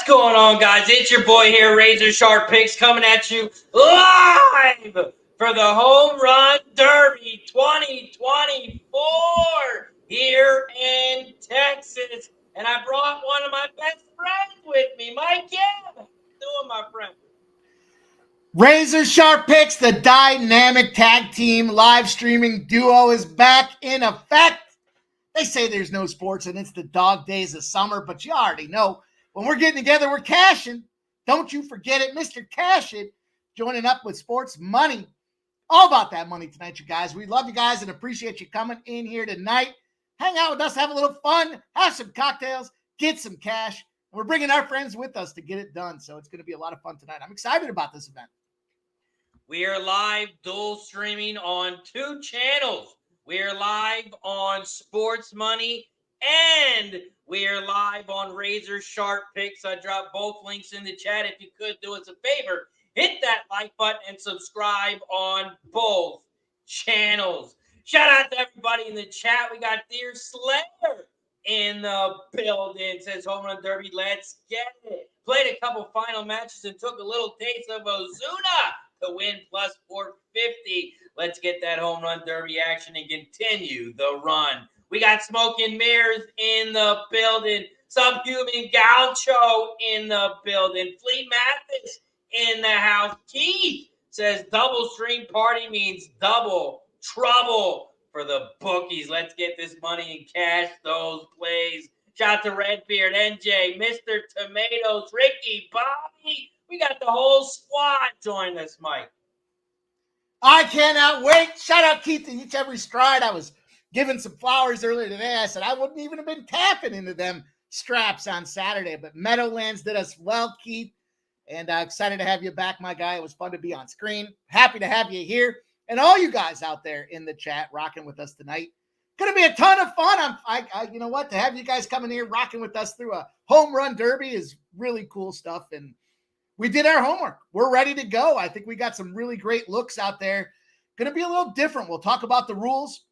going on, guys? It's your boy here, Razor Sharp Picks, coming at you live for the Home Run Derby 2024 here in Texas. And I brought one of my best friends with me, Mike. Yeah, how you doing, my friend? Razor Sharp Picks, the dynamic tag team live streaming duo, is back in effect. They say there's no sports and it's the dog days of summer, but you already know when we're getting together, we're cashing. Don't you forget it, Mr. Cash It, joining up with sports money. All about that money tonight, you guys. We love you guys and appreciate you coming in here tonight. Hang out with us, have a little fun, have some cocktails, get some cash. We're bringing our friends with us to get it done, so it's going to be a lot of fun tonight. I'm excited about this event. We are live dual streaming on 2 channels. We are live on Sports Money and we are live on Razor Sharp Picks. I dropped both links in the chat. If you could do us a favor, hit that like button and subscribe on both channels. Shout out to everybody in the chat. We got Dear Slayer in the building. Says Home Run Derby, let's get it. Played a couple final matches and took a little taste of Ozuna to win plus 450. Let's get that Home Run Derby action and continue the run. We got Smoke and Mirrors in the building. Subhuman Gaucho in the building. Fleet Mathis in the house. Keith says double stream party means double trouble for the bookies. Let's get this money and cash those plays. Shout out to Redbeard, NJ, Mr. Tomatoes, Ricky, Bobby. We got the whole squad join us, Mike. I cannot wait. Shout out Keith in each every stride. I was giving some flowers earlier today. I said I wouldn't even have been tapping into them straps on Saturday, but Meadowlands did us well, Keith. And excited to have you back, my guy. It was fun to be on screen. Happy to have you here. And all you guys out there in the chat rocking with us tonight. Going to be a ton of fun. You know what? To have you guys coming here rocking with us through a home run derby is really cool stuff. And we did our homework. We're ready to go. I think we got some really great looks out there. Going to be a little different. We'll talk about the rules.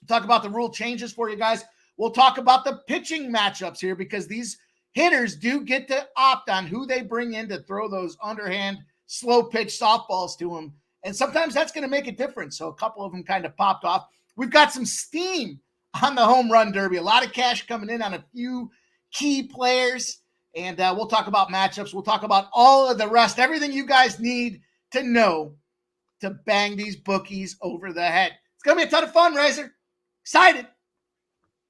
Talk about the rule changes for you guys. We'll talk about the pitching matchups here because these hitters do get to opt on who they bring in to throw those underhand, slow pitch softballs to them. And sometimes that's going to make a difference. So a couple of them kind of popped off. We've got some steam on the home run derby. A lot of cash coming in on a few key players. And we'll talk about matchups. We'll talk about all of the rest, everything you guys need to know to bang these bookies over the head. It's going to be a ton of fun, Razor. Excited.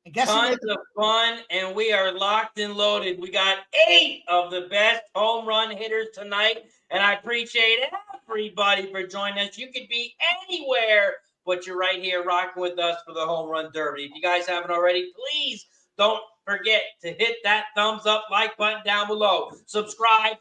And guess tons of fun, and we are locked and loaded. We got 8 of the best home run hitters tonight, and I appreciate everybody for joining us. You could be anywhere, but you're right here rocking with us for the Home Run Derby. If you guys haven't already, please don't forget to hit that thumbs up, like button down below. Subscribe,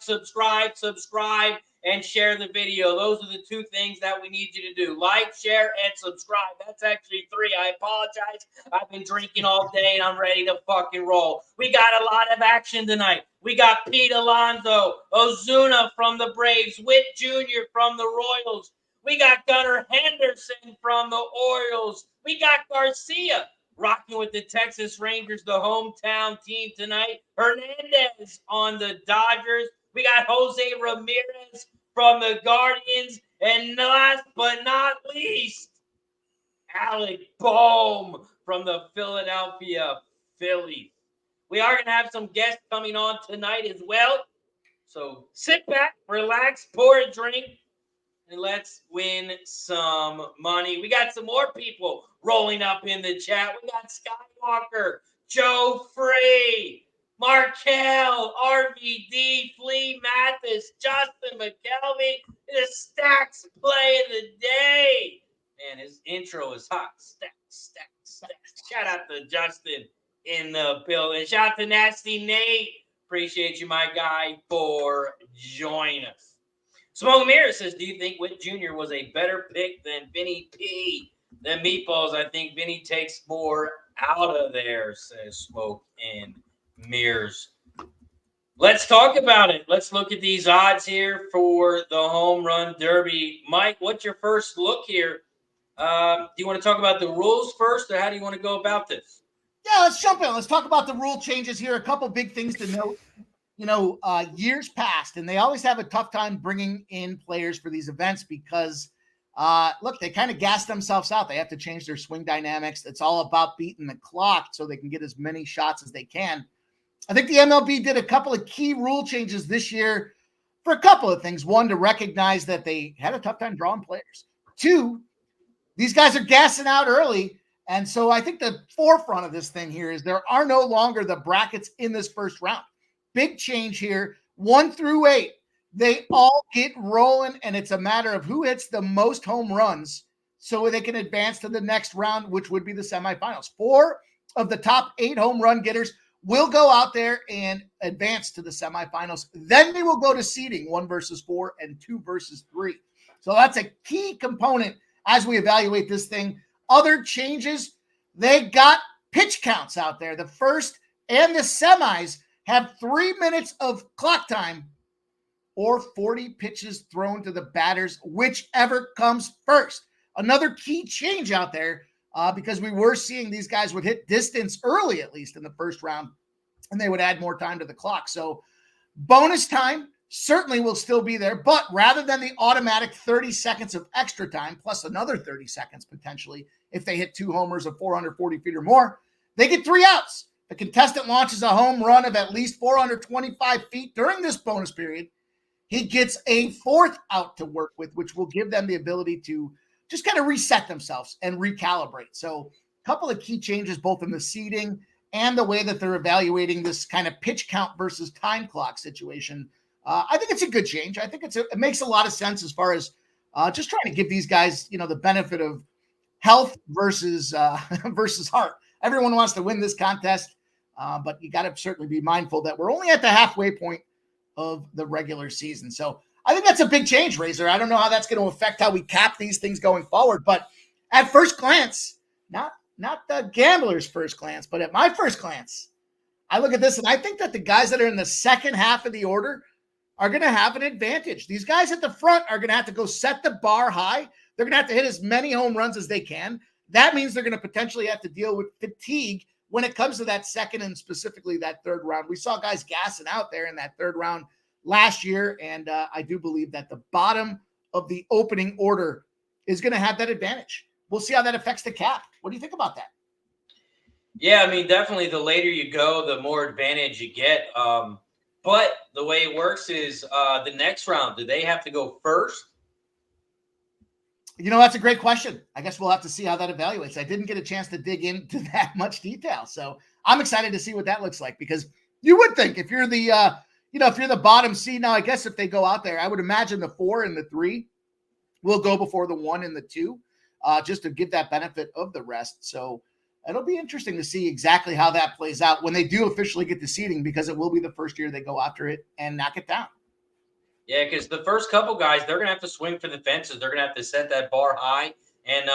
and share the video. Those are the 2 things that we need you to do. Like, share, and subscribe. That's actually 3. I apologize. I've been drinking all day, and I'm ready to fucking roll. We got a lot of action tonight. We got Pete Alonso, Ozuna from the Braves, Witt Jr. from the Royals. We got Gunnar Henderson from the Orioles. We got Garcia rocking with the Texas Rangers, the hometown team tonight. Hernandez on the Dodgers. We got Jose Ramirez from the Guardians. And last but not least, Alec Bohm from the Philadelphia Phillies. We are going to have some guests coming on tonight as well. So sit back, relax, pour a drink, and let's win some money. We got some more people rolling up in the chat. We got Skywalker, Joe Free, Marcell, RVD, Flea Mathis, Justin McKelvey, the Stacks play of the day. Man, his intro is hot. Stacks. Shout out to Justin in the building. Shout out to Nasty Nate. Appreciate you, my guy, for joining us. Smoke Mirror says, do you think Witt Jr. was a better pick than Vinny P? Than Meatballs, I think Vinny takes more out of there, says Smoke and Mirrors. Let's talk about it. Let's look at these odds here for the Home Run Derby. Mike, what's your first look here? Do you want to talk about the rules first, or how do you want to go about this? Yeah, let's jump in. Let's talk about the rule changes here. A couple big things to note. years past, and they always have a tough time bringing in players for these events because, look, they kind of gas themselves out. They have to change their swing dynamics. It's all about beating the clock so they can get as many shots as they can. I think the MLB did a couple of key rule changes this year for a couple of things. One, to recognize that they had a tough time drawing players. Two, these guys are gassing out early. And so I think the forefront of this thing here is there are no longer the brackets in this first round. Big change here, 1 through 8. They all get rolling, and it's a matter of who hits the most home runs so they can advance to the next round, which would be the semifinals. 4 of the top 8 home run getters will go out there and advance to the semifinals. Then they will go to seeding 1 versus 4 and 2 versus 3. So that's a key component as we evaluate this thing. Other changes, they got pitch counts out there. The first and the semis have 3 minutes of clock time or 40 pitches thrown to the batters, whichever comes first. Another key change out there because we were seeing these guys would hit distance early, at least in the first round, and they would add more time to the clock. So bonus time certainly will still be there, but rather than the automatic 30 seconds of extra time, plus another 30 seconds potentially, if they hit 2 homers of 440 feet or more, they get 3 outs. The contestant launches a home run of at least 425 feet during this bonus period. He gets a 4th out to work with, which will give them the ability to just kind of reset themselves and recalibrate. So a couple of key changes, both in the seeding and the way that they're evaluating this kind of pitch count versus time clock situation. I think it's a good change. I think it makes a lot of sense as far as just trying to give these guys, the benefit of health versus heart. Everyone wants to win this contest, but you got to certainly be mindful that we're only at the halfway point of the regular season. So I think that's a big change, Razor. I don't know how that's going to affect how we cap these things going forward, but at first glance, not the gambler's first glance, but at my first glance, I look at this and I think that the guys that are in the second half of the order are going to have an advantage. These guys at the front are going to have to go set the bar high. They're going to have to hit as many home runs as they can. That means they're going to potentially have to deal with fatigue when it comes to that second and specifically that third round. We saw guys gassing out there in that third round last year, and I do believe that the bottom of the opening order is going to have that advantage. We'll see how that affects the cap. What do you think about that? Yeah, I mean, definitely the later you go, the more advantage you get. But the way it works is the next round, do they have to go first? That's a great question. I guess we'll have to see how that evaluates. I didn't get a chance to dig into that much detail. So I'm excited to see what that looks like, because you would think if you're the, if you're the bottom seed now, I guess if they go out there, I would imagine the 4 and the 3 will go before the 1 and the 2, just to give that benefit of the rest. So it'll be interesting to see exactly how that plays out when they do officially get the seeding, because it will be the first year they go after it and knock it down. Yeah, because the first couple guys, they're going to have to swing for the fences. They're going to have to set that bar high. And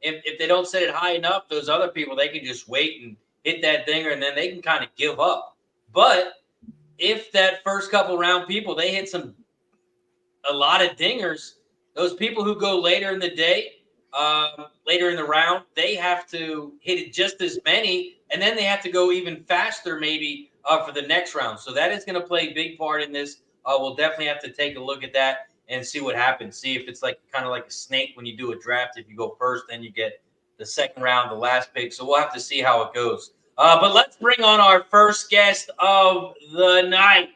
if they don't set it high enough, those other people, they can just wait and hit that dinger, and then they can kind of give up. But if that first couple round people, they hit a lot of dingers, those people who go later in the day, later in the round, they have to hit it just as many, and then they have to go even faster maybe for the next round. So that is going to play a big part in this. We'll definitely have to take a look at that and see what happens. See if it's kind of like a snake when you do a draft. If you go first, then you get the second round, the last pick. So we'll have to see how it goes. But let's bring on our first guest of the night.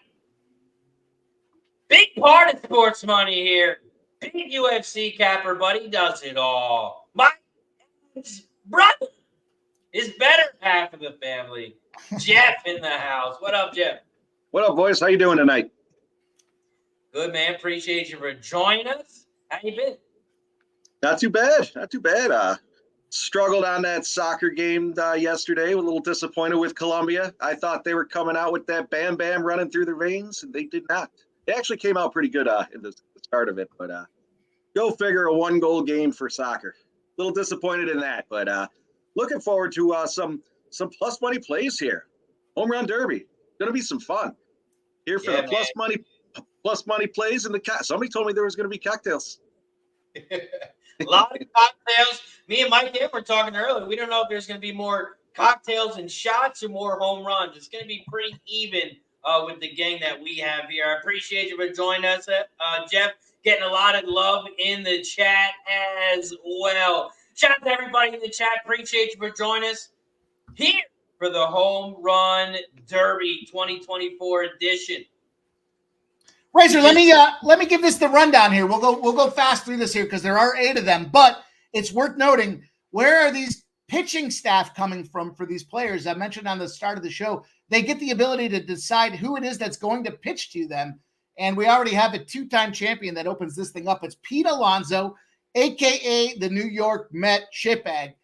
Big part of sports money here. Big UFC capper, but he does it all. My brother, his better half of the family, Jeff in the house. What up, Jeff? What up, boys? How you doing tonight? Good, man. Appreciate you for joining us. How you been? Not too bad. Not too bad. Struggled on that soccer game yesterday. A little disappointed with Colombia. I thought they were coming out with that bam bam running through the veins, and they did not. They actually came out pretty good in the start of it, but go figure, a 1-goal game for soccer. A little disappointed in that, but looking forward to some plus money plays here. Home run derby. Going to be some fun. Here for the plus money plays in the somebody told me there was going to be cocktails. A lot of cocktails. Me and Mike were talking earlier. We don't know if there's going to be more cocktails and shots or more home runs. It's going to be pretty even with the gang that we have here. I appreciate you for joining us, Jeff. Getting a lot of love in the chat as well. Shout out to everybody in the chat. Appreciate you for joining us here for the Home Run Derby 2024 edition. Razor, let me give this the rundown here. We'll go fast through this here because there are 8 of them, but it's worth noting, where are these pitching staff coming from for these players? I mentioned on the start of the show, they get the ability to decide who it is that's going to pitch to them. And we already have a 2-time champion that opens this thing up. It's Pete Alonso, a.k.a. the New York Met shitbag.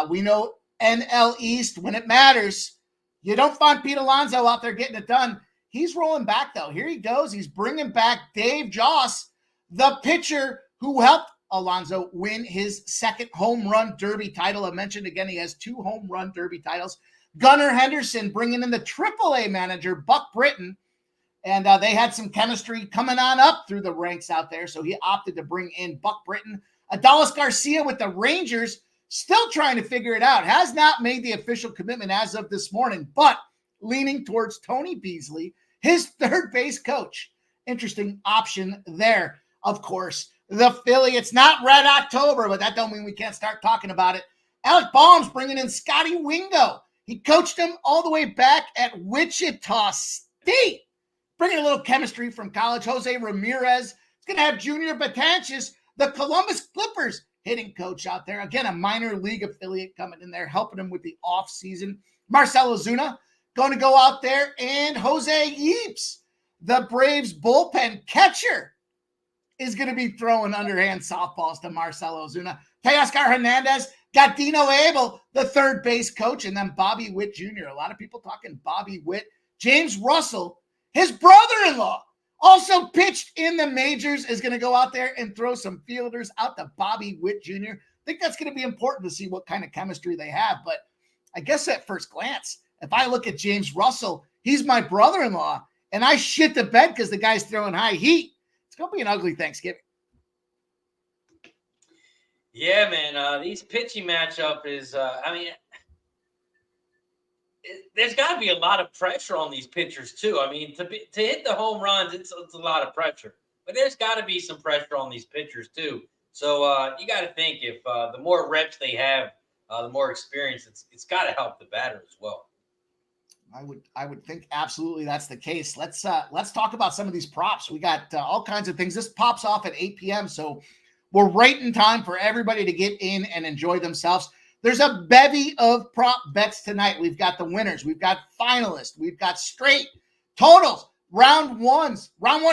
We know NL East, when it matters, you don't find Pete Alonso out there getting it done. He's rolling back, though. Here he goes. He's bringing back Dave Joss, the pitcher who helped Alonso win his 2nd home run derby title. I mentioned again, he has 2 home run derby titles. Gunnar Henderson bringing in the AAA manager, Buck Britton. And they had some chemistry coming on up through the ranks out there. So he opted to bring in Buck Britton. Adolis Garcia with the Rangers, still trying to figure it out. Has not made the official commitment as of this morning, but leaning towards Tony Beasley, his third base coach. Interesting option there. Of course, the Philly. It's not Red October, but that don't mean we can't start talking about it. Alec Bohm's bringing in Scotty Wingo. He coached him all the way back at Wichita State. Bringing a little chemistry from college. Jose Ramirez is going to have Junior Batanchis, the Columbus Clippers hitting coach out there. Again, a minor league affiliate coming in there, helping him with the offseason. Marcell Ozuna going to go out there, and Jose Yeeps, the Braves bullpen catcher, is going to be throwing underhand softballs to Marcell Ozuna. Teoscar Hernandez got Dino Abel, the third base coach, and then Bobby Witt Jr. A lot of people talking Bobby Witt. James Russell, his brother-in-law, also pitched in the majors, is going to go out there and throw some fielders out to Bobby Witt Jr. I think that's going to be important to see what kind of chemistry they have. But I guess at first glance, if I look at James Russell, he's my brother-in-law, and I shit the bed because the guy's throwing high heat. It's going to be an ugly Thanksgiving. Yeah, man. These pitching matchup is, there's got to be a lot of pressure on these pitchers too. I mean, to hit the home runs, it's a lot of pressure, but there's got to be some pressure on these pitchers too. So you got to think if the more reps they have, the more experience, it's got to help the batter as well. I would think absolutely that's the case. Let's talk about some of these props. We got all kinds of things. This pops off at 8 p.m. So we're right in time for everybody to get in and enjoy themselves. There's a bevy of prop bets tonight. We've got the winners. We've got finalists. We've got straight totals, round one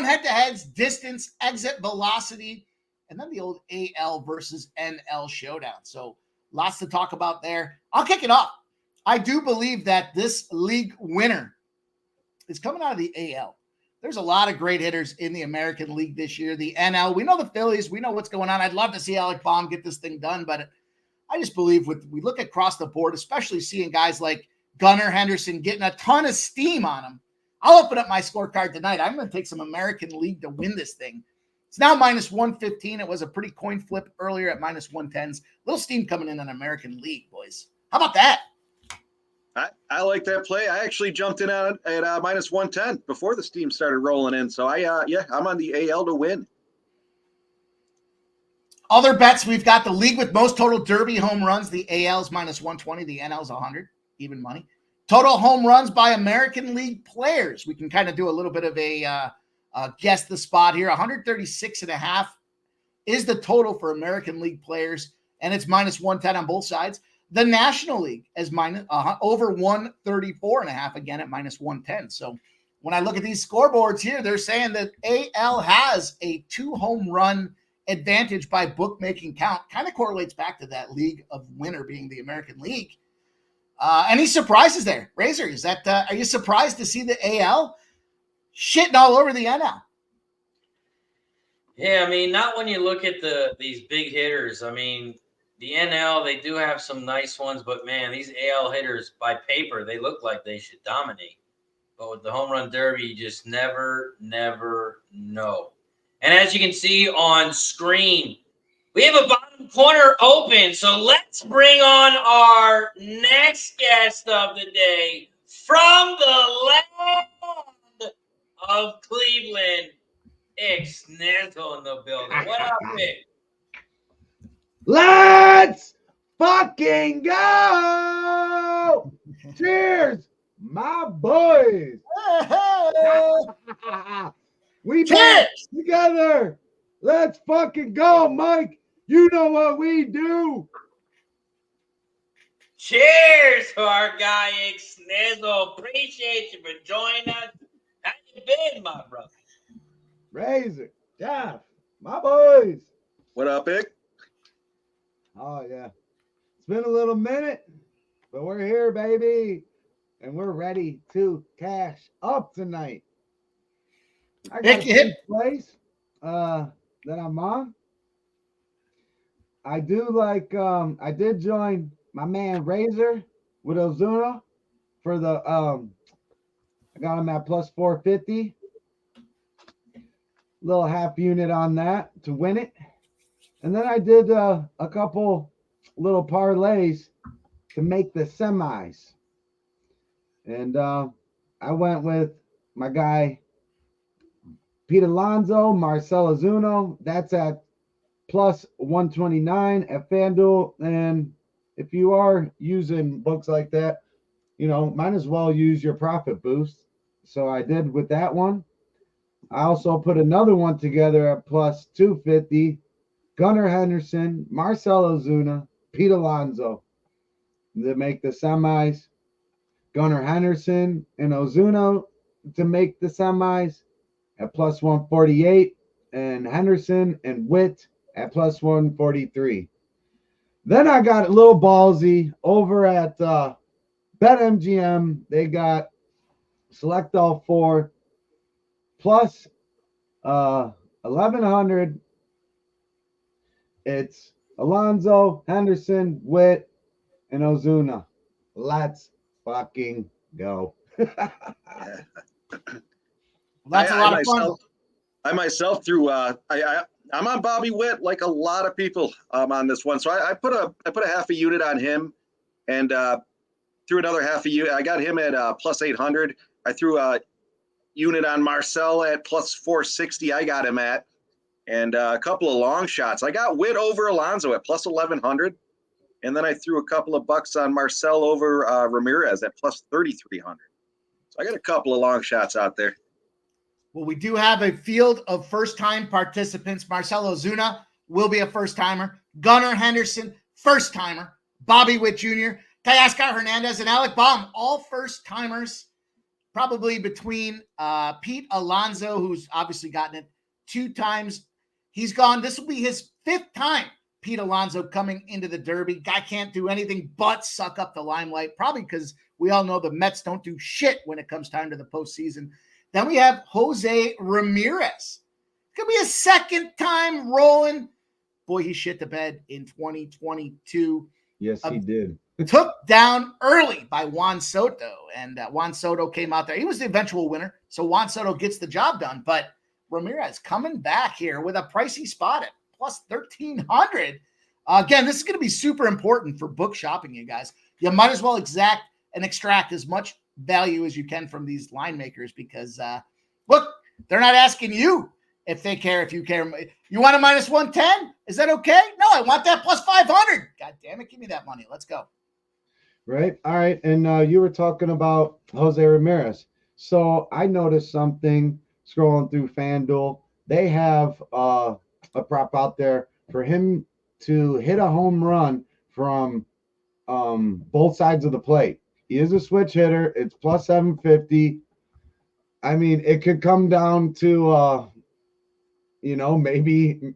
head-to-heads, distance, exit velocity, and then the old AL versus NL showdown. So lots to talk about there. I'll kick it off. I do believe that this league winner is coming out of the AL. There's a lot of great hitters in the American League this year. The NL, we know the Phillies. We know what's going on. I'd love to see Alec Bohm get this thing done, but I just believe we look across the board, especially seeing guys like Gunnar, Henderson getting a ton of steam on them. I'll open up my scorecard tonight. I'm going to take some American League to win this thing. It's now minus 115. It was a pretty coin flip earlier at minus 110s. Little steam coming in on American League, boys. How about that? I like that play. I actually jumped in at minus 110 before the steam started rolling in. So I'm on the AL to win. Other bets, we've got the league with most total derby home runs. The AL's minus 120. The NL's 100. Even money. Total home runs by American League players. We can kind of do a little bit of a guess the spot here. 136.5 is the total for American League players, and it's minus 110 on both sides. The National League is minus over 134.5 again at minus 110. So when I look at these scoreboards here, they're saying that AL has a 2 home run advantage by bookmaking count. Kind of correlates back to that league of winner being the American League. Any surprises there? Razor, is that are you surprised to see the AL shitting all over the NL? Yeah, I mean, not when you look at these big hitters. I mean, the NL, they do have some nice ones, but man, these AL hitters by paper, they look like they should dominate. But with the home run derby, you just never know. And as you can see on screen, we have a bottom corner open. So let's bring on our next guest of the day from the land of Cleveland, Ixnizzle in the building. What up, Witt? Let's fucking go! Cheers, my boys. We back together. Let's fucking go, Mike. You know what we do. Cheers to our guy Ixnizzle. Appreciate you for joining us. How you been, my brother? Razor, Jeff, my boys. What up, Ick? Oh, yeah. It's been a little minute, but we're here, baby. And we're ready to cash up tonight. I got a place that I'm on. I do like, I did join my man Razor with Ozuna for the, I got him at plus 450. Little half unit on that to win it. And then I did a couple little parlays to make the semis. And I went with my guy, Pete Alonso, Marcell Ozuna. That's at plus 129 at FanDuel. And if you are using books like that, you know, might as well use your profit boost. So I did with that one. I also put another one together at plus 250. Gunnar, Henderson, Marcell Ozuna, Pete Alonso to make the semis. Gunnar, Henderson, and Ozuna to make the semis at plus 148. And Henderson and Witt at plus 143. Then I got a little ballsy over at BetMGM. They got select all four plus 1,100. It's Alonso, Henderson, Witt, and Ozuna. Let's fucking go. That's a lot of fun. I myself threw. I'm on Bobby Witt like a lot of people on this one. So I put a half a unit on him, and threw another half a unit. I got him at plus 800. I threw a unit on Marcell at plus 460. I got him at, and a couple of long shots. I got Witt over Alonso at plus 1100, and then I threw a couple of bucks on Marcell over Ramirez at plus 3300. So I got a couple of long shots out there. Well, we do have a field of first-time participants. Marcell Ozuna will be a first-timer. Gunnar, Henderson, first-timer. Bobby Witt Jr., Teoscar, Hernandez, and Alec Bohm, all first-timers. Probably between Pete Alonso, who's obviously gotten it 2 times. He's gone. This will be his 5th time, Pete Alonso, coming into the Derby. Guy can't do anything but suck up the limelight, probably because we all know the Mets don't do shit when it comes time to the postseason. Then we have Jose Ramirez. Could be a 2nd time rolling. Boy, he shit the bed in 2022. Yes, he did. Took down early by Juan Soto, and Juan Soto came out there. He was the eventual winner, so Juan Soto gets the job done. But Ramirez coming back here with a pricey spot at plus 1,300. Again, this is going to be super important for book shopping, you guys. You might as well extract as much value as you can from these line makers because, look, they're not asking you if they care, if you care. You want a minus 110? Is that okay? No, I want that plus 500. God damn it, give me that money. Let's go. Right. All right. And you were talking about Jose Ramirez. So I noticed something scrolling through FanDuel. They have a prop out there for him to hit a home run from both sides of the plate. He is a switch hitter. It's plus 750. I mean, it could come down to, maybe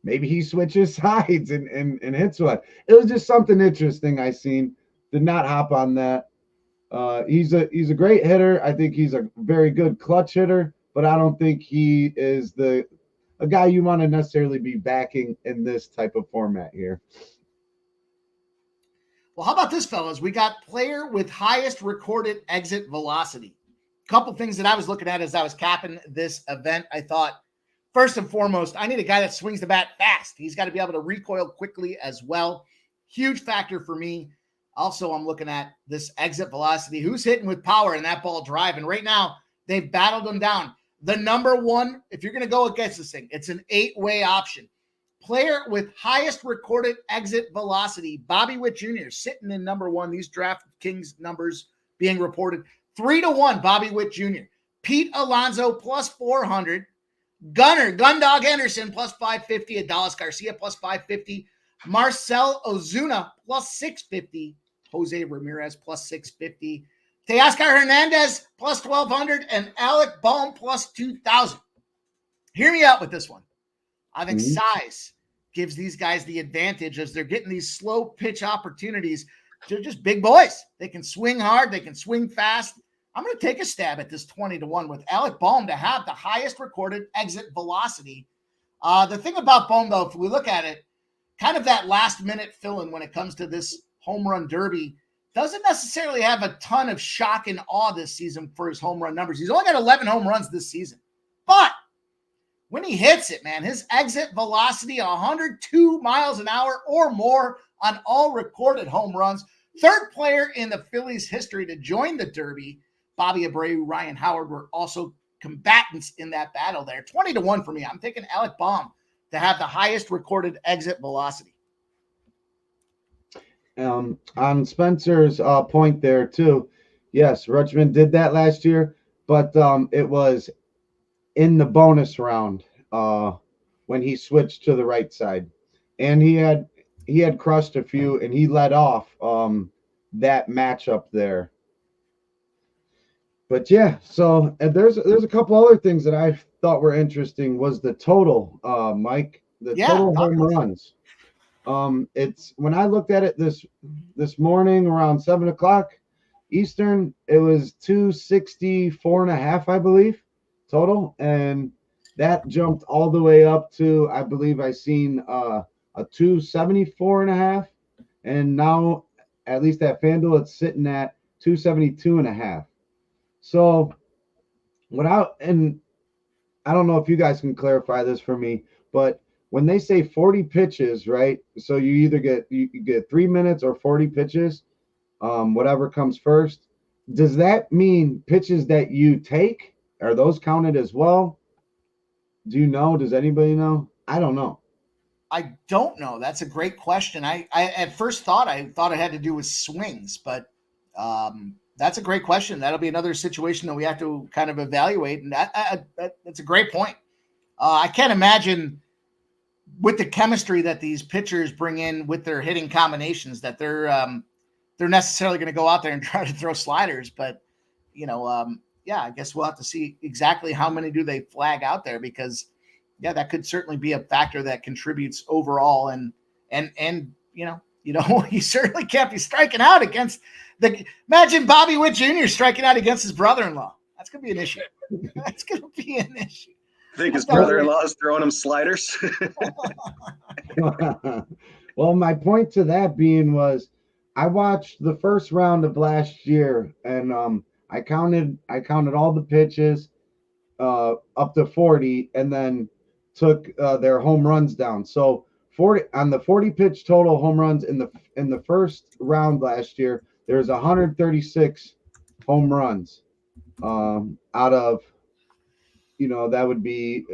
he switches sides and hits one. It was just something interesting I seen. Did not hop on that. He's a great hitter. I think he's a very good clutch hitter, but I don't think he is a guy you want to necessarily be backing in this type of format here. Well, how about this, fellas? We got player with highest recorded exit velocity. A couple things that I was looking at as I was capping this event. I thought, first and foremost, I need a guy that swings the bat fast. He's got to be able to recoil quickly as well. Huge factor for me. Also, I'm looking at this exit velocity. Who's hitting with power and that ball driving? Right now, they've battled him down. The number one, if you're going to go against this thing, it's an 8-way option. Player with highest recorded exit velocity, Bobby Witt Jr., sitting in number one. These DraftKings numbers being reported 3-1, Bobby Witt Jr. Pete Alonso plus 400. Gunnar, Gundog Henderson plus 550. Adolis Garcia plus 550. Marcell Ozuna plus 650. Jose Ramirez plus 650. Teoscar Hernandez plus 1,200. And Alec Bohm plus 2,000. Hear me out with this one. I think size gives these guys the advantage as they're getting these slow pitch opportunities. They're just big boys. They can swing hard. They can swing fast. I'm going to take a stab at this 20-1 with Alec Bohm to have the highest recorded exit velocity. The thing about Bohm, though, if we look at it, kind of that last-minute fill-in when it comes to this home run derby, doesn't necessarily have a ton of shock and awe this season for his home run numbers. He's only got 11 home runs this season. But when he hits it, man, his exit velocity, 102 miles an hour or more on all recorded home runs. Third player in the Phillies history to join the derby. Bobby Abreu, Ryan Howard were also combatants in that battle there. 20-1 for me. I'm taking Alec Bohm to have the highest recorded exit velocity. On Spencer's point there too, yes, Rutschman did that last year, but it was in the bonus round when he switched to the right side, and he had crushed a few, and he led off that matchup there. But yeah, so there's a couple other things that I thought were interesting. Was the total, Mike, total home runs. It's when I looked at it this morning around 7:00 Eastern, it was 264.5, I believe, total, and that jumped all the way up to, I believe I seen a 274.5, and now at least at FanDuel it's sitting at 272.5. So and I don't know if you guys can clarify this for me, but when they say 40 pitches, right? So you either get 3 minutes or 40 pitches, whatever comes first. Does that mean pitches that you take, are those counted as well? Do you know? Does anybody know? I don't know. I don't know. That's a great question. I at first thought it had to do with swings, but that's a great question. That'll be another situation that we have to kind of evaluate, and that's a great point. I can't imagine with the chemistry that these pitchers bring in with their hitting combinations that they're necessarily going to go out there and try to throw sliders. But I guess we'll have to see exactly how many do they flag out there, because that could certainly be a factor that contributes overall. And you certainly can't be striking out against imagine Bobby Witt Jr. striking out against his brother-in-law. That's going to be an issue. That's going to be an issue. I think his brother-in-law is throwing him sliders. Well, my point to that being was I watched the first round of last year, and I counted all the pitches up to 40, and then took their home runs down. So 40 on the 40 pitch total home runs in the first round last year, there's 136 home runs out of, that would be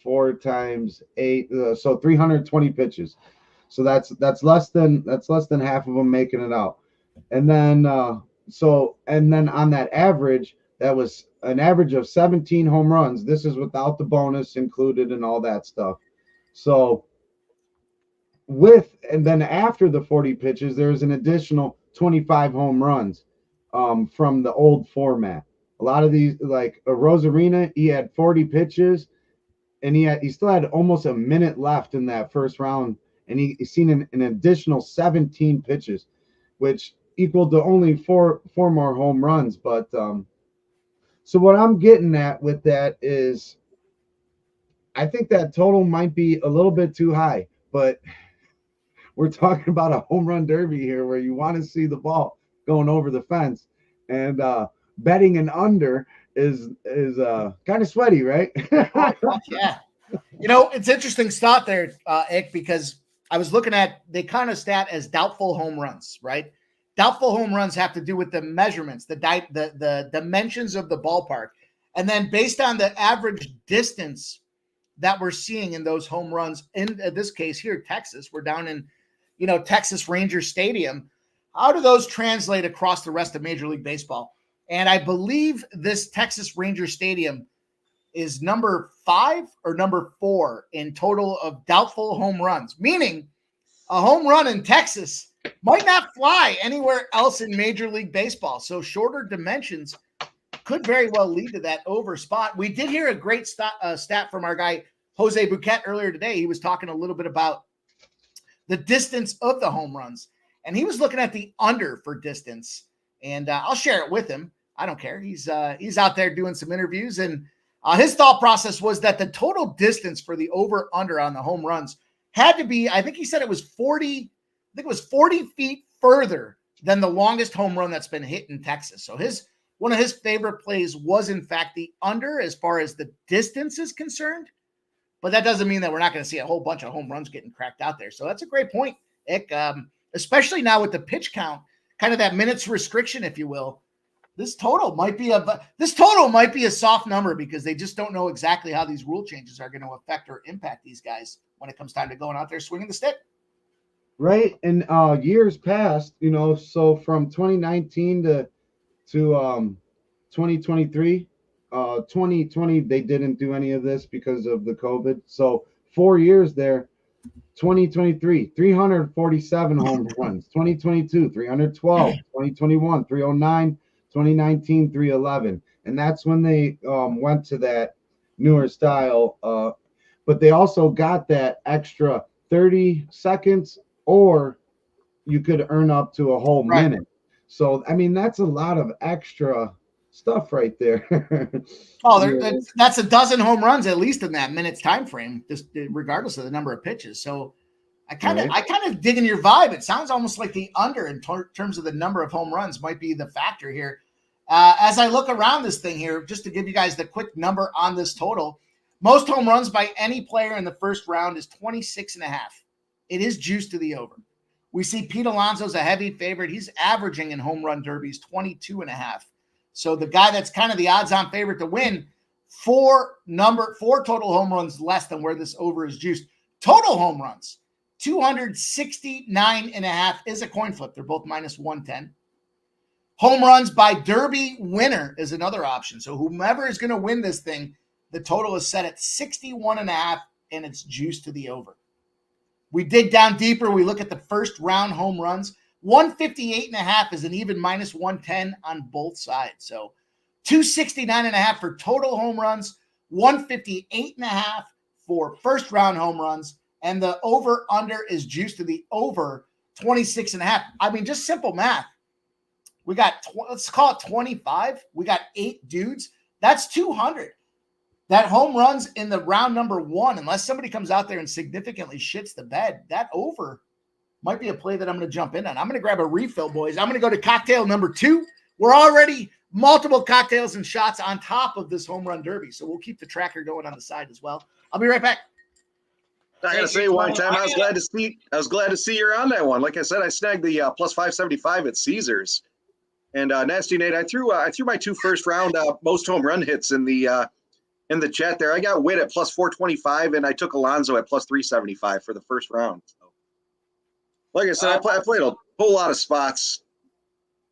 4 times 8, so 320 pitches. So that's less than half of them making it out. And then on that average, that was an average of 17 home runs. This is without the bonus included and all that stuff. So and then after the 40 pitches, there's an additional 25 home runs from the old format. A lot of these, like Rosarina, he had 40 pitches, and he still had almost a minute left in that first round, and he's seen an additional 17 pitches, which equaled to only four more home runs. But so what I'm getting at with that is, I think that total might be a little bit too high, but we're talking about a home run derby here where you want to see the ball going over the fence, and betting an under is kind of sweaty, right? Yeah. It's interesting stat there, Ick, because I was looking at, they kind of stat as doubtful home runs, right? Doubtful home runs have to do with the measurements, the dimensions of the ballpark. And then based on the average distance that we're seeing in those home runs, in this case here, Texas, we're down in, Texas Rangers Stadium. How do those translate across the rest of Major League Baseball? And I believe this Texas Rangers Stadium is number 5 or number 4 in total of doubtful home runs, meaning a home run in Texas might not fly anywhere else in Major League Baseball. So shorter dimensions could very well lead to that over spot. We did hear a great stat from our guy, Jose Bouquet, earlier today. He was talking a little bit about the distance of the home runs, and he was looking at the under for distance, and I'll share it with him. I don't care. He's out there doing some interviews, and his thought process was that the total distance for the over under on the home runs had to be, I think he said it was 40 feet further than the longest home run that's been hit in Texas. So one of his favorite plays was in fact the under as far as the distance is concerned. But that doesn't mean that we're not going to see a whole bunch of home runs getting cracked out there. So that's a great point, Ick. Especially now with the pitch count, kind of that minutes restriction, if you will. This total might be a soft number because they just don't know exactly how these rule changes are going to affect or impact these guys when it comes time to going out there swinging the stick. Right. And years past, so from 2019 to 2023, 2020, they didn't do any of this because of the COVID. So 4 years there, 2023, 347 home runs, 2022, 312, 2021, 309, 2019, 311. And that's when they went to that newer style. But they also got that extra 30 seconds, or you could earn up to a whole minute. So, I mean, that's a lot of extra stuff right there. That's a dozen home runs at least in that minute's time frame, just regardless of the number of pitches. So I kind of dig in your vibe. It sounds almost like the under in terms of the number of home runs might be the factor here. As I look around this thing here, just to give you guys the quick number on this total, most home runs by any player in the first round is 26.5. It is juiced to the over. We see Pete Alonso's a heavy favorite. He's averaging in home run derbies 22.5. So the guy that's kind of the odds-on favorite to win, 4 total home runs less than where this over is juiced. Total home runs, 269.5 is a coin flip. They're both minus 110. Home runs by derby winner is another option. So whomever is going to win this thing, the total is set at 61.5, and it's juiced to the over. We dig down deeper. We look at the first round home runs. 158.5 is an even minus 110 on both sides. So 269.5 for total home runs, 158.5 for first round home runs, and the over under is juiced to the over 26.5. I mean, just simple math. We got, let's call it 25. We got 8 dudes. That's 200. That home runs in the round number 1, unless somebody comes out there and significantly shits the bed, that over might be a play that I'm going to jump in on. I'm going to grab a refill, boys. I'm going to go to cocktail number 2. We're already multiple cocktails and shots on top of this home run derby, so we'll keep the tracker going on the side as well. I'll be right back. I gotta say, one time I was glad to see you're on that one. Like I said, I snagged the plus 575 at Caesars, and Nasty Nate, I threw my 2 first round most home run hits in the chat there. I got Witt at plus 425, and I took Alonso at plus 375 for the first round. So, like I said, I played a whole lot of spots,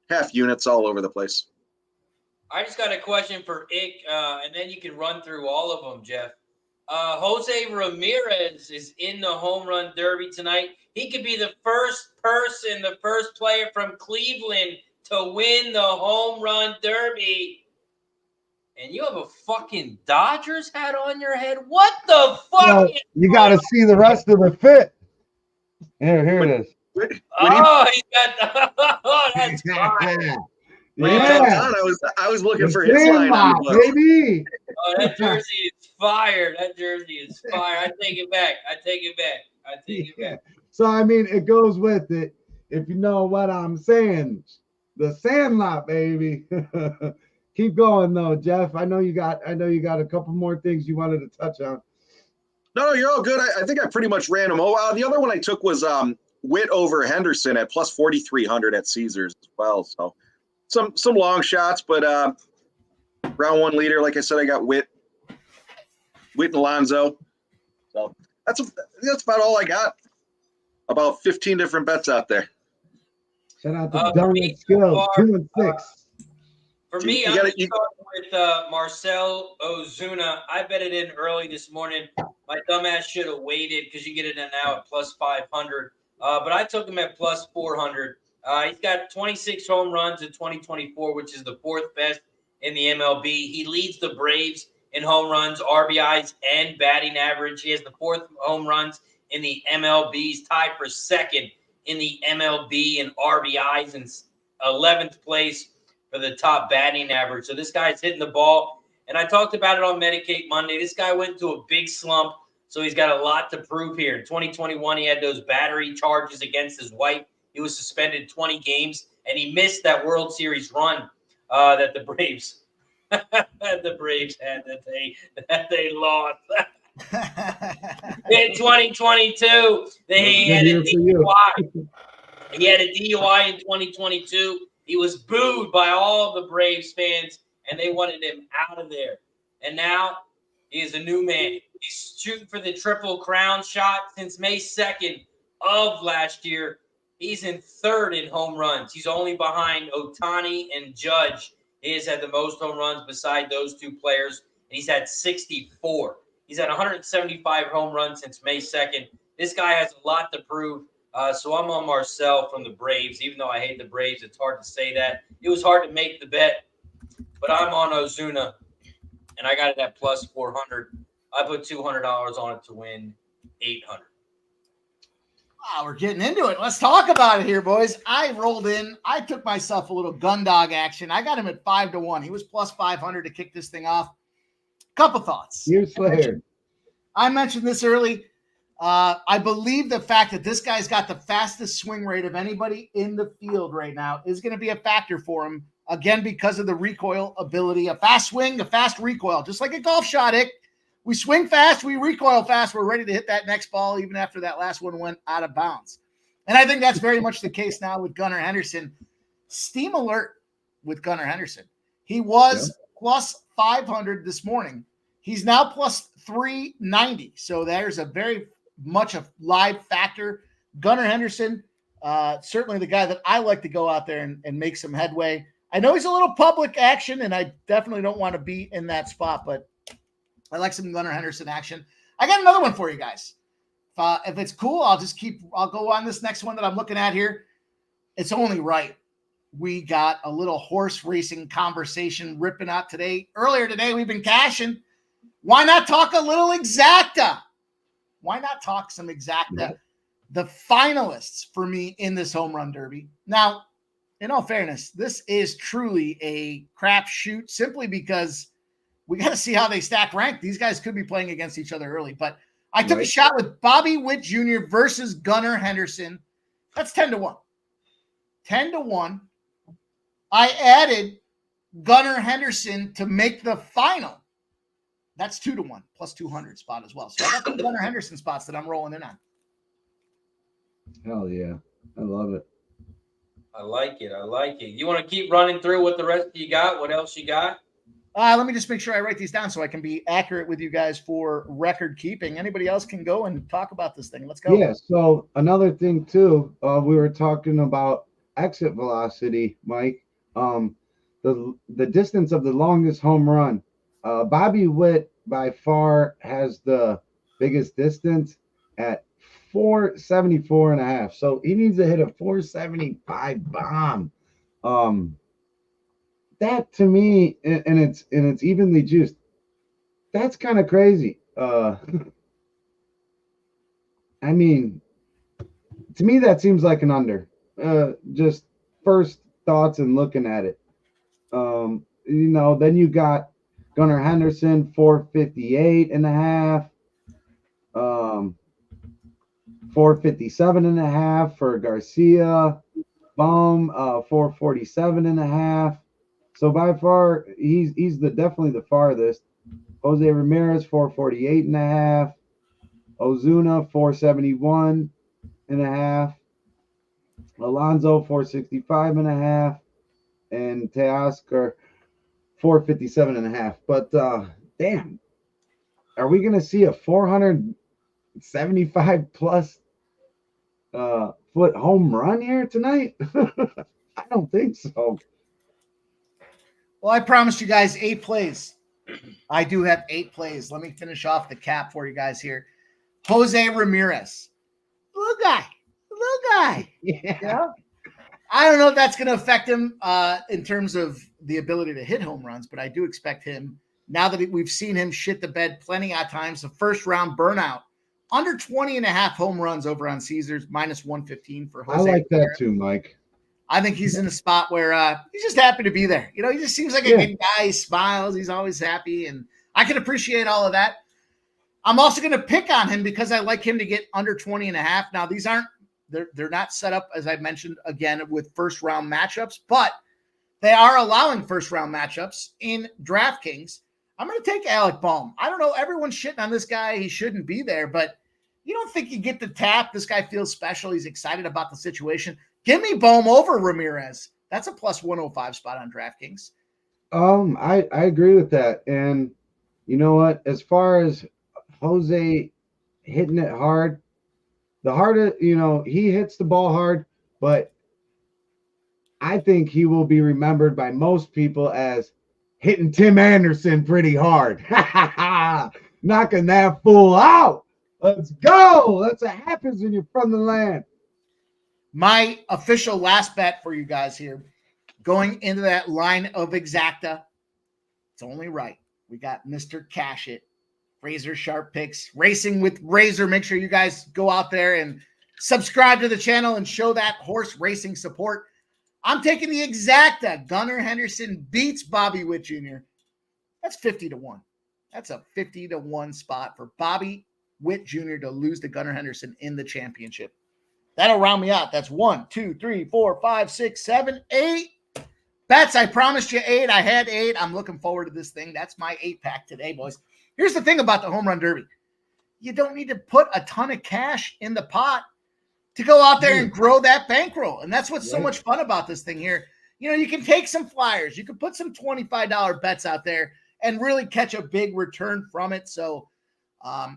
half units all over the place. I just got a question for Ick, and then you can run through all of them, Jeff. Jose Ramirez is in the home run derby tonight. He could be the first player from Cleveland to win the home run derby. And you have a fucking Dodgers hat on your head? What the fuck? Well, you got to see the rest of the fit. Here it is. He's got. Oh, that's fine. Yeah. I was looking for his line on the book. Baby. Oh, that jersey is fire. I take it back. So, I mean, it goes with it. If you know what I'm saying, the Sandlot, baby. Keep going though, Jeff. I know you got a couple more things you wanted to touch on. No, you're all good. I think I pretty much ran them. The other one I took was Witt over Henderson at plus 4,300 at Caesars as well. So some long shots, but Round one leader, like I said, I got Witt and Alonso. So that's about all I got. About 15 different bets out there. Shout out to For me, Donut Skills, 2 and 6. For You me, I'm gotta- going to start with Marcell Ozuna. I bet it in early this morning. My dumbass should have waited because you get it in now at plus 500. But I took him at plus 400. He's got 26 home runs in 2024, which is the fourth best in the MLB. He leads the Braves in home runs, RBIs, and batting average. He has the fourth home runs in the MLB. He's tied for second in the MLB in RBIs and 11th place for the top batting average. So this guy's hitting the ball. And I talked about it on Medicate Monday. This guy went into a big slump, so he's got a lot to prove here. In 2021, he had those battery charges against his wife. He was suspended 20 games, and he missed that World Series run that the Braves had that they lost. In 2022, he had a DUI. He had a DUI in 2022. He was booed by all of the Braves fans, and they wanted him out of there. And now he is a new man. He's shooting for the Triple Crown shot since May 2nd of last year. He's in third in home runs. He's only behind Ohtani and Judge. He has had the most home runs beside those two players, and he's had 64. He's had 175 home runs since May 2nd. This guy has a lot to prove. So I'm on Marcell from the Braves. Even though I hate the Braves, it's hard to say that. It was hard to make the bet, but I'm on Ozuna, and I got it at plus 400. I put $200 on it to win 800. Wow, we're getting into it. Let's talk about it here, boys. I rolled in. I took myself a little gun dog action. I got him at 5-1. He was plus 500 to kick this thing off. Couple thoughts. You Slayer. I mentioned this early. I believe the fact that this guy's got the fastest swing rate of anybody in the field right now is going to be a factor for him, again, because of the recoil ability. A fast swing, a fast recoil, just like a golf shot, Ick. We swing fast, we recoil fast, we're ready to hit that next ball even after that last one went out of bounds. And I think that's very much the case now with Gunnar Henderson. Steam alert with Gunnar Henderson. He was plus 500 this morning. He's now plus 390. So there's a very much a live factor. Gunnar Henderson, certainly the guy that I like to go out there and make some headway. I know he's a little public action, and I definitely don't want to be in that spot, but I like some Gunnar Henderson action. I got another one for you guys. If it's cool, I'll go on this next one that I'm looking at here. It's only right. We got a little horse racing conversation ripping out today. Earlier today, we've been cashing. Why not talk a little exacta? Why not talk some exacta? Yeah. The finalists for me in this home run derby. Now, in all fairness, this is truly a crapshoot simply because we got to see how they stack rank. These guys could be playing against each other early, but I took a shot with Bobby Witt Jr. versus Gunnar Henderson. That's 10-1. 10-1. I added Gunnar Henderson to make the final. That's 2-1 plus 200 spot as well. So I got the Gunnar Henderson spots that I'm rolling in on. Hell yeah. I love it. I like it. I like it. You want to keep running through what the rest of you got? What else you got? Let me just make sure I write these down so I can be accurate with you guys for record keeping. Anybody else can go and talk about this thing. Let's go. Yeah. So another thing too, we were talking about exit velocity, Mike. The distance of the longest home run. Bobby Witt by far has the biggest distance at 474.5. So he needs to hit a 475 bomb. That to me, and it's evenly juiced. That's kind of crazy. I mean, to me that seems like an under. Just first thoughts and looking at it. Then you got Gunnar Henderson 458.5. 457.5 for Garcia. Bohm 447.5. So by far, he's definitely the farthest. Jose Ramirez 448.5. Ozuna 471.5. Alonso 465.5. And Teoscar 457.5. But damn, are we gonna see a 475 plus foot home run here tonight? I don't think so. Well, I promised you guys 8 plays. I do have 8 plays. Let me finish off the cap for you guys here. Jose Ramirez. Little guy. Yeah. You know? I don't know if that's going to affect him in terms of the ability to hit home runs, but I do expect him, now that we've seen him shit the bed plenty of times, the first round burnout, under 20.5 home runs over on Caesars, minus 115 for Jose. I like Ramirez. that too, Mike. I think he's in a spot where he's just happy to be there. You know, he just seems like a good guy. He smiles. He's always happy. And I can appreciate all of that. I'm also going to pick on him because I like him to get under 20.5. Now, these aren't, they're not set up, as I mentioned, again, with first round matchups, but they are allowing first round matchups in DraftKings. I'm going to take Alec Bohm. I don't know. Everyone's shitting on this guy. He shouldn't be there, but you don't think you get the tap. This guy feels special. He's excited about the situation. Give me Bohm over Ramirez. That's a plus 105 spot on DraftKings. I agree with that. And you know what? As far as Jose hitting it hard, the harder, he hits the ball hard, but I think he will be remembered by most people as hitting Tim Anderson pretty hard. Knocking that fool out. Let's go. That's what happens when you're from the land. My official last bet for you guys here, going into that line of exacta, it's only right. We got Mr. Cash It, Razor Sharp Picks, Racing with Razor. Make sure you guys go out there and subscribe to the channel and show that horse racing support. I'm taking the exacta. Gunnar Henderson beats Bobby Witt Jr. That's 50-1. That's a 50-1 spot for Bobby Witt Jr. to lose to Gunnar Henderson in the championship. That'll round me out. That's 1, 2, 3, 4, 5, 6, 7, 8 bets. I promised you 8. I had 8. I'm looking forward to this thing. That's my 8-pack today, boys. Here's the thing about the Home Run Derby. You don't need to put a ton of cash in the pot to go out there and grow that bankroll. And that's what's so much fun about this thing here. You can take some flyers. You can put some $25 bets out there and really catch a big return from it. So,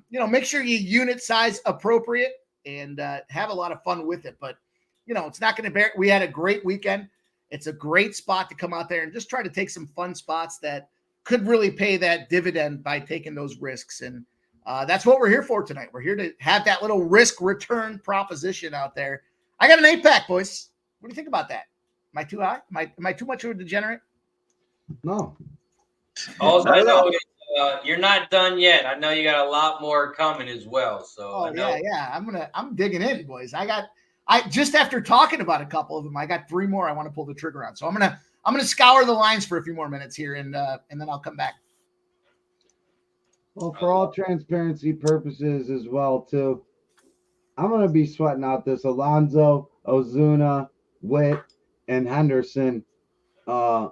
make sure you unit size appropriate and have a lot of fun with it. But, it's not going to bear. We had a great weekend. It's a great spot to come out there and just try to take some fun spots that could really pay that dividend by taking those risks. And that's what we're here for tonight. We're here to have that little risk return proposition out there. I got an 8-pack, boys. What do you think about that? Am I too high? Am I too much of a degenerate? No. Also, I know you're not done yet. I know you got a lot more coming as well. So yeah. I'm digging in, boys. I just after talking about a couple of them, I got 3 more I want to pull the trigger on. So I'm gonna scour the lines for a few more minutes here, and then I'll come back. Well, for all transparency purposes as well, too, I'm going to be sweating out this Alonso, Ozuna, Witt, and Henderson at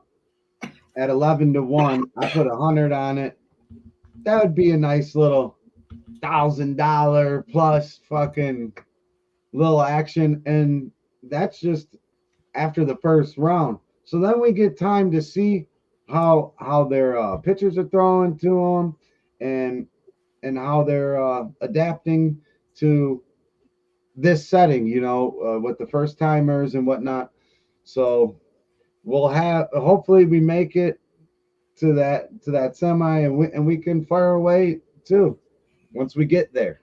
11-1. I put 100 on it. That would be a nice little $1,000 plus fucking little action. And that's just after the first round. So then we get time to see how their pitchers are throwing to them. And how they're adapting to this setting, with the first timers and whatnot. So we'll hopefully we make it to that semi, and we can fire away too once we get there.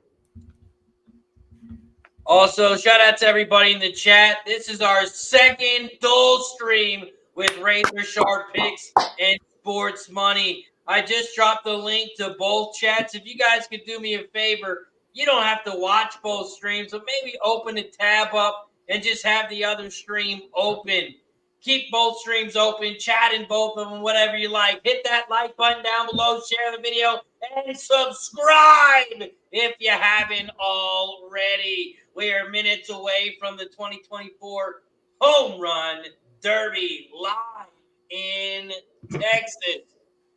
Also, shout out to everybody in the chat. This is our second dual stream with Razor Sharp Picks and Sports Money. I just dropped the link to both chats. If you guys could do me a favor, you don't have to watch both streams, but maybe open a tab up and just have the other stream open. Keep both streams open, chat in both of them, whatever you like. Hit that like button down below, share the video, and subscribe if you haven't already. We are minutes away from the 2024 Home Run Derby live in Texas.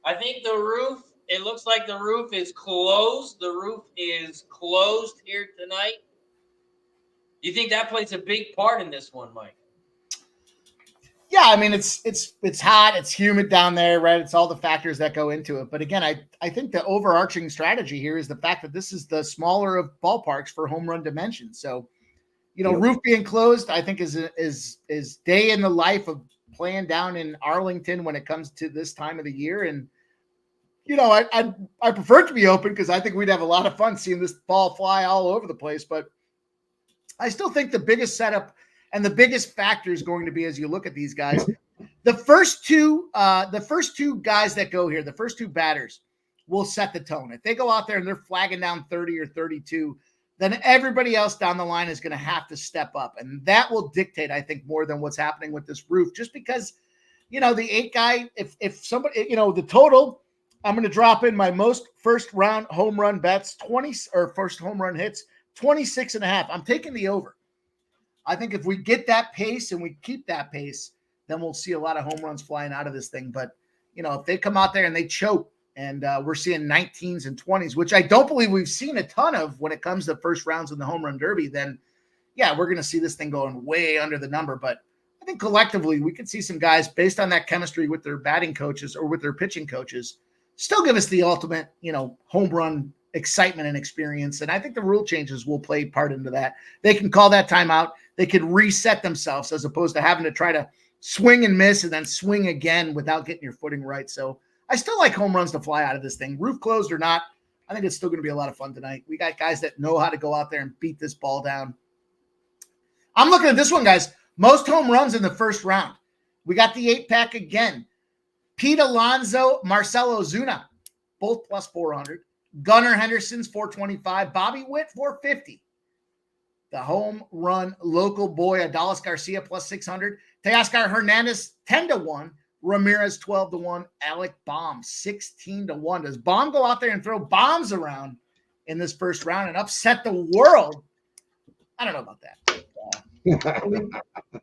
I think it looks like the roof is closed. The roof is closed here tonight. Do you think that plays a big part in this one, Mike? Yeah, I mean it's hot, it's humid down there, right? It's all the factors that go into it. But again, I think the overarching strategy here is the fact that this is the smaller of ballparks for home run dimension. So, roof being closed, I think is day in the life of playing down in Arlington when it comes to this time of the year. And I prefer it to be open because I think we'd have a lot of fun seeing this ball fly all over the place. But I still think the biggest setup and the biggest factor is going to be, as you look at these guys, the first two guys that go here, the first two batters will set the tone. If they go out there and they're flagging down 30 or 32, then everybody else down the line is going to have to step up. And that will dictate, I think, more than what's happening with this roof, just because, the 8 guy, if somebody, the total, I'm going to drop in my most first round home run bets, 20 or first home run hits, 26.5. I'm taking the over. I think if we get that pace and we keep that pace, then we'll see a lot of home runs flying out of this thing. But, if they come out there and they choke and we're seeing 19s and 20s, which I don't believe we've seen a ton of when it comes to first rounds in the home run derby, then, yeah, we're going to see this thing going way under the number. But I think collectively we could see some guys based on that chemistry with their batting coaches or with their pitching coaches still give us the ultimate, home run excitement and experience. And I think the rule changes will play part into that. They can call that timeout. They could reset themselves as opposed to having to try to swing and miss and then swing again without getting your footing right. So I still like home runs to fly out of this thing, roof closed or not. I think it's still going to be a lot of fun tonight. We got guys that know how to go out there and beat this ball down. I'm looking at this one, guys. Most home runs in the first round. We got the 8-pack again. Pete Alonso, Marcell Ozuna, both plus 400. Gunnar Henderson's 425. Bobby Witt, 450. The home run local boy, Adolis Garcia, plus 600. Teoscar Hernandez, 10-1. Ramirez, 12-1. Alec Bohm, 16-1. Does Bohm go out there and throw bombs around in this first round and upset the world? I don't know about that. I'm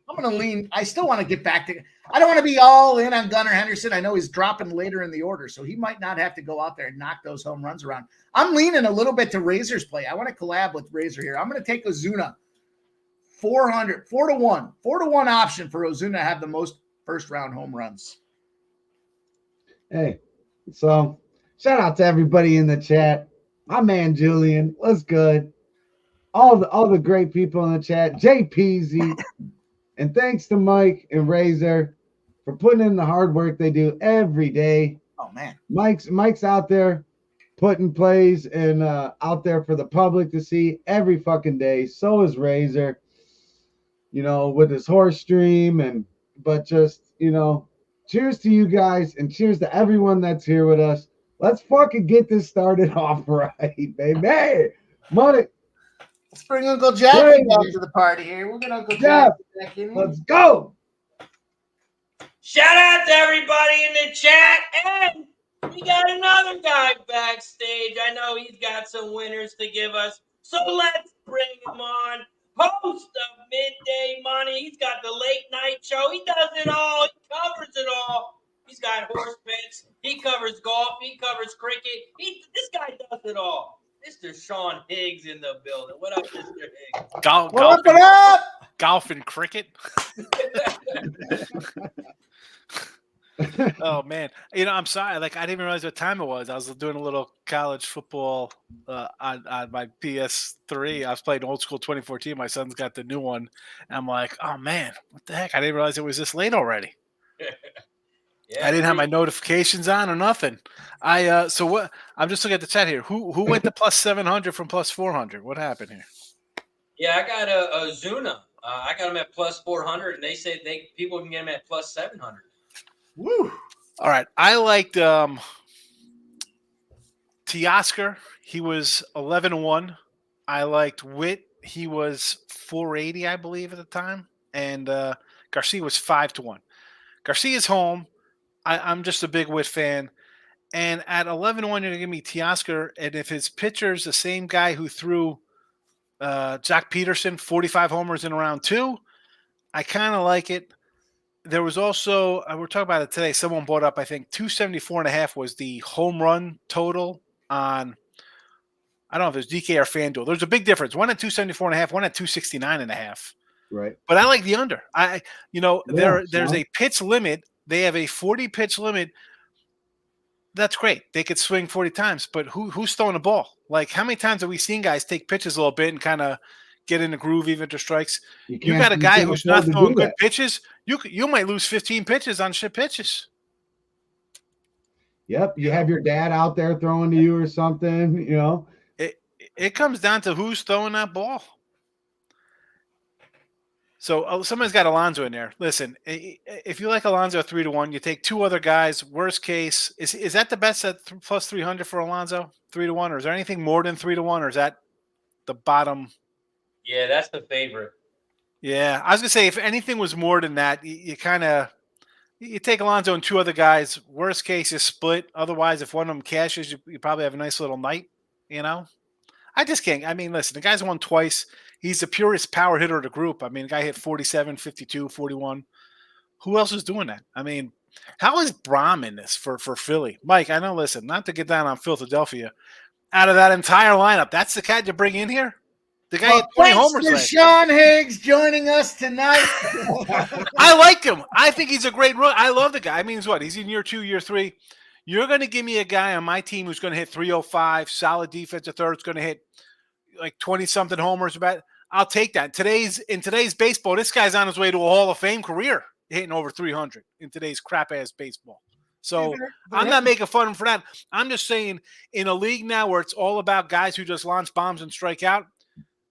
going to lean. I still want to get back to – I don't want to be all in on Gunnar Henderson. I know he's dropping later in the order, so he might not have to go out there and knock those home runs around. I'm leaning a little bit to Razor's play. I want to collab with Razor here. I'm going to take Ozuna, 400, 4-1. 4-1 option for Ozuna to have the most first-round home runs. Hey, so shout out to everybody in the chat. My man Julian, what's good? All the great people in the chat, JPZ, and thanks to Mike and Razor for putting in the hard work they do every day. Oh man, Mike's out there putting plays and out there for the public to see every fucking day. So is Razor, with his horse stream but just cheers to you guys and cheers to everyone that's here with us. Let's fucking get this started off right, baby. Money. Let's bring Uncle Jack back to the party here. We're going to Uncle Jack back in. Let's go. Shout out to everybody in the chat. And we got another guy backstage. I know he's got some winners to give us. So let's bring him on. Host of Midday Money. He's got the late night show. He does it all. He covers it all. He's got horse bets. He covers golf. He covers cricket. This guy does it all. Mr. Sean Higgs in the building. What up, Mr. Higgs? What up? Golf and cricket. Oh man, I'm sorry. I didn't even realize what time it was. I was doing a little college football on my PS3. I was playing old school 2014. My son's got the new one. And I'm like, oh man, what the heck? I didn't realize it was this late already. Yeah, I didn't have my notifications on or nothing. So what? I'm just looking at the chat here. Who went to plus 700 from plus 400? What happened here? Yeah, I got a Ozuna. I got him at plus 400, and they say people can get him at plus 700. Woo! All right, I liked Teoscar. He was 11-1. I liked Witt. He was 480, I believe, at the time, and Garcia was 5-1. Garcia's home. I'm just a big Witt fan. And at 11-1, you're going to give me Teoscar. And if his pitcher's the same guy who threw Jack Peterson 45 homers in round 2, I kind of like it. There was also, we're talking about it today, someone brought up, I think, 274.5 was the home run total on, I don't know if it was DK or FanDuel. There's a big difference. One at 274.5, one at 269.5. Right. But I like the under. There's so- a pitch limit. They have a 40 pitch limit. That's great. They could swing 40 times, but who's throwing the ball? Like, how many times have we seen guys take pitches a little bit and kind of get in the groove even to strikes? You got a guy who's not throwing good pitches. You might lose 15 pitches on shit pitches. Yep. You have your dad out there throwing to you or something, It comes down to who's throwing that ball. So somebody's got Alonso in there. Listen, if you like Alonso 3-1, you take two other guys. Worst case, is that the best at plus 300 for Alonso 3-1, or is there anything more than 3-1, or is that the bottom? Yeah, that's the favorite. Yeah, I was gonna say if anything was more than that, you take Alonso and two other guys. Worst case is split. Otherwise, if one of them cashes, you probably have a nice little night. I just can't. I mean, listen, the guy's won twice. He's the purest power hitter of the group. I mean, the guy hit 47, 52, 41. Who else is doing that? I mean, how is Bohm in this for Philly? Mike, I know, listen, not to get down on Philadelphia. Out of that entire lineup, that's the cat you bring in here? The guy hit 20 homers last year. Sean Higgs joining us tonight. I like him. I think he's a great rookie. I love the guy. I mean, he's in year 2, year 3. You're going to give me a guy on my team who's going to hit 305, solid defensive third, is going to hit like 20-something homers. I'll take that. In today's baseball, this guy's on his way to a Hall of Fame career, hitting over 300 in today's crap-ass baseball. So I'm not making fun of him for that. I'm just saying, in a league now where it's all about guys who just launch bombs and strike out,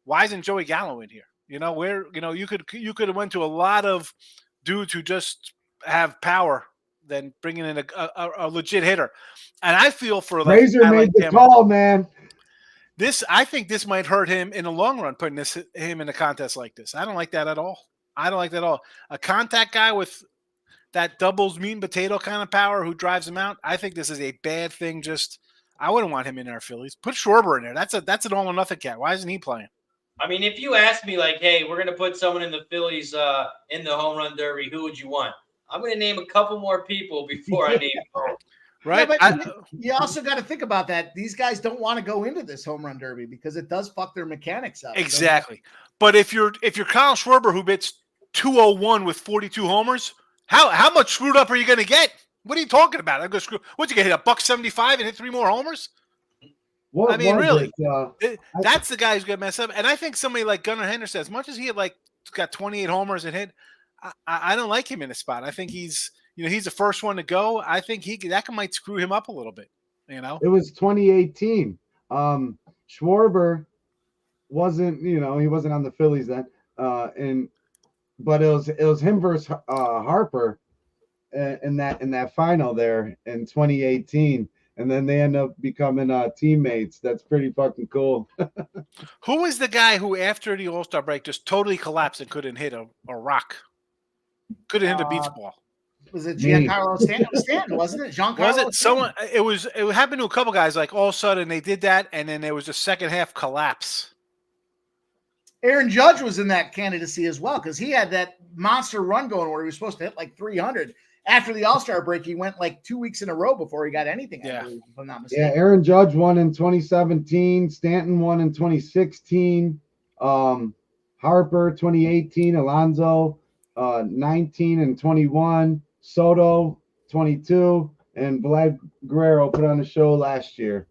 why isn't Joey Gallo in here? You could have went to a lot of dudes who just have power than bringing in a legit hitter. And I feel for Razor made the call, man. I think this might hurt him in the long run, putting him in a contest like this. I don't like that at all. A contact guy with that doubles meat and potato kind of power who drives him out, I think this is a bad thing. I wouldn't want him in our Phillies. Put Schwarber in there. That's an all or nothing cat. Why isn't he playing? I mean, if you ask me, like, hey, we're going to put someone in the Phillies in the home run derby, who would you want? I'm going to name a couple more people before I name Bohm. Right. Yeah, but you also got to think about that. These guys don't want to go into this home run derby because it does fuck their mechanics up. Exactly. But if you're Kyle Schwarber who hits 201 with 42 homers, how much screwed up are you going to get? What are you talking about? I'm going to screw. What'd you get? Hit $175 and hit 3 more homers? Really? That's the guy who's going to mess up. And I think somebody like Gunnar Henderson, as much as he had got 28 homers and hit, I don't like him in a spot. I think he's the first one to go. I think that might screw him up a little bit. It was 2018. Schwarber wasn't, he wasn't on the Phillies then. But it was him versus Harper in that final there in 2018. And then they end up becoming teammates. That's pretty fucking cool. Who was the guy who, after the All-Star break, just totally collapsed and couldn't hit a rock? Couldn't hit a beach ball. Was it Giancarlo Stanton, wasn't it? Giancarlo was it someone? It happened to a couple guys. Like all of a sudden they did that, and then there was a second half collapse. Aaron Judge was in that candidacy as well because he had that monster run going where he was supposed to hit like 300. After the All-Star break, he went like 2 weeks in a row before he got anything. Yeah. I believe, if I'm not mistaken. Yeah, Aaron Judge won in 2017. Stanton won in 2016. Harper 2018. Alonso 19 and 21. Soto 22. And Vlad Guerrero put on a show last year.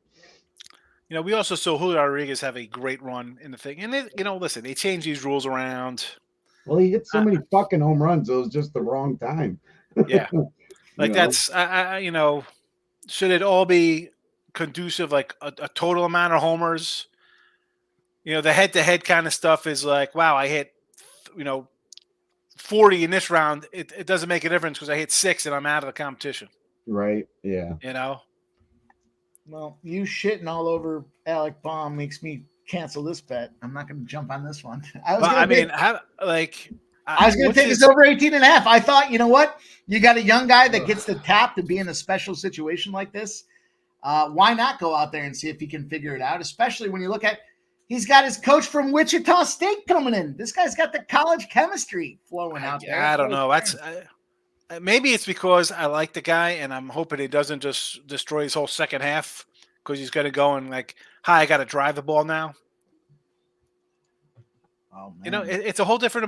We also saw Julio Rodriguez have a great run in the thing. And, listen, they changed these rules around. Well, he hit so many fucking home runs. It was just the wrong time. Yeah. That's, should it all be conducive, like a total amount of homers? The head-to-head kind of stuff is like, wow, I hit, 40 in this round. It doesn't make a difference because I hit 6 and I'm out of the competition. Right, yeah. Well, you shitting all over Alec Bohm makes me cancel this bet. I'm not going to jump on this one. I was going to take this over 18.5. I thought, you know what? You got a young guy that gets the tap to be in a special situation like this. Why not go out there and see if he can figure it out? Especially when you look at, he's got his coach from Wichita State coming in. This guy's got the college chemistry flowing out there. I don't know. That's maybe it's because I like the guy and I'm hoping he doesn't just destroy his whole second half because he's going to go and like, hi, I got to drive the ball now. Oh man. You know, it's a whole different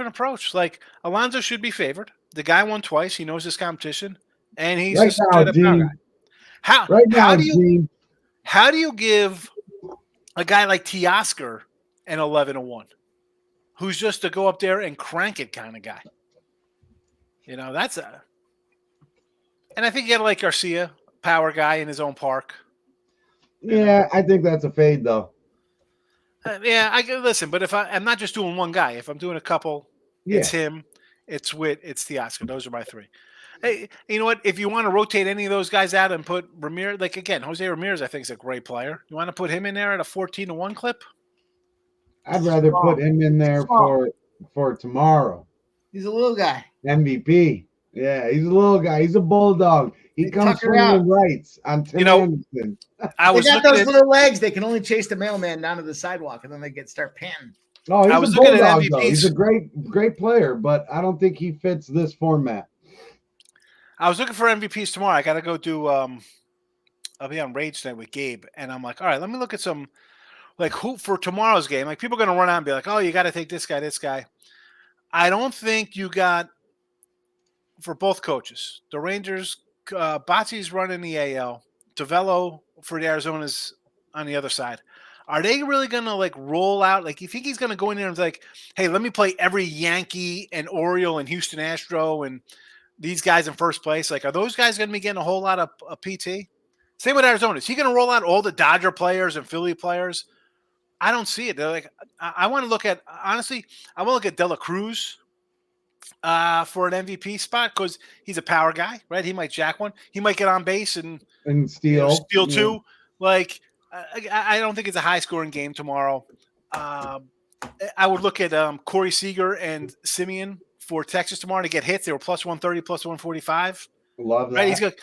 approach. Like Alonso should be favored. The guy won twice. He knows his competition, and he's Right just now, straight up power Gene. guy. Right now, Gene. How do you give a guy like Teoscar an 11-1, who's just to go up there and crank it kind of guy? You know, and I think you got to like Garcia, power guy in his own park. Yeah, I think that's a fade though. Yeah, I can listen, but if I'm not just doing one guy, if I'm doing a couple, it's him, it's Witt, it's Teoscar. Those are my three. Hey, you know what? If you want to rotate any of those guys out and put Ramirez, like again, Jose Ramirez, I think is a great player. You want to put him in there at a 14-1 clip? I'd rather put him in there for tomorrow. He's a little guy. MVP. Yeah, he's a little guy. He's a bulldog. He comes from the rights on Tim Anderson. They got those little legs. They can only chase the mailman down to the sidewalk, and then they start panting. Oh, he's a bulldog, though. He's a great player, but I don't think he fits this format. I was looking for MVPs tomorrow. I got to go do. I'll be on Rage tonight with Gabe, and I'm like, all right, let me look at some, like who for tomorrow's game. Like people are going to run out and be like, oh, you got to take this guy, this guy. I don't think you got for both coaches. The Rangers, Botsy's running the AL. Tavello for the Arizona's on the other side. Are they really going to like roll out? Like, you think he's going to go in there and like, hey, let me play every Yankee and Oriole and Houston Astro and these guys in first place? Like, are those guys going to be getting a whole lot of PT? Same with Arizona. Is he going to roll out all the Dodger players and Philly players? I don't see it. They're like, I want to look at, honestly, I want to look at De La Cruz for an MVP spot because he's a power guy, right? He might jack one. He might get on base and steal two. Like, I don't think it's a high-scoring game tomorrow. I would look at Corey Seager and Simeon for Texas tomorrow to get hits. They were plus 130, plus 145. Love that. Right? He's good.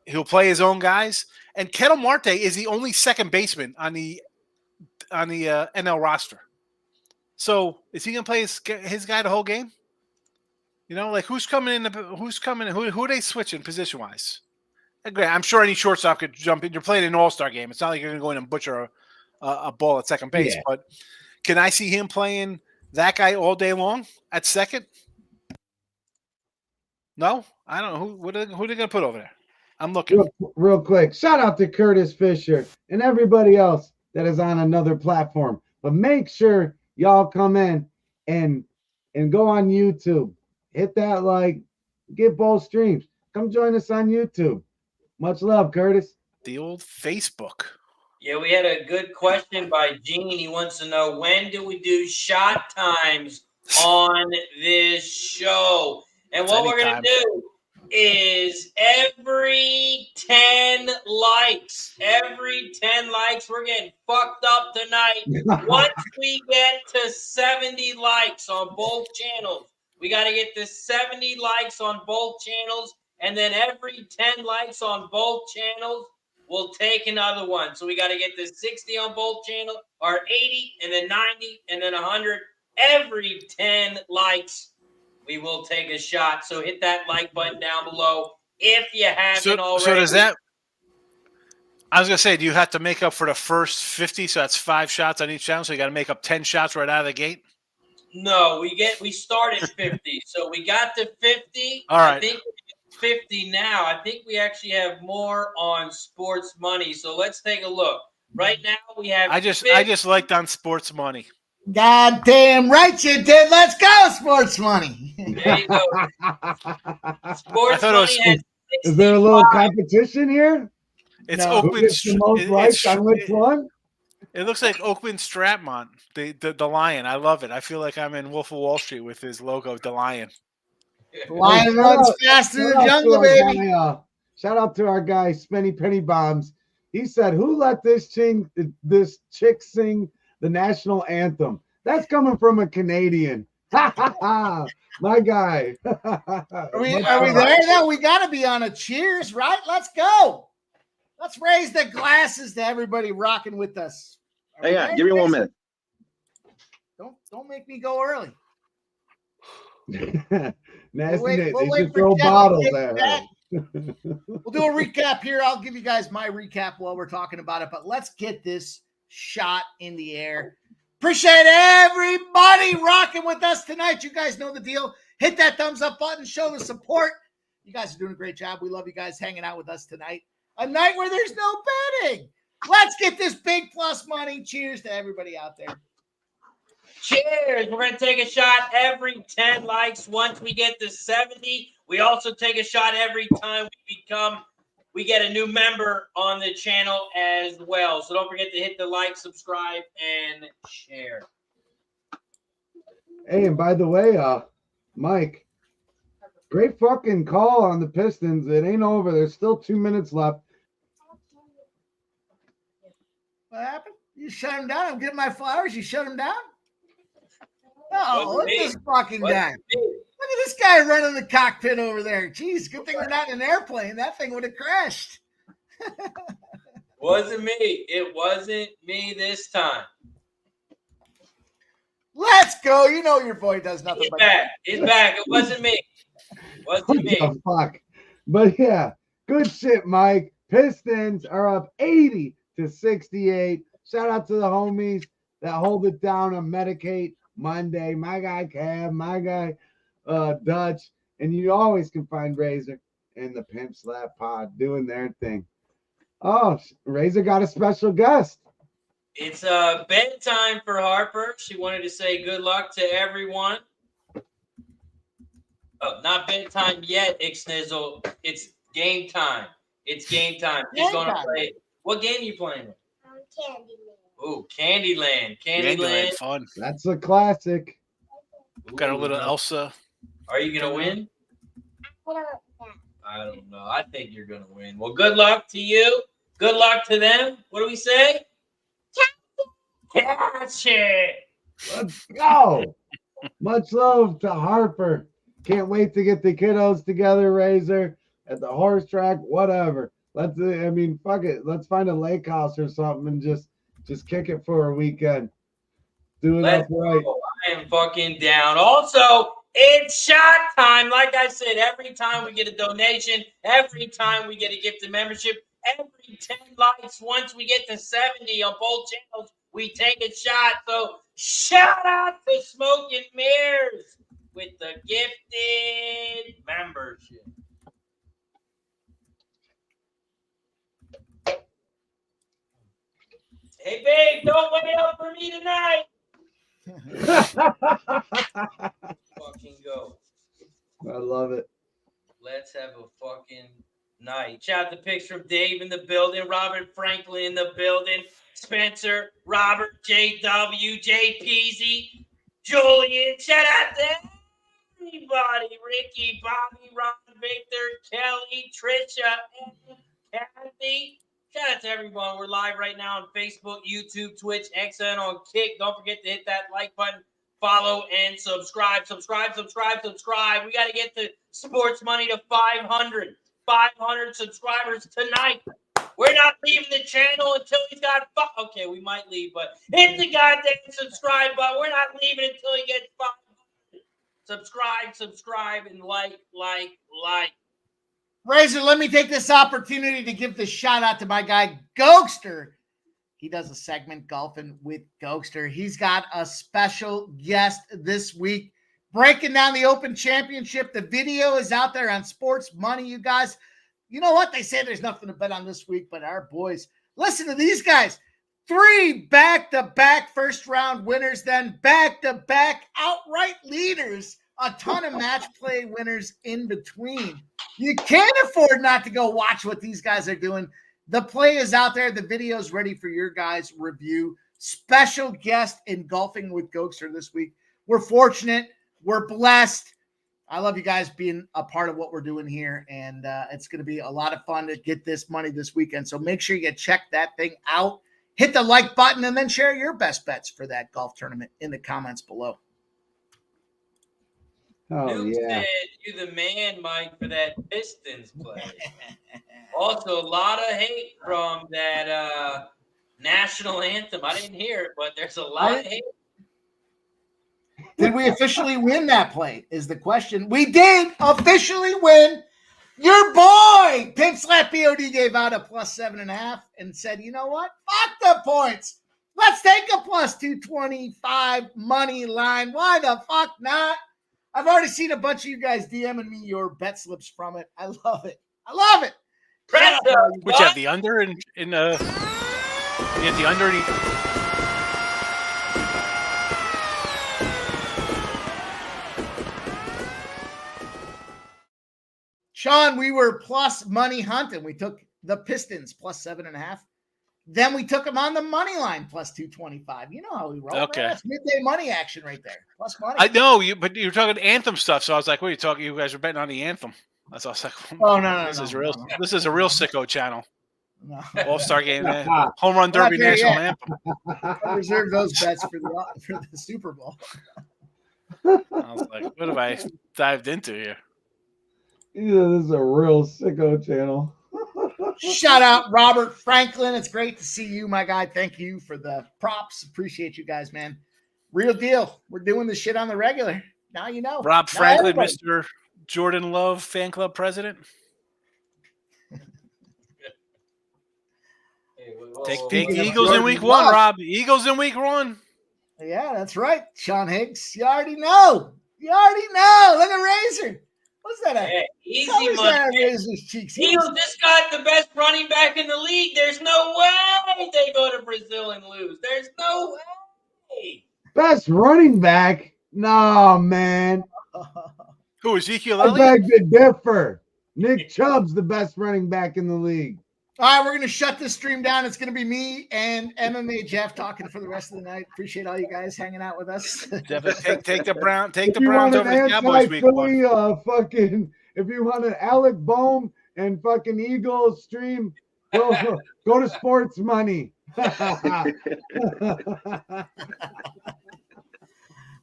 He'll play his own guys. And Ketel Marte is the only second baseman on the NL roster. So is he going to play his guy the whole game? You know, like who's coming in? Who are they switching position wise? I'm sure any shortstop could jump in. You're playing an all-star game. It's not like you're going to go in and butcher a ball at second base. Yeah. But can I see him playing that guy all day long at second? No, I don't know. Who are they going to put over there? I'm looking. Real quick, shout out to Curtis Fisher and everybody else that is on another platform. But make sure y'all come in and go on YouTube. Hit that like, get both streams. Come join us on YouTube. Much love, Curtis. The old Facebook. Yeah, we had a good question by Gene. He wants to know, when do we do shot times on this show? And what we're going to do is every 10 likes, we're getting fucked up tonight. Once we get to 70 likes on both channels, we got to get to 70 likes on both channels, and then every 10 likes on both channels, we'll take another one. So we got to get to 60 on both channels, or 80, and then 90, and then 100. Every 10 likes, we will take a shot. So hit that like button down below if you haven't already. So does that – I was going to say, do you have to make up for the first 50? So that's 5 shots on each channel, so you got to make up 10 shots right out of the gate? No, we start at 50. So we got to 50. All right. I think we're at 50 now. I think we actually have more on sports money. So let's take a look. Right now we have I just liked on sports money. God damn right you did. Let's go, sports money. There you go. Sports money has 65. Is there a little competition here? It's Oakland. The most likes on which one? It looks like Oakland Stratmont, the lion. I love it. I feel like I'm in Wolf of Wall Street with his logo, the lion. The lion runs fast through the jungle, baby. Shout out to our guy, Spenny Penny Bombs. He said, "Who let this chick sing the national anthem?" That's coming from a Canadian. My guy. Are we there now? We got to be on a cheers, right? Let's go. Let's raise the glasses to everybody rocking with us. Hang on, give me 1 minute. Don't make me go early. Nasty Nate. They should throw bottles at her. We'll do a recap here. I'll give you guys my recap while we're talking about it, but let's get this shot in the air. Appreciate everybody rocking with us tonight. You guys know the deal. Hit that thumbs up button. Show the support. You guys are doing a great job. We love you guys hanging out with us tonight. A night where there's no betting. Let's get this big plus money. Cheers to everybody out there. Cheers. We're going to take a shot every 10 likes. Once we get to 70, we also take a shot every time we get a new member on the channel as well. So don't forget to hit the like, subscribe, and share. Hey, and by the way, Mike, great fucking call on the Pistons. It ain't over. There's still 2 minutes left. What happened? You shut him down? I'm getting my flowers. You shut him down? Oh, look at this fucking guy. Look at this guy running the cockpit over there. Jeez, good thing we're not in an airplane. That thing would have crashed. Wasn't me. It wasn't me this time. Let's go. You know your boy does nothing He's but back. He's back. It wasn't me. What Wasn't me. the fuck? But yeah, good shit, Mike. Pistons are up 80-68. Shout out to the homies that hold it down on Medicate Monday. My guy Cab, my guy Dutch, and you always can find Razor and the Pimp Slap Pod doing their thing. Oh, Razor got a special guest. It's bedtime for Harper. She wanted to say good luck to everyone. Oh, not bedtime yet, Ixnizzle. It's game time. It's game time. He's going to play. What game are you playing? Candyland. Ooh, Candyland. Candyland. Fun. That's a classic. We've got a little Elsa. Are you going to win? I don't know. I think you're going to win. Well, good luck to you. Good luck to them. What do we say? Catch it. Let's go. Much love to Harper. Can't wait to get the kiddos together, Razor, at the horse track, whatever. Fuck it. Let's find a lake house or something and just kick it for a weekend. Do it up right. I am fucking down. Also, it's shot time. Like I said, every time we get a donation, every time we get a gift of membership, every 10 likes, once we get to 70 on both channels, we take a shot. So shout out to Smoke and Mirrors with the gifted membership. Hey, babe, don't wait up for me tonight. Fucking go. I love it. Let's have a fucking night. Shout out to pics from Dave in the building, Robert Franklin in the building, Spencer, Robert, JW, J Peasy, Julian. Shout out to everybody. Ricky, Bobby, Ron, Victor, Kelly, Trisha, and Kathy. Shout out to everyone. We're live right now on Facebook, YouTube, Twitch, XN, on Kick. Don't forget to hit that like button, follow, and subscribe. Subscribe. We got to get the sports money to 500. 500 subscribers tonight. We're not leaving the channel until he's got okay, we might leave, but hit the goddamn subscribe button. We're not leaving until he gets 500. Subscribe, and like. Razor, let me take this opportunity to give this shout out to my guy, Gokster. He does a segment, Golfing with Gokster. He's got a special guest this week, breaking down the Open Championship. The video is out there on Sports Money, you guys. You know what? They say there's nothing to bet on this week, but our boys, listen to these guys. 3 back-to-back first-round winners, then back-to-back outright leaders, a ton of match play winners in between. You can't afford not to go watch what these guys are doing. The play is out there. The video is ready for your guys' review. Special guest in Golfing with Gokster this week. We're fortunate. We're blessed. I love you guys being a part of what we're doing here, and it's going to be a lot of fun to get this money this weekend. So make sure you check that thing out. Hit the like button, and then share your best bets for that golf tournament in the comments below. Oh, Duke yeah. said you the man, Mike, for that Pistons play. Also, a lot of hate from that national anthem. I didn't hear it, but there's a lot of hate. Did we officially win that play is the question. We did officially win. Your boy, Pimp Slap POD, gave out a +7.5 and said, you know what? Fuck the points. Let's take a plus 225 money line. Why the fuck not? I've already seen a bunch of you guys DMing me your bet slips from it. I love it. I love it. Press Which have the under in you have the under in Sean, we were plus money hunting. We took the Pistons plus 7.5. Then we took them on the money line plus 225. You know how we roll. Okay. Man. That's midday money action right there. Plus money. I know you, but you're talking anthem stuff. So I was like, "What are you talking? You guys are betting on the anthem." I was like, Oh no, this is real. This is a real sicko channel. No. All-Star game, home run derby, national anthem. I'll reserve those bets for the Super Bowl. I was like, "What have I dived into here?" Yeah, this is a real sicko channel. Shout out Robert Franklin. It's great to see you, my guy. Thank you for the props. Appreciate you guys, man. Real deal. We're doing this shit on the regular. Now you know. Rob Now Franklin, everybody. Mr. Jordan Love fan club president. Take the Eagles in week one, Rob. Eagles in week one. Yeah, that's right. Sean Higgs. You already know. You already know. Look at Razor. What's that? Yeah, easy How money. that Razor's cheeks? Eagles just got the best running back in the league. There's no way they go to Brazil and lose. There's no way. Best running back? No, man. Who, Ezekiel I Elliott? beg to differ. Nick Chubb's the best running back in the league. All right, we're going to shut this stream down. It's going to be me and MMA Jeff talking for the rest of the night. Appreciate all you guys hanging out with us. Take the Browns If you over want the an Cowboys week one. anti-Philly, if you want an Alec Bohm and fucking Eagles stream, go to Sports Money.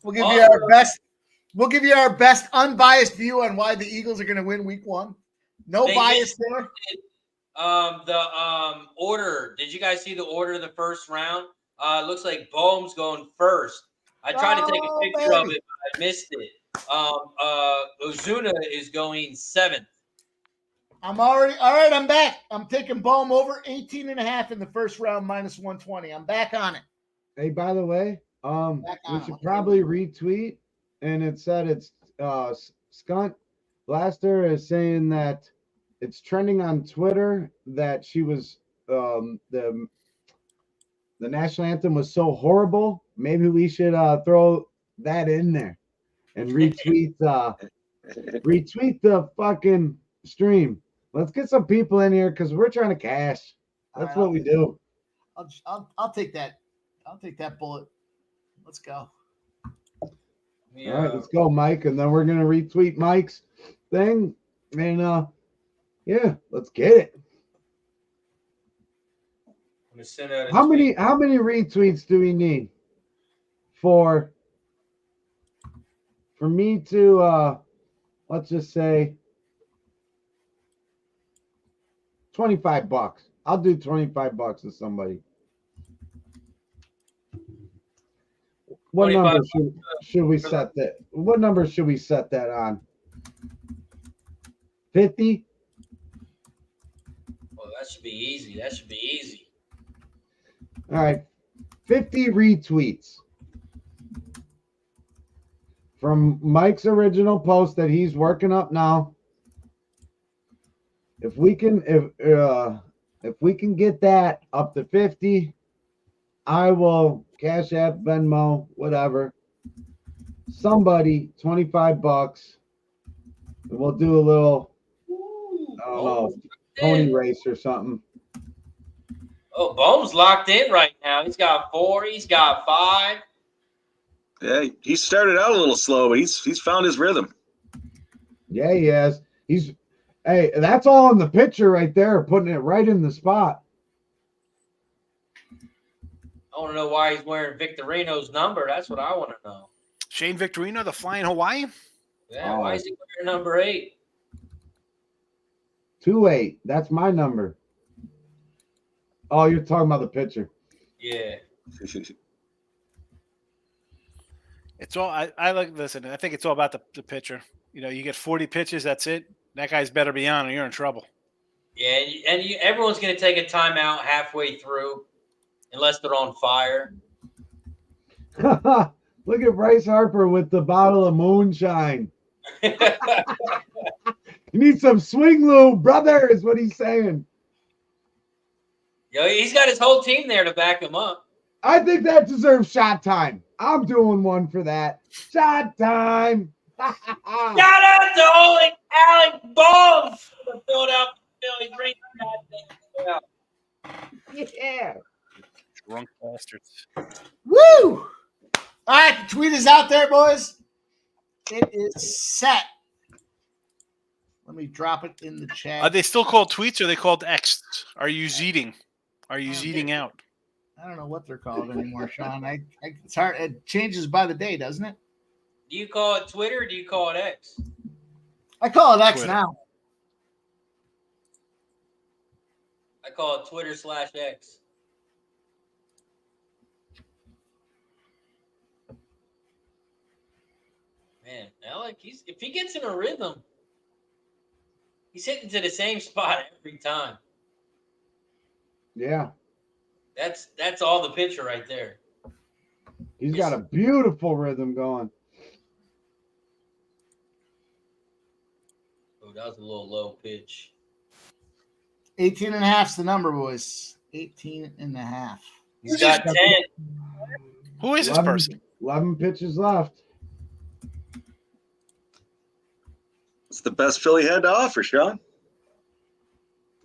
We'll give you our best. We'll give you our best unbiased view on why the Eagles are going to win week one. No They bias there. The order. Did you guys see the order of the first round? It looks like Bohm's going first. I tried to take a picture of it, but I missed it. Ozuna is going 7th. I'm already all right. I'm back. I'm taking Bohm over 18.5 in the first round, minus 120. I'm back on it. Hey, by the way, we should probably retweet, and it said it's Skunt Blaster is saying that it's trending on Twitter that she was the national anthem was so horrible. Maybe we should throw that in there and retweet the fucking stream. Let's get some people in here because we're trying to cash. That's what we do. I'll take that. I'll take that bullet. Let's go. Yeah. All right, let's go, Mike, and then we're gonna retweet Mike's thing, and yeah, let's get it. I'm gonna send out How many retweets do we need for me to let's just say $25? I'll do $25 to somebody. What number should we set that? What number should we set that on? 50? Oh, that should be easy. That should be easy. All right. 50 retweets from Mike's original post that he's working up now. If we can get that up to 50, I will Cash App, Venmo, whatever. Somebody $25. And we'll do a little, I don't know, pony race or something. Oh, Bohm's locked in right now. He's got 4. He's got 5. Yeah, he started out a little slow, but he's found his rhythm. Yeah, he has. Hey, that's all in the picture right there, putting it right in the spot. I want to know why he's wearing Victorino's number. That's what I want to know. Shane Victorino, the Flying Hawaii? Yeah, why is he wearing number 8? 28. That's my number. Oh, you're talking about the pitcher. Yeah. It's all I like. Listen, I think it's all about the pitcher. You know, you get 40 pitches, that's it. That guy's better be on, or you're in trouble. Yeah, and everyone's going to take a timeout halfway through, unless they're on fire. Look at Bryce Harper with the bottle of moonshine. You need some swing lube, brother, is what he's saying. Yo, he's got his whole team there to back him up. I think that deserves shot time. I'm doing one for that. Shot time. Shout out to Alec Bohm for the Philadelphia Phillies. Ring the goddamn bell. Yeah. Drunk bastards. Woo! All right, the tweet is out there, boys. It is set. Let me drop it in the chat. Are they still called tweets or are they called X? Are you zeeting? Are you zeeting out? I don't know what they're called anymore, Sean. It's hard. It changes by the day, doesn't it? Do you call it Twitter or do you call it X? I call it X Twitter. now. I call it Twitter/X. Man, Alec, if he gets in a rhythm, he's hitting to the same spot every time. Yeah. That's all the pitcher right there. He's got a beautiful rhythm going. Oh, that was a little low pitch. 18 and a half's the number, boys. 18 and a half. He's got 10. Who is this person? 11 pitches left. It's the best Philly had to offer, Sean.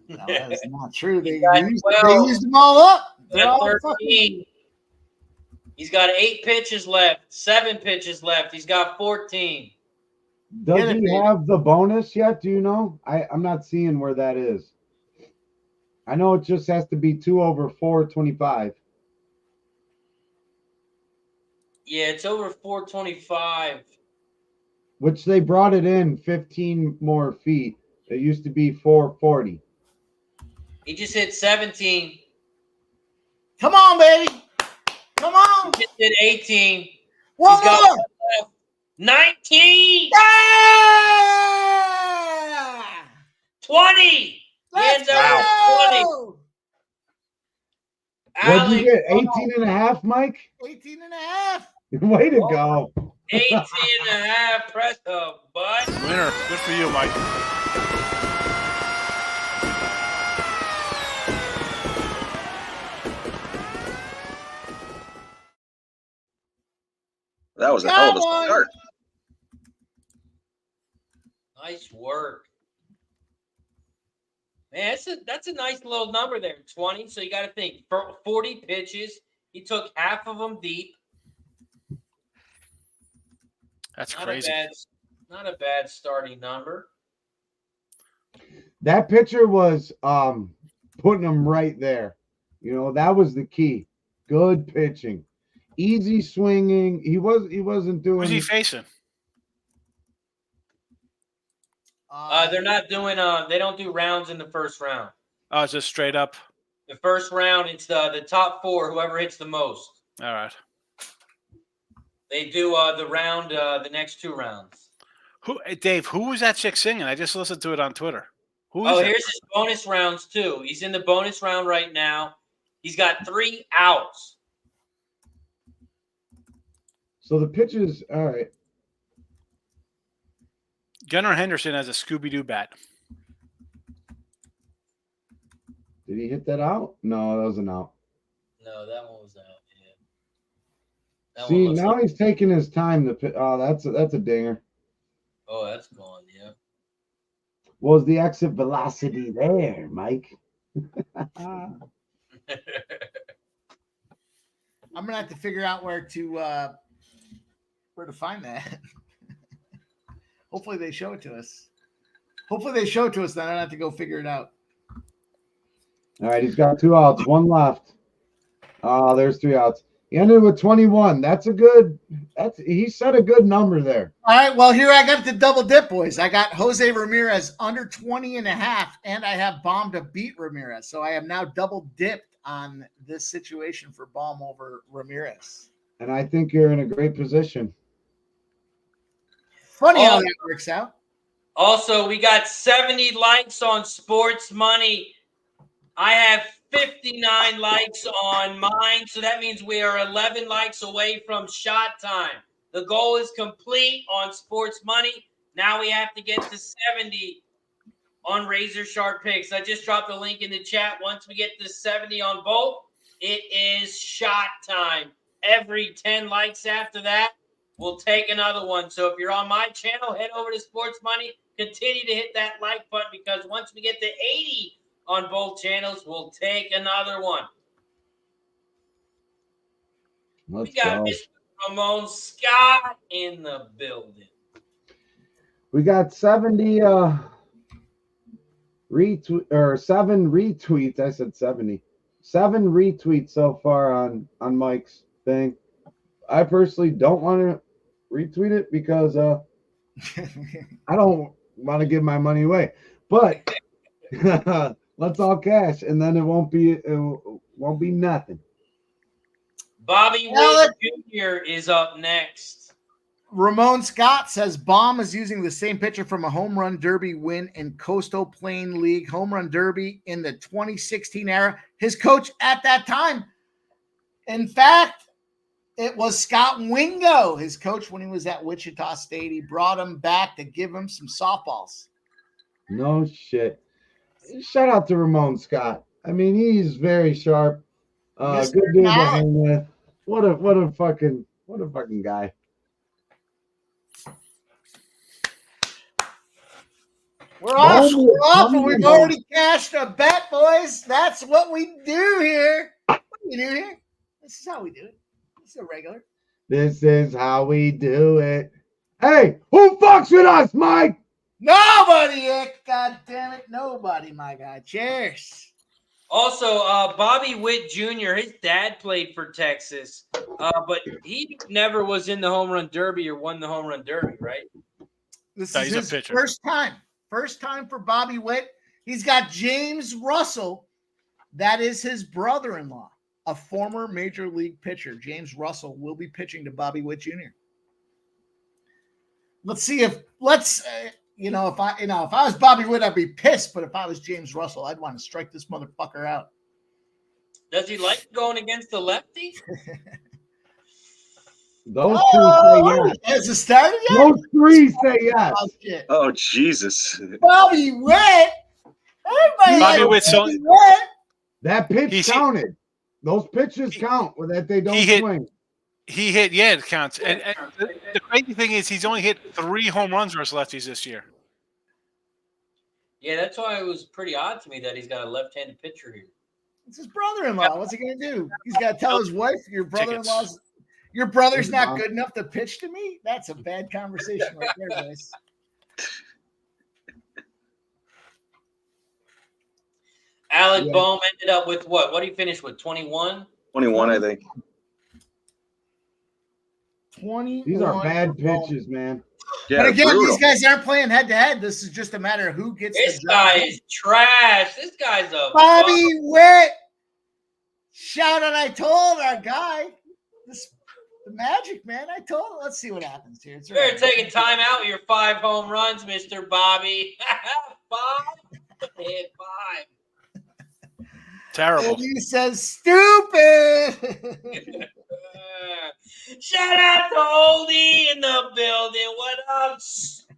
No, that is not true. They got used them all up. They're Got all 13. He's got 8 pitches left, 7 pitches left. He's got 14. Does Get it, he baby. have the bonus yet? Do you know? I'm not seeing where that is. I know it just has to be 2 over 425. Yeah, it's over 425. Which they brought it in 15 more feet. It used to be 440. He just hit 17. Come on, baby. Come on. He just hit 18. One He's got more. 19. Yeah! 20. He Let's ends up with 20. go. What'd you get? Bohm, 18 and a half, Mike? 18 and a half. Way to go. 18 and a half. Press the button. Winner. Good for you, Mike. That was a hell of a Come on. start. Nice work. Man, that's a nice little number there, 20. So you got to think, for 40 pitches, he took half of them deep. That's Not crazy. not a bad starting number. That pitcher was putting him right there. You know, that was the key. Good pitching. Easy swinging. He wasn't doing. Who's he facing? They're not doing they don't do rounds in the first round. Oh, it's just straight up. The first round, it's the top 4, whoever hits the most. All right. They do the round, the next 2 rounds. Dave, who was that chick singing? I just listened to it on Twitter. Who is Oh, that here's his bonus rounds too. He's in the bonus round right now. He's got 3 outs. So the pitches, all right. Gunnar Henderson has a Scooby-Doo bat. Did he hit that out? No, that wasn't out. No, that one was out. Yeah. That See, one looks now like, he's taking his time to pit. Oh, that's a dinger. oh, that's gone. Yeah. Was the exit velocity there, Mike? I'm gonna have to figure out where to find that. Hopefully they show it to us. Then I don't have to go figure it out. All right, he's got 2 outs, 1 left. Oh, there's 3 outs. He ended with 21. He set a good number there. All right, well, here I got the double dip, boys. I got Jose Ramirez under 20 and a half, and I have Bohm to beat Ramirez. So I am now double dipped on this situation for Bohm over Ramirez. And I think you're in a great position. Funny how that works out. Also, we got 70 likes on Sports Money. I have 59 likes on mine. So that means we are 11 likes away from shot time. The goal is complete on Sports Money. Now we have to get to 70 on Razor Sharp Picks. I just dropped a link in the chat. Once we get to 70 on both, it is shot time. Every 10 likes after that, we'll take another one. So if you're on my channel, head over to Sports Money. Continue to hit that like button because once we get to 80 on both channels, we'll take another one. Let's We got go. Mr. Ramon Scott in the building. We got 70 7 retweets. I said 70. 7 retweets so far on Mike's thing. I personally don't want to retweet it because I don't want to give my money away. But let's all cash, and then it won't be nothing. Bobby Alec. Witt Jr. is up next. Ramon Scott says Bohm is using the same pitcher from a home run derby win in Coastal Plain League home run derby in the 2016 era. His coach at that time, in fact, it was Scott Wingo, his coach when he was at Wichita State. He brought him back to give him some softballs. No shit. Shout out to Ramon Scott. I mean, he's very sharp. Mr. Good dude to Alec. hang with. What a fucking guy. We're off, and we've Bohm. already cashed a bet, boys. That's what we do here. What do we do here? This is how we do it. This is a regular. This is how we do it. Hey, who fucks with us, Mike? Nobody, Ick. God damn it. Nobody, my guy. Cheers. Also, Bobby Witt Jr., his dad played for Texas, but he never was in the home run derby or won the home run derby, right? This No, is he's a his pitcher. first time. First time for Bobby Witt. He's got James Russell. That is his brother-in-law, a former major league pitcher. James Russell will be pitching to Bobby Witt Jr. Let's see if if I was Bobby Witt, I'd be pissed. But if I was James Russell, I'd want to strike this motherfucker out. Does he like going against the lefty? Those two say yes. Has it started yet? Those three say yes. Oh, shit. Oh, Jesus. Bobby Witt. Everybody Bobby likes Witt's Bobby Witt. That pitch He's- counted. Those pitches count or that they don't he hit- swing. He hit, yeah, it counts. And the crazy thing is he's only hit 3 home runs versus lefties this year. Yeah, that's why it was pretty odd to me that he's got a left-handed pitcher here. It's his brother-in-law. What's he gonna do? He's got to tell his wife, your brother's not good enough to pitch to me. That's a bad conversation right there, guys. Alec Yeah. Bohm ended up with what? What did he finish with? 21? 21, I think. 20. These are bad pitches, man. Yeah, But again, brutal. these guys aren't playing head-to-head. This is just a matter of who gets This the job guy done. is trash. This guy's a Bobby Witt. Shout out! I told our guy, the Magic man. I told him. Let's see what happens here. It's You're right. taking time out with your 5 home runs, Mr. Bobby. 5? Hit 5. Terrible. And he says, "Stupid." Shout out to Oldie in the building. What up, stupid?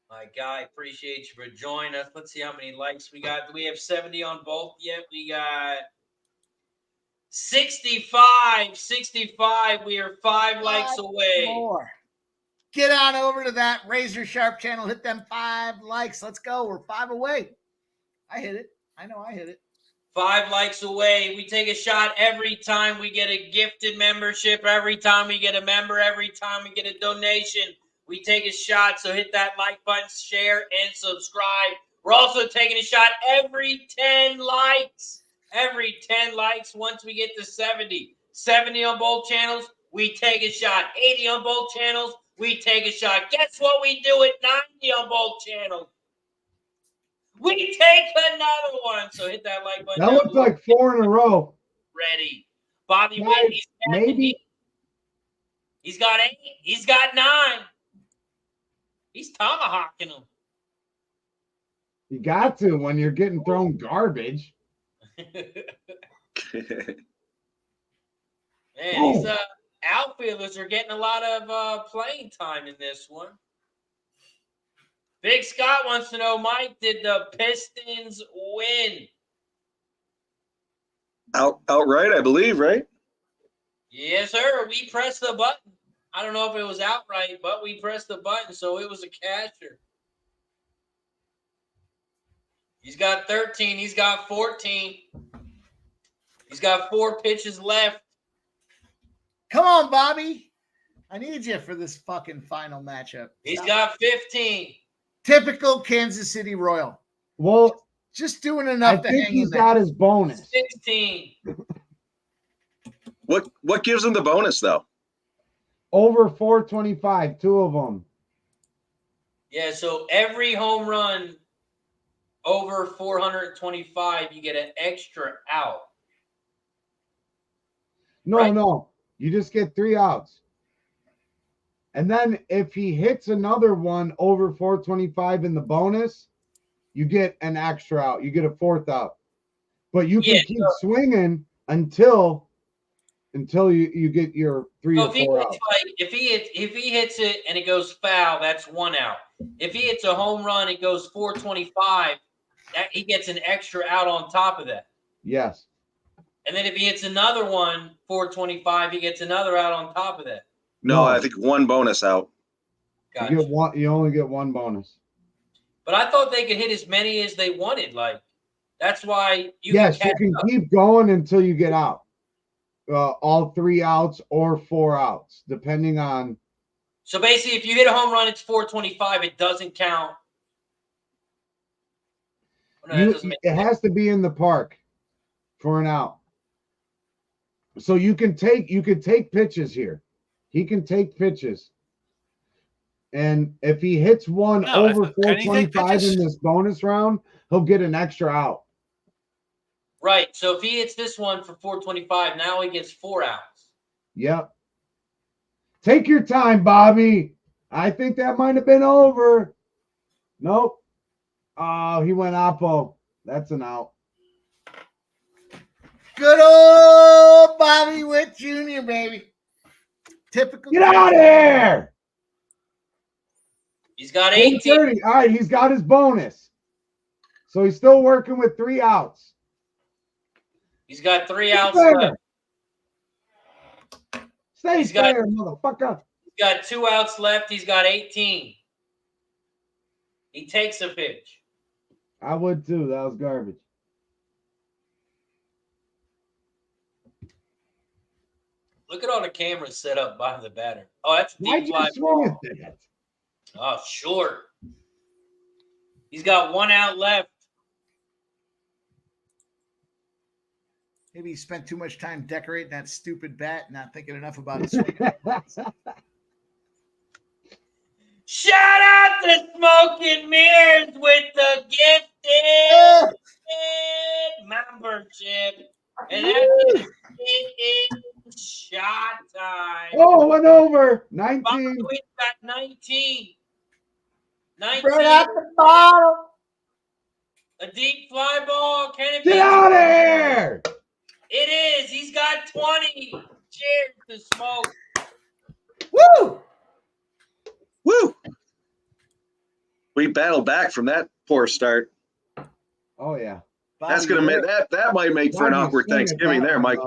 My guy, appreciate you for joining us. Let's see how many likes we got. Do we have 70 on both yet? We got 65. 65. We are 5 likes away. More. Get on over to that Razor Sharp channel. Hit them 5 likes. Let's go. We're 5 away. I hit it. I know I hit it. 5 likes away. We take a shot every time we get a gifted membership, every time we get a member, every time we get a donation. We take a shot. So hit that like button, share, and subscribe. We're also taking a shot every 10 likes. Every 10 likes once we get to 70. 70 on both channels, we take a shot. 80 on both channels, we take a shot. Guess what we do at 90 on both channels? We take another one. So hit that like button. That looks like 4 in a row. Ready. Bobby Guys, Witt, he's got maybe. He's got 8. He's got 9. He's tomahawking them. You got to when you're getting thrown garbage. Man, these outfielders are getting a lot of playing time in this one. Big Scott wants to know, Mike, did the Pistons win? Outright, I believe, right? Yes, sir. We pressed the button. I don't know if it was outright, but we pressed the button, so it was a catcher. He's got 13. He's got 14. He's got 4 pitches left. Come on, Bobby. I need you for this fucking final matchup. He's got 15. Typical Kansas City Royal. Well, just doing enough to hang in there. He's got his bonus. 16. What gives him the bonus, though? Over 425, 2 of them. Yeah, so every home run over 425, you get an extra out. No, right? No. You just get 3 outs. And then if he hits another one over 425 in the bonus, you get an extra out. You get a 4th out. But you can keep swinging until you get your 3 or 4 outs. If he hits it and it goes foul, that's 1 out. If he hits a home run, it goes 425. He gets an extra out on top of that. Yes. And then if he hits another one, 425, he gets another out on top of that. No, I think 1 bonus out. Gotcha. You only get 1 bonus. But I thought they could hit as many as they wanted. Like, that's why you can keep going until you get out. All 3 outs or 4 outs, depending on. So basically, if you hit a home run, it's 425. It doesn't count. No, it has to be in the park for an out. So you can take pitches here. He can take pitches. And if he hits one over 425 in this bonus round, he'll get an extra out. Right. So if he hits this one for 425, now he gets 4 outs. Yep. Take your time, Bobby. I think that might have been over. Nope. Oh, he went oppo. That's an out. Good old Bobby Witt Jr., baby. Typical. Get out of here. He's got 18. All right, he's got his bonus. So he's still working with 3 outs. He's got 3 outs left. Stay there, motherfucker. He's got 2 outs left. He's got 18. He takes a pitch. I would too. That was garbage. Look at all the cameras set up by the batter. Oh, that's a deep fly ball. Oh, short. He's got 1 out left. Maybe he spent too much time decorating that stupid bat, not thinking enough about his swing. Shout out to Smoke and Mirrors with the gifted membership. And that is shot time. Oh, went over. 19. We've got 19. 19. Right out the bottom. A deep fly ball. Can it Get be? out of here. It is. He's got 20. Cheers to Smoke. Woo! Woo! We battled back from that poor start. Oh yeah. Bobby, That's gonna make that might make for an awkward Thanksgiving there, Mike.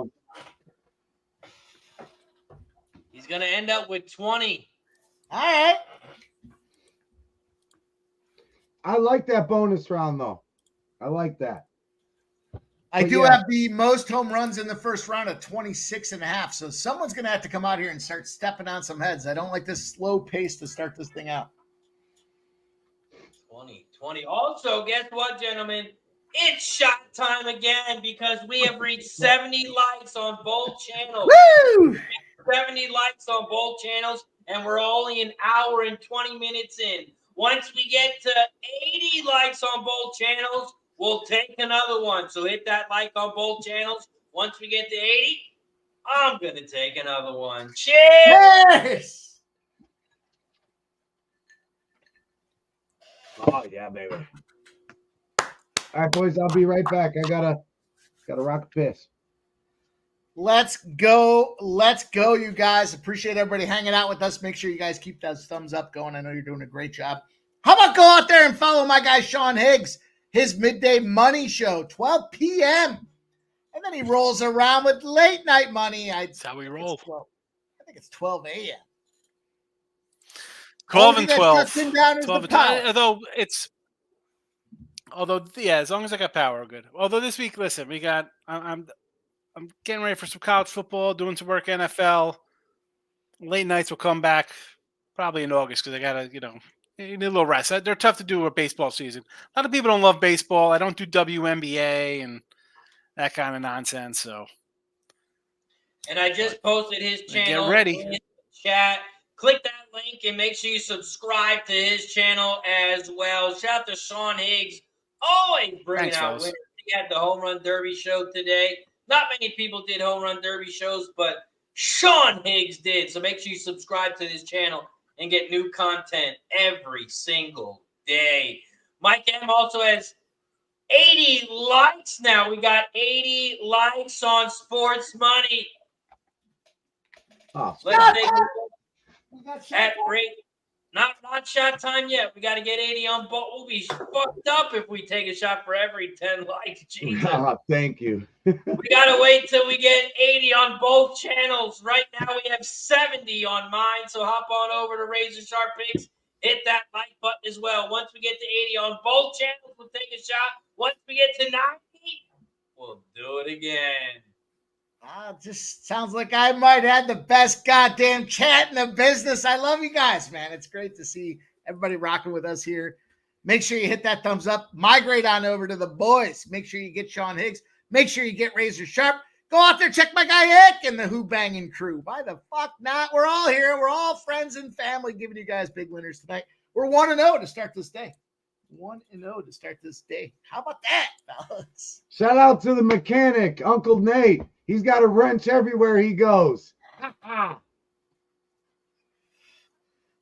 He's gonna end up with 20. All right. I like that bonus round though. I like that. I do have the most home runs in the first round of 26.5. So someone's going to have to come out here and start stepping on some heads. I don't like this slow pace to start this thing out. 20. Also, guess what, gentlemen? It's shot time again because we have reached 70 likes on both channels. Woo! 70 likes on both channels, and we're only an hour and 20 minutes in. Once we get to 80 likes on both channels, we'll take another one. So hit that like on both channels. Once we get to 80, I'm going to take another one. Cheers! Oh, yeah, baby. All right, boys, I'll be right back. I gotta rock a piss. Let's go, you guys. Appreciate everybody hanging out with us. Make sure you guys keep those thumbs up going. I know you're doing a great job. How about go out there and follow my guy Sean Higgs, his Midday Money Show, 12 p.m. And then he rolls around with Late Night Money. That's how we roll. I think it's 12 a.m. 12 and 12. 12 Although, as long as I got power, we're good. Although this week, listen, I'm getting ready for some college football, doing some work NFL. Late nights will come back probably in August because I got to, you need a little rest. They're tough to do with baseball season. A lot of people don't love baseball. I don't do WNBA and that kind of nonsense. So, and I just posted his channel. Get ready. In the chat. Click that link and make sure you subscribe to his channel as well. Shout out to Sean Higgs. Always bringing out winners. He had the Home Run Derby show today. Not many people did Home Run Derby shows, but Sean Higgs did. So make sure you subscribe to this channel and get new content every single day. Mike M also has 80 likes now. We got 80 likes on Sports Money. Oh, Let's take a look at rate. Not shot time yet. We got to get 80 on both. We'll be fucked up if we take a shot for every 10 likes. Jesus. Oh, thank you. We got to wait till we get 80 on both channels. Right now we have 70 on mine. So hop on over to Razor Sharp Picks. Hit that like button as well. Once we get to 80 on both channels, we'll take a shot. Once we get to 90, we'll do it again. Just sounds like I might have the best goddamn chat in the business. I love you guys, man. It's great to see everybody rocking with us here. Make sure you hit that thumbs up. Migrate on over to the boys. Make sure you get Sean Higgs. Make sure you get Razor Sharp. Go out there, check my guy Alec and the Who Banging crew. Why the fuck not? We're all here. We're all friends and family giving you guys big winners tonight. We're 1-0 to start this day. 1-0 to start this day. How about that, fellas? Shout out to the mechanic, Uncle Nate. He's got a wrench everywhere he goes.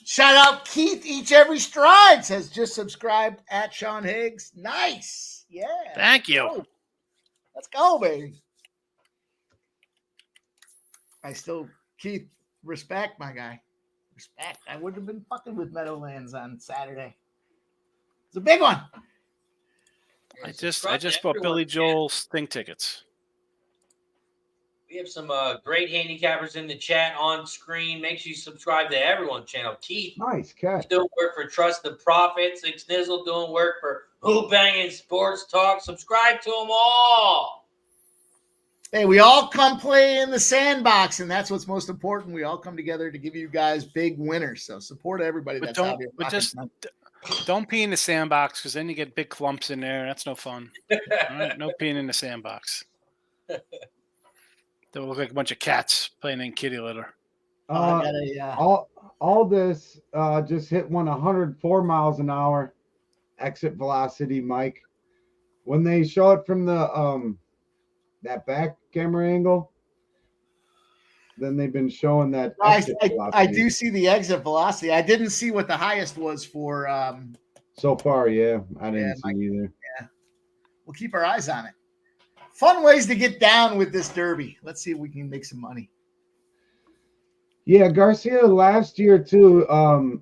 Shout out Keith Each Every Strides has just subscribed at Sean Higgs. Nice. Yeah. Thank you. Let's go, baby. Keith, respect, my guy. Respect. I would have been fucking with Meadowlands on Saturday. It's a big one. I just bought Billy Joel's thing tickets. We have some great handicappers in the chat on screen. Make sure you subscribe to everyone's channel. Keith, nice catch. Doing work for Trust the Profits. Nizzle doing work for Who Banging Sports Talk. Subscribe to them all. Hey, we all come play in the sandbox, and that's what's most important. We all come together to give you guys big winners. So support everybody that's out here. But just don't pee in the sandbox because then you get big clumps in there. That's no fun. All right? No peeing in the sandbox. They look like a bunch of cats playing in kitty litter. All this just hit 104 miles an hour exit velocity, Mike. When they show it from the that back camera angle, then they've been showing that. I do see the exit velocity. I didn't see what the highest was for. So far, yeah, I didn't see either. Yeah, we'll keep our eyes on it. Fun ways to get down with this derby. Let's see if we can make some money. Yeah, Garcia last year too.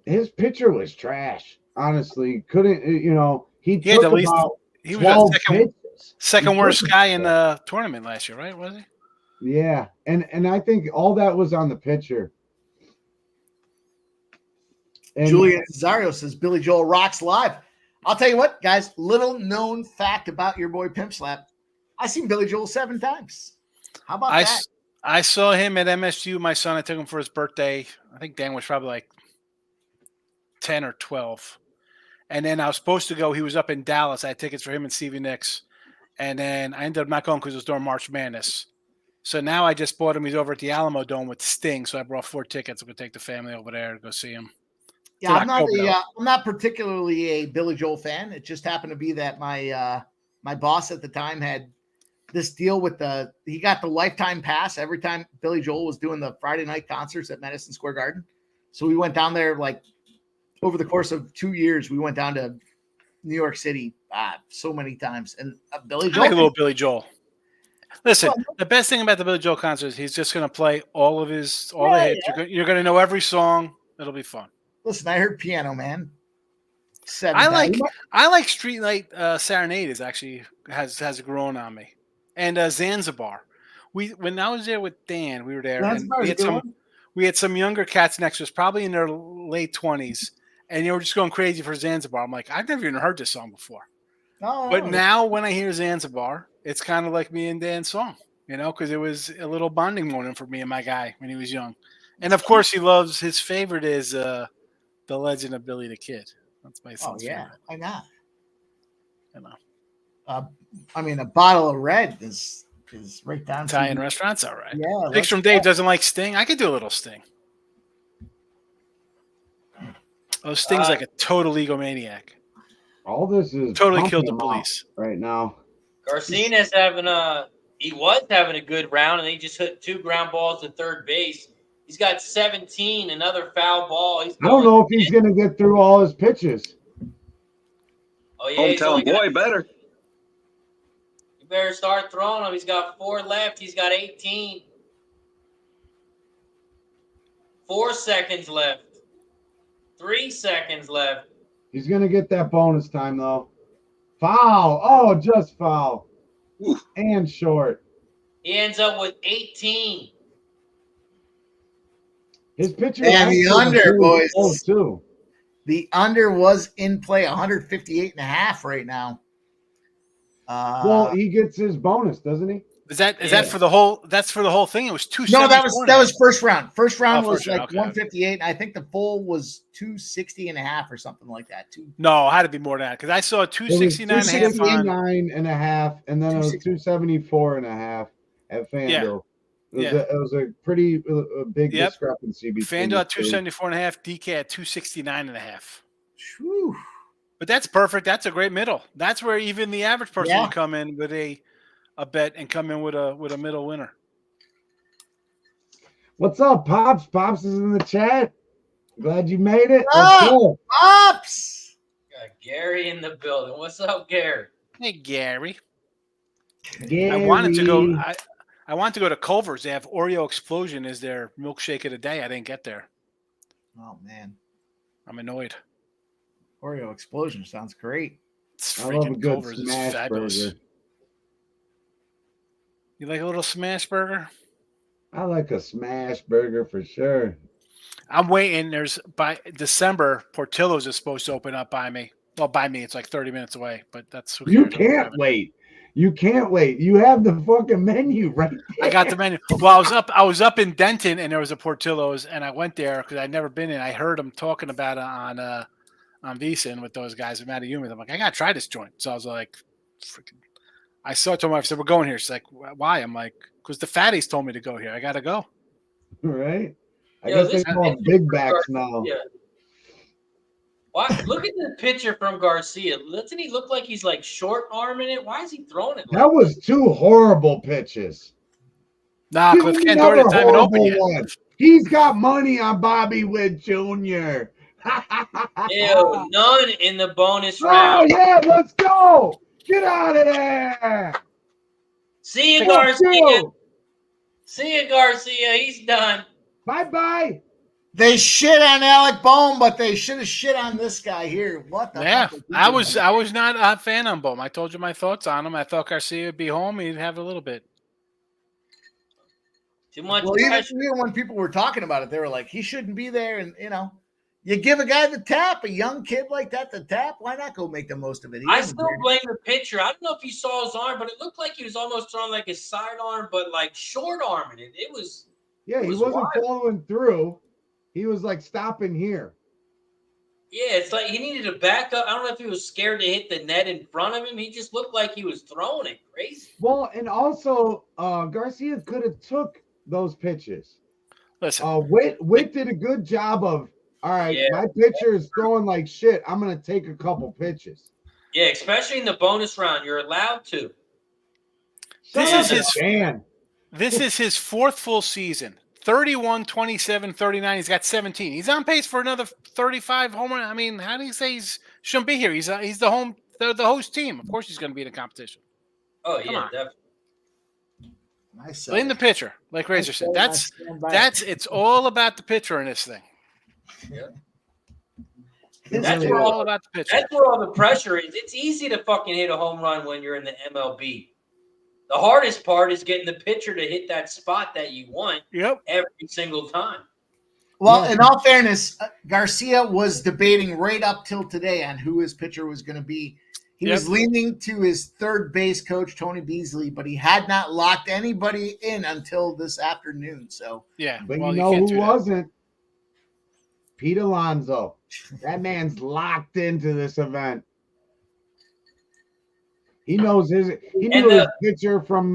His pitcher was trash. Honestly, couldn't he took at least about he was pitches. second worst guy in the tournament last year, right? Was he? Yeah, and I think all that was on the pitcher. And Julian Cesario says Billy Joel rocks live. I'll tell you what, guys. Little known fact about your boy Pimp Slap. I seen Billy Joel 7 times. How about that? I saw him at MSU. My son, I took him for his birthday. I think Dan was probably like 10 or 12. And then I was supposed to go. He was up in Dallas. I had tickets for him and Stevie Nicks. And then I ended up not going because it was during March Madness. So now I just bought him. He's over at the Alamo Dome with Sting. So I brought 4 tickets. I'm going to take the family over there to go see him. Yeah, I'm not particularly a Billy Joel fan. It just happened to be that my boss at the time had this deal with he got the lifetime pass every time Billy Joel was doing the Friday night concerts at Madison Square Garden. So we went down there like over the course of 2 years. We went down to New York City so many times. And Billy I Joel. like a little Billy Joel. Listen, the best thing about the Billy Joel concert is he's just going to play all the hits. You're going to know every song. It'll be fun. Listen, I heard Piano Man. I like Streetlight Serenade is actually has grown on me, and Zanzibar. When I was there with Dan, we were there, and we had some younger cats next to us, probably in their late 20s, and they were just going crazy for Zanzibar. I'm like, I've never even heard this song before. But now when I hear Zanzibar, it's kind of like me and Dan's song, because it was a little bonding moment for me and my guy when he was young. And of course, his favorite is The Legend of Billy the Kid. That's my son's favorite. Why not? I mean, a bottle of red is right down. Italian restaurants, all right. Yeah. Picks from Dave doesn't like Sting. I could do a little Sting. Oh, Sting's like a total egomaniac. All this is totally killed the police right now. Garcia's he was having a good round, and he just hit 2 ground balls to third base. He's got 17, another foul ball. I don't know if he's going to get through all his pitches. Oh, yeah. Hometown boy better. You better start throwing him. He's got 4 left. He's got 18. 4 seconds left. 3 seconds left. He's going to get that bonus time, though. Foul. Oh, just foul. Oof. And short. He ends up with 18. His pitcher and the under, boys. Too. The under was in play, 158.5 right now. Well, he gets his bonus, doesn't he? Is that for the whole? That's for the whole thing. It was 2. No, that was first round. First round was like 158. Okay. I think the full was 260.5 or something like that. No, it had to be more than that because I saw 269.5 and a half, and then it was 274.5 at FanDuel. It was a pretty big discrepancy between FanDuel at 274.5, DK at 269.5. Whew. But that's perfect. That's a great middle. That's where even the average person would come in with a bet and come in with a middle winner. What's up, Pops? Pops is in the chat. Glad you made it. Pops! Got Gary in the building. What's up, Gary? Hey, Gary. Gary. I wanted to go to Culver's. They have Oreo Explosion as their milkshake of the day. I didn't get there. Oh, man. I'm annoyed. Oreo Explosion sounds great. It's I love a good Culver's smash burger. You like a little smash burger? I like a smash burger for sure. I'm waiting. By December, Portillo's is supposed to open up by me. Well, by me, it's like 30 minutes away, but that's you can't wait. You can't wait. You have the fucking menu right there. I got the menu. Well, I was up in Denton, and there was a Portillo's, and I went there because I'd never been in. I heard them talking about it on VSiN with those guys at Matty Humans. I'm like, I gotta try this joint. So I was like, freaking. I saw it to my wife. I said, we're going here. She's like, why? I'm like, because the fatties told me to go here. I gotta go. Right. I guess they call them big backs now. Yeah. What? Look at the picture from Garcia. Doesn't he look like he's like short arming it? Why is he throwing it? That was 2 horrible pitches. Nah, Cliff can't do it. It's not even open yet. He's got money on Bobby Witt Jr. Ew, none in the bonus round. Oh, yeah, let's go. Get out of there. See you, Garcia. See you, Garcia. He's done. Bye-bye. They shit on Alec Bohm, but they should have shit on this guy here. What the fuck? I was not a fan on Bohm. I told you my thoughts on him. I thought Garcia would be home. He'd have a little bit. Too much. Well, even when people were talking about it, they were like, he shouldn't be there. And, you give a guy the tap, a young kid like that the tap, why not go make the most of it? I still blame the pitcher. I don't know if you saw his arm, but it looked like he was almost throwing like his sidearm, but like short arming it. It was. Yeah, he wasn't following through. He was like stopping here. Yeah, it's like he needed to back up. I don't know if he was scared to hit the net in front of him. He just looked like he was throwing it crazy. Well, and also Garcia could have took those pitches. Listen, Witt did a good job of, all right, my pitcher is throwing like shit. I'm going to take a couple pitches. Yeah, especially in the bonus round. You're allowed to. This is his 4th full season. 31, 27, 39. He's got 17. He's on pace for another 35 home run. I mean, how do you say he's Shouldn't be here. He's the host team. Of course, he's going to be in the competition. Oh Come yeah, on. definitely. Blame the pitcher, like Razor said. It's all about the pitcher in this thing. Yeah. That's where all about the pitcher. That's where all the pressure is. It's easy to fucking hit a home run when you're in the MLB. The hardest part is getting the pitcher to hit that spot that you want every single time. Well, in all fairness, Garcia was debating right up till today on who his pitcher was going to be. He was leaning to his third base coach, Tony Beasley, but he had not locked anybody in until this afternoon. So but you know who wasn't? Pete Alonso. That man's locked into this event. He knows his pitcher from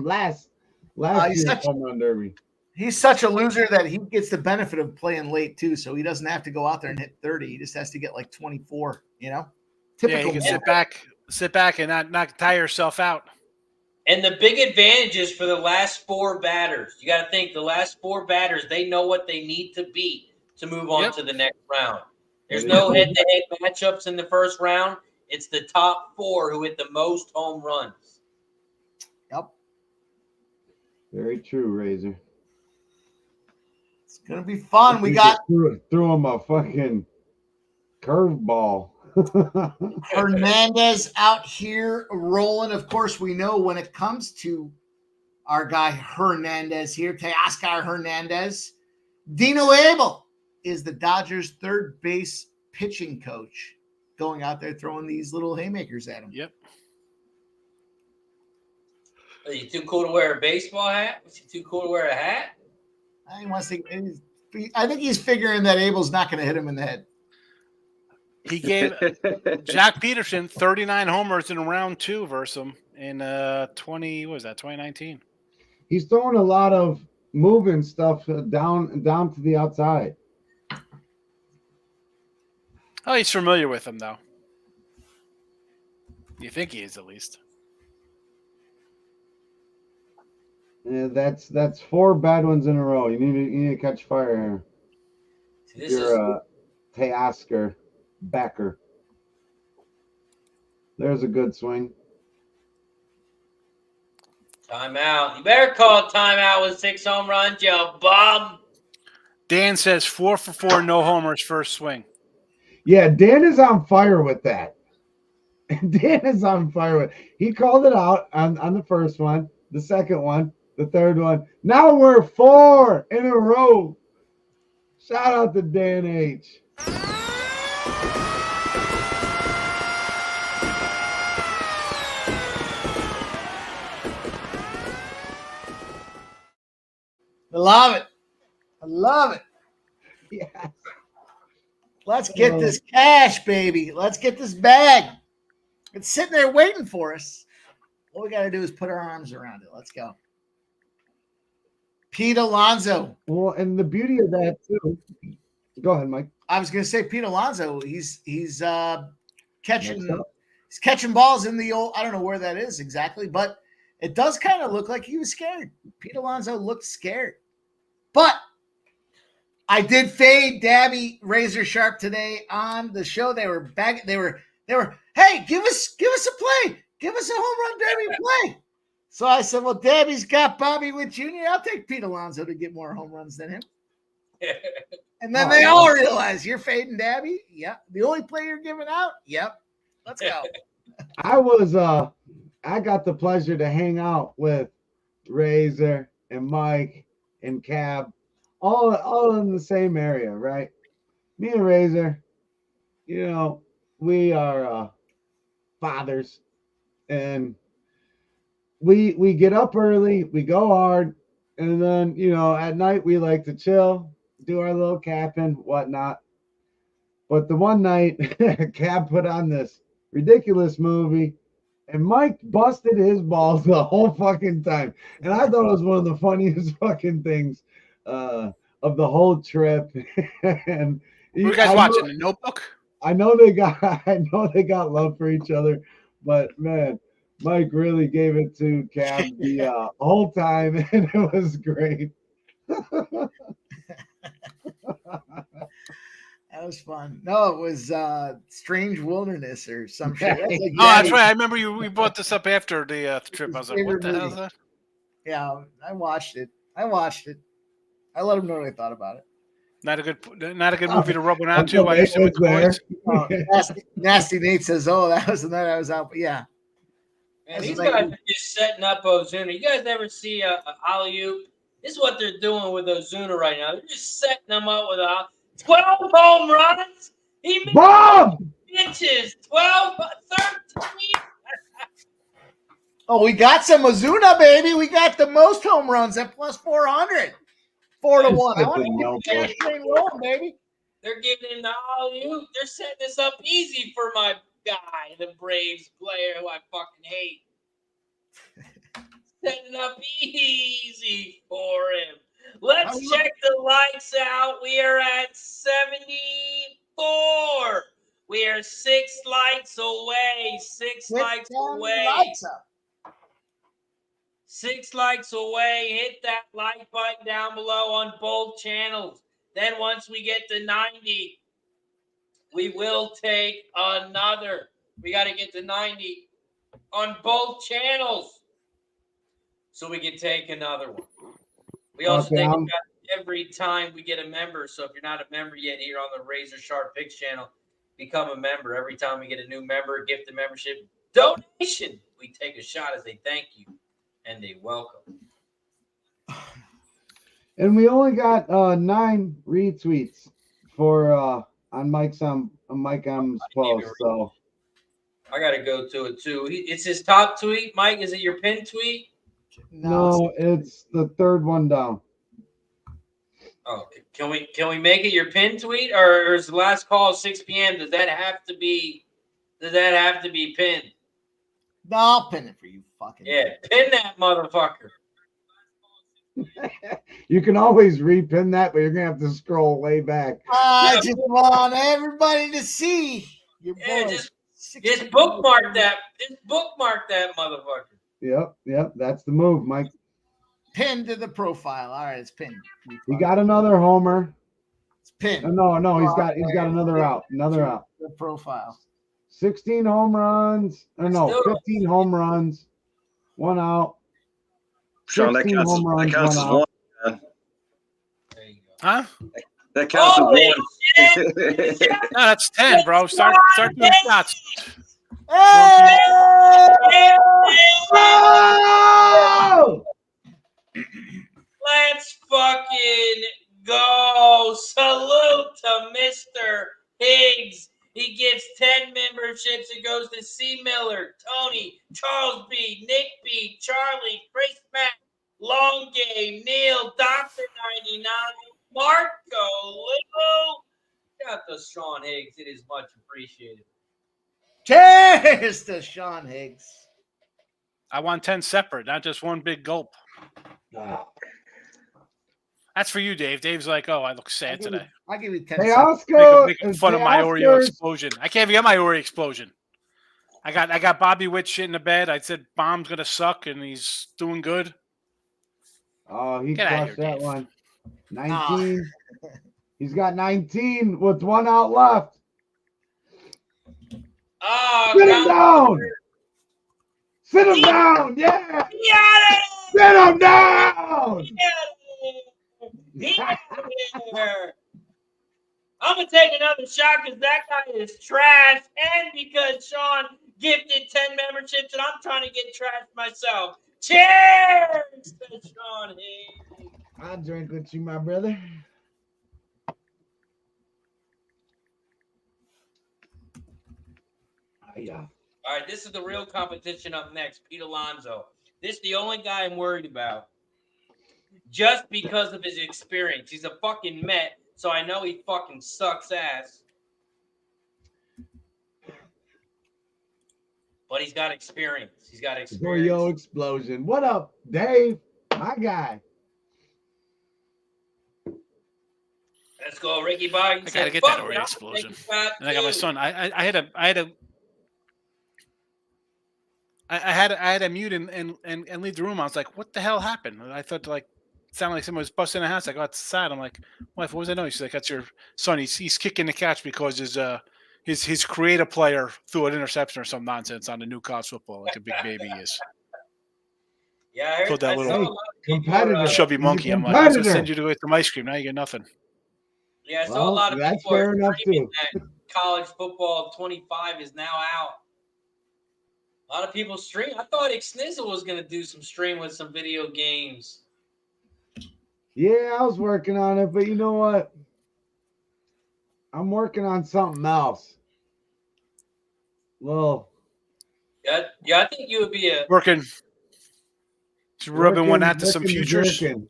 last year's home run derby. He's such a loser that he gets the benefit of playing late too, so he doesn't have to go out there and hit 30. He just has to get like 24. Typical. Yeah, you can sit back and not tire yourself out. And the big advantage is for the last 4 batters. You got to think the last 4 batters, they know what they need to be to move on to the next round. There's no head-to-head matchups in the first round. It's the top 4 who hit the most home runs. Yep. Very true, Razor. It's going to be fun. We got threw him a fucking curveball. Hernandez out here rolling. Of course, we know when it comes to our guy Hernandez here, Teoscar Hernandez, Dino Abel is the Dodgers' third base pitching coach, going out there throwing these little haymakers at him. Yep. Are you too cool to wear a baseball hat? Was he too cool to wear a hat? I think he's figuring that Abel's not going to hit him in the head. He gave Jack Peterson 39 homers in round 2 versus him in 2019. He's throwing a lot of moving stuff down to the outside. Oh, he's familiar with him though. You think he is at least. Yeah, that's 4 bad ones in a row. You need to catch fire here. You're Teoscar Becker. There's a good swing. Timeout. You better call timeout with 6 home runs, you bum. Dan says 4 for 4, no homers, first swing. Yeah, Dan is on fire with that. Dan is on fire with. He called it out on the first one, the second one, the third one. Now we're 4 in a row. Shout out to Dan H. I love it. I love it. Yes. Let's get this cash, baby. Let's get this bag. It's sitting there waiting for us. All we got to do is put our arms around it. Let's go. Pete Alonso. Well, and the beauty of that too. Go ahead, Mike. I was going to say Pete Alonso. He's catching balls in the old. I don't know where that is exactly, but it does kind of look like he was scared. Pete Alonso looked scared, but I did fade Dabby Razor Sharp today on the show. They were back. They were. Hey, give us a play. Give us a home run derby play. So I said, well, Dabby's got Bobby Witt Jr. I'll take Pete Alonso to get more home runs than him. And then they all realize you're fading Dabby. Yep. The only play you're giving out. Yep. Let's go. I got the pleasure to hang out with Razor and Mike and Cab, all in the same area, right? Me and Razor, we are fathers, and we get up early, we go hard, and then at night we like to chill, do our little capping, whatnot. But the one night, Cab put on this ridiculous movie, and Mike busted his balls the whole fucking time. And I thought it was one of the funniest fucking things of the whole trip. And what are you guys watching? The Notebook? I know they got love for each other, but man, Mike really gave it to Cab the whole time, and it was great. That was fun. No, it was Strange Wilderness or some shit. That was like Oh, that's Daddy- right. I remember we brought this up after the trip. I was like, what the hell is that? Yeah, I watched it. I let them know what I thought about it. Not a good movie to rub one out to. I used to with the there. boys. Oh, nasty Nate says, "Oh, that was the night I was out." But yeah, Man, That's these like- guys are just setting up Ozuna. You guys ever see a alley-oop? This is what they're doing with Ozuna right now. They're just setting them up with 12 home runs. He made Bohm! pitches, 12, 13. oh, we got some Ozuna, baby. We got the most home runs at plus 400, 4-1. I want to keep the cash train rolling, baby. They're giving him the alley-oop. They're setting this up easy for my guy, the Braves player who I fucking hate. Setting up easy for him. Let's check the lights out. We are at 74. We are 6 lights away. 6 lights away. Lights up. 6 lights away. Hit that like button down below on both channels. Then once we get to 90, we will take another. We got to get to 90 on both channels so we can take another one. We also Okay, take I'm- it back every time we get a member. So if you're not a member yet here on the Razor Sharp Picks channel, become a member. Every time we get a new member, gift a membership donation, we take a shot as a thank you and a welcome. And we only got 9 retweets for on Mike's Mike M's post. So I got to go to it too. It's his top tweet. Mike, is it your pin tweet? no, it's the third one down. Oh, can we make it your pin tweet, or is the last call 6 p.m.? Does that have to be pinned? No, I'll pin it for you, fucking. Yeah, pin that motherfucker. You can always repin that, but you're gonna have to scroll way back. I just want everybody to see your Yeah, boy. just bookmark that. Just bookmark that motherfucker. Yep, that's the move, Mike. Pinned to the profile. All right, it's pinned. He got another homer. It's pinned. No, he's got another out. Another out. The profile. 16 home runs. Or no, Still- 15 home runs. 1 out. Sean, that 16 counts, home runs, that counts as 1 out. one. Man. There you go. Huh? That counts Holy as shit! one. No, that's 10, bro. Start doing shots. Hey! Oh! Let's fucking go. Salute to Mr. Higgs. He gives 10 memberships. It goes to C. Miller, Tony, Charles B., Nick B., Charlie, Chris Mack, Long Game, Neil, Dr. 99, Marco, Little. Shout out to Sean Higgs. It is much appreciated. Cheers to Sean Higgs. I want 10 separate, not just one big gulp. That's for you, Dave. Dave's like, oh, I look sad today. I'll give you 10 Hey, seconds. Oscar. Making fun of my Oreo explosion. I can't even get my Oreo explosion. I got Bobby Witt shit in the bed. I said Bomb's gonna suck, and he's doing good. Oh, he Get outta crushed here, that Dave. one. 19. He's got 19 with 1 out left. Oh, Sit him down. Sit him down. Yeah. Yeah! Sit him down. I'm gonna take another shot because that guy is trash, and because Sean gifted 10 memberships, and I'm trying to get trash myself. Cheers to Sean Hayes. I'll drink with you, my brother. Yeah. All right, this is the real competition up next. Pete Alonso. This is the only guy I'm worried about. Just because of his experience. He's a fucking Met, so I know he fucking sucks ass. But he's got experience. He's got experience. Oreo explosion. What up, Dave? My guy. Let's go, Ricky Boggs. I gotta get that Oreo explosion. And I got my son. I had to mute and leave the room. I was like, what the hell happened? And I thought, like, sounded like someone was busting in the house. I go outside. I'm like, wife, what was I doing? She's like, that's your son. He's kicking the catch because his creative player threw an interception or some nonsense on the new college football, like a big baby he is. Yeah, I heard Thought that I little saw a lot of people, competitor. chubby He's a monkey. I'm like, I was gonna competitor. send you to go get some ice cream. Now you get nothing. Yeah, I saw a Well, lot of that's people fair are enough, screaming too. that college football 25 is now out. A lot of people stream. I thought Xnizzle was going to do some stream with some video games. Yeah, I was working on it, but you know what? I'm working on something else. Well, Yeah, I think you would be a Working. Just rubbing one out to some looking and futures. drinking.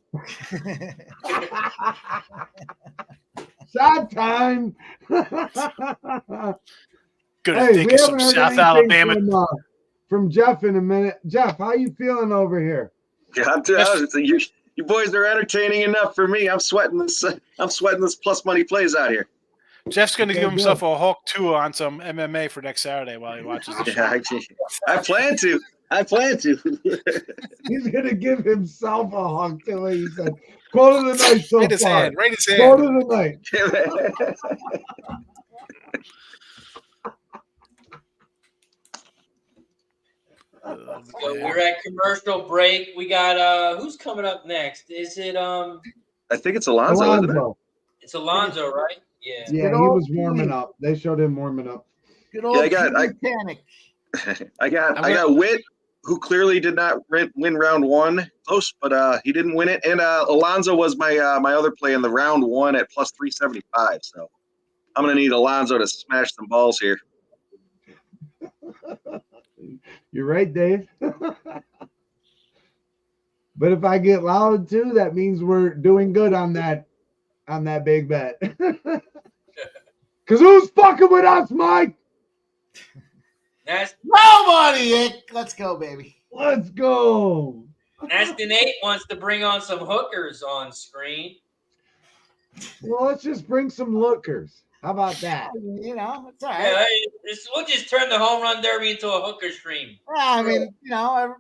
Shot time. Gonna Hey, think we of some haven't heard South anything Alabama. from Jeff in a minute. Jeff, how you feeling over here? Yeah, you boys are entertaining enough for me. I'm sweating this. I'm sweating this plus money plays out here. Jeff's gonna Okay, give himself good. a Hawk 2 on some MMA for next Saturday while he watches the show. Yeah, I plan to. I plan to. He's gonna give himself a hug too. He said, "Quote of the night so Right his far. hand. Right his Quote hand. of the night." Oh, So man. we're at commercial break. We got who's coming up next? Is it I think it's Alonso, isn't it? Alonso. it's Alonso, right? Yeah. Yeah, Good he old was warming Pete. up. They showed him warming up. Good old Panic. I got Witt, who clearly did not win round one, close, but he didn't win it. And Alonso was my other play in the round one at plus 375. So I'm gonna need Alonso to smash some balls here. You're right, Dave. But if I get loud too, that means we're doing good on that big bet. Cause who's fucking with us, Mike? Nobody. Let's go, baby. Let's go. Nasty Nate wants to bring on some hookers on screen. Well, let's just bring some lookers. How about that? You know, it's all right. Yeah, we'll just turn the home run derby into a hooker stream. Well, I mean, you know,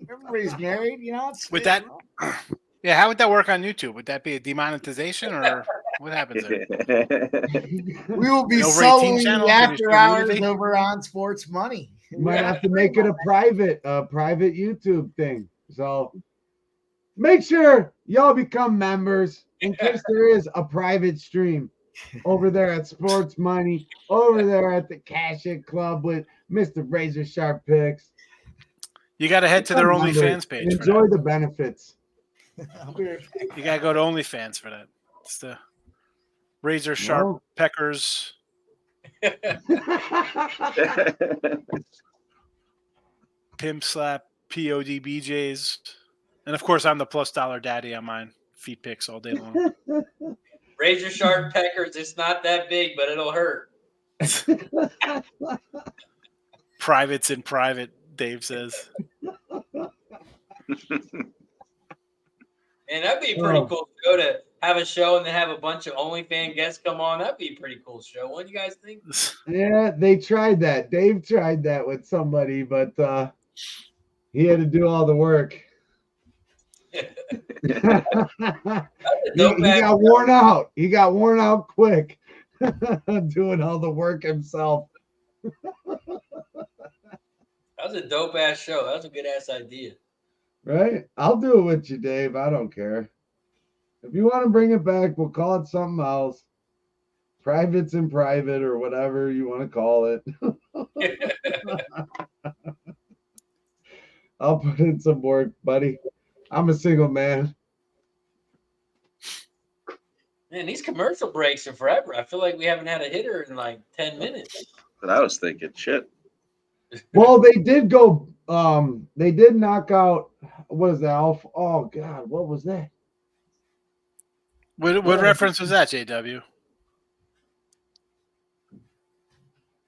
everybody's married. You know, With that, yeah, how would that work on YouTube? Would that be a demonetization or what happens there? we will be Over 18 selling channel, the can you after stream hours nudity? over on Sports Money. You might have to make it a private YouTube thing. So make sure y'all become members in case there is a private stream over there at Sports Money, over there at the Cash It Club with Mr. Razor Sharp Picks. You got to head to their Become members. OnlyFans page. For Enjoy that. the benefits. You got to go to OnlyFans for that. It's the Razor Sharp No. Peckers. Pimp Slap, PODBJs. And of course, I'm the plus dollar daddy on mine. Feet picks all day long. Razor sharp peckers. It's not that big, but it'll hurt. Privates in private, Dave says. And that'd be a pretty cool show to have a show and then have a bunch of OnlyFans guests come on. That'd be a pretty cool show. What do you guys think? Yeah, they tried that. Dave tried that with somebody, but he had to do all the work. he got worn out. He got worn out quick doing all the work himself. That was a dope ass show. That was a good ass idea. Right? I'll do it with you, Dave. I don't care. If you want to bring it back, we'll call it something else. Privates in private or whatever you want to call it. I'll put in some work, buddy. I'm a single man. Man, these commercial breaks are forever. I feel like we haven't had a hitter in like 10 minutes. But I was thinking, shit. Well, they did go. They did knock out. What is that? Oh God, what was that? What reference was that, JW?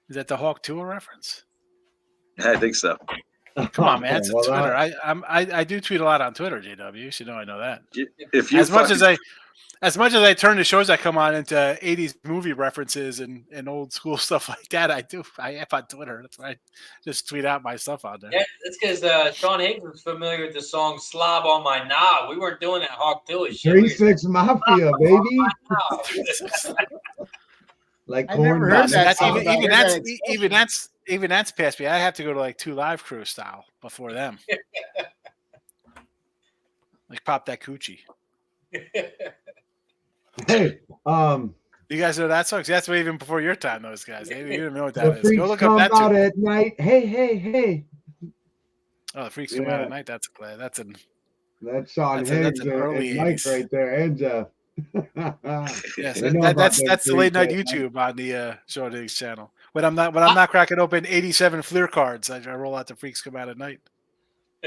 Is that the Hawk Tour reference? I think so. Come on, man. It's Well, Twitter. I do tweet a lot on Twitter, JW. You should know I know that. If you As much as I as much as I turn the shows I come on into 80s movie references and old school stuff like that, I app on Twitter. That's why I just tweet out my stuff on there. Yeah, that's because Sean Higgs was familiar with the song "Slob on My Knob." We weren't doing that Hawk Tuah shit. 3-6 Mafia, baby. Like I never corn heard dogs. that song, but I heard that even that's past me. I have to go to like 2 Live Crew style before them. Like pop that coochie. Hey, You guys know that song? That's way even before your time. Those guys, you didn't know what the that is. freaks Go look come up that out too. at night. Hey. Oh, the freaks come out at night. That's an That's Sean That's Higgs an early and Mike 80s. right there, and Jeff. yes. They know about That's them the late night freaks, YouTube on the Sean Higgs channel. When I'm not cracking open 87 Fleer cards, I roll out the freaks come out at night.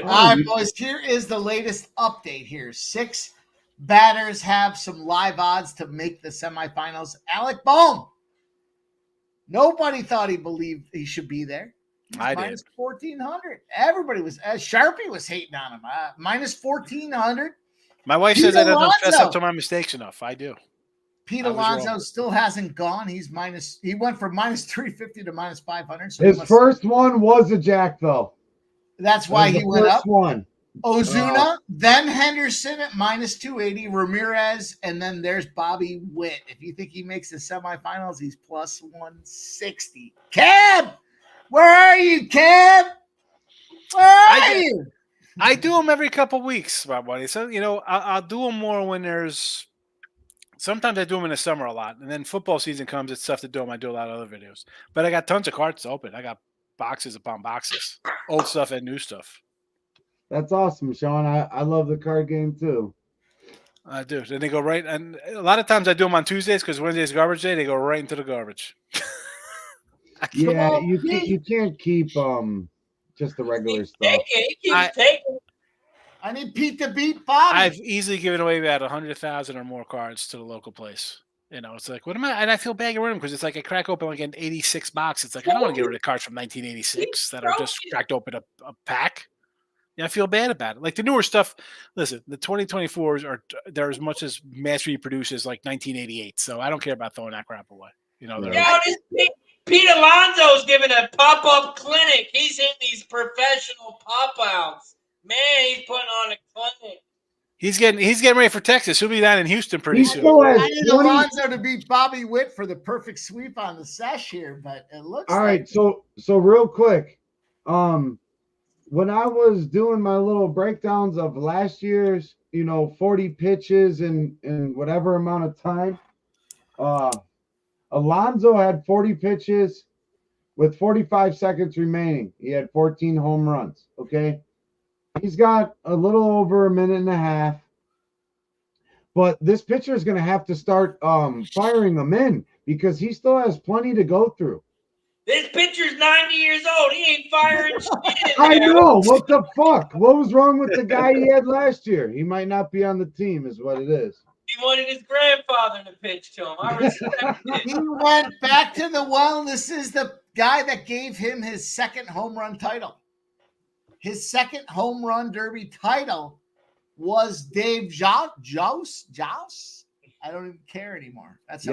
All right, boys, here is the latest update here. 6 batters have some live odds to make the semifinals. Alec Bohm. Nobody thought he believed he should be there. I did. Minus 1,400. Everybody was, Sharpie was hating on him. Minus 1,400. My wife says I don't fess up to my mistakes enough. I do. Pete I was Alonso wrong. still hasn't gone. He went from minus 350 to minus 500. So His first one was a jack, though. that's why he went up. One. Ozuna, then Henderson at minus 280, Ramirez, and then there's Bobby Witt. If you think he makes the semifinals, he's plus 160. Cab, where are you, Cab? Where are you? I do them every couple weeks, my buddy. So I'll do them more when there's. Sometimes I do them in the summer a lot, and then football season comes. It's tough to do them. I do a lot of other videos, but I got tons of cards to open. I got boxes upon boxes, old stuff and new stuff. That's awesome, Sean. I love the card game too. I do. Then they go right, and a lot of times I do them on Tuesdays because Wednesday's garbage day. They go right into the garbage. Yeah, you can't keep just the regular stuff. He keeps taking. I need Pete to beat Bobby. I've easily given away about 100,000 or more cards to the local place. It's like, what am I? And I feel bad getting rid of them because it's like I crack open like an 86 box. It's like, I don't want to get rid of cards from 1986 that are just cracked open a pack. Yeah, I feel bad about it. Like the newer stuff, listen, the 2024s they're as much as mass reproduced as like 1988. So I don't care about throwing that crap away. This Pete Alonso's giving a pop-up clinic. He's in these professional pop-outs. Man, he's putting on a clinic. He's getting ready for Texas. He'll be down in Houston pretty soon. I need Alonso to beat Bobby Witt for the perfect sweep on the sesh here, but it looks all right. So real quick, when I was doing my little breakdowns of last year's, 40 pitches in whatever amount of time, Alonso had 40 pitches with 45 seconds remaining. He had 14 home runs. Okay. He's got a little over a minute and a half, but this pitcher is going to have to start firing them in because he still has plenty to go through. This pitcher's 90 years old. He ain't firing shit. I know. What the fuck? What was wrong with the guy he had last year? He might not be on the team is what it is. He wanted his grandfather to pitch to him. I respect it. he went back to the well. This is the guy that gave him his second home run title. His second home run derby title was Dave Joust. I don't even care anymore. That's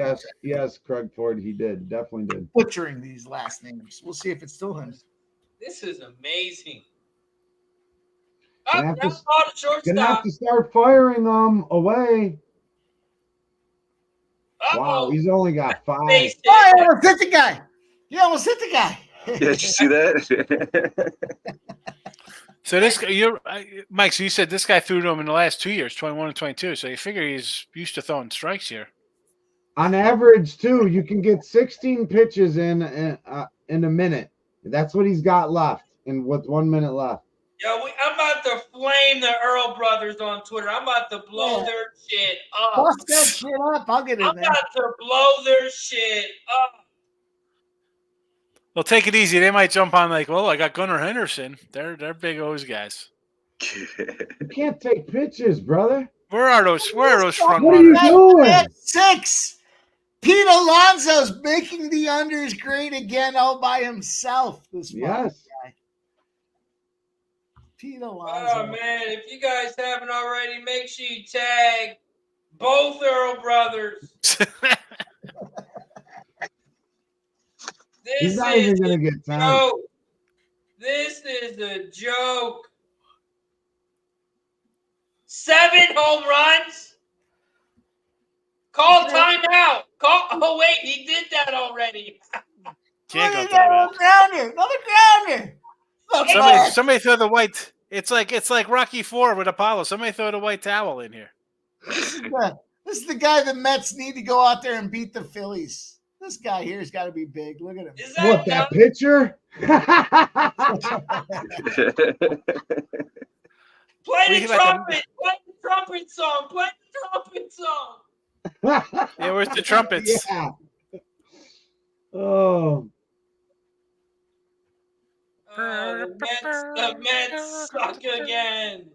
yes, Craig Ford. He did, definitely did. Butchering these last names. We'll see if it's still him. This is amazing. Gonna have to start firing them away. Wow, he's only got 5. Oh, he almost hit the guy. He almost hit the guy. Did you see that? So Mike. So you said this guy threw to him in the last 2 years, 21 and 22. So you figure he's used to throwing strikes here. On average, too, you can get 16 pitches in a minute. That's what he's got left, and with 1 minute left. Yo, I'm about to flame the Earl brothers on Twitter. I'm about to blow their shit up. Bust that shit up. I'll get in there. I'm about to blow their shit up. Well, take it easy. They might jump on like, well, I got Gunnar Henderson. They're big O's guys. You can't take pitches, brother. Where are those front What are you runners? doing? At 6. Pete Alonso's making the unders great again all by himself. This guy. Pete Alonso. Oh, man. If you guys haven't already, make sure you tag Both Earl brothers. He's This not is even a going to get 10. joke. This is a joke. 7 home runs. Call timeout. Oh, wait, he did that already. Can't go Look at timeout. that another grounder. Look, Somebody throw the white. It's like Rocky IV with Apollo. Somebody throw the white towel in here. This is the guy the Mets need to go out there and beat the Phillies. This guy here has got to be big. Look at him. Is What, that that pitcher? Play the We like trumpet. Play the trumpet song. Play the trumpet song. Yeah, where's the trumpets? Yeah. Oh. The Mets suck again.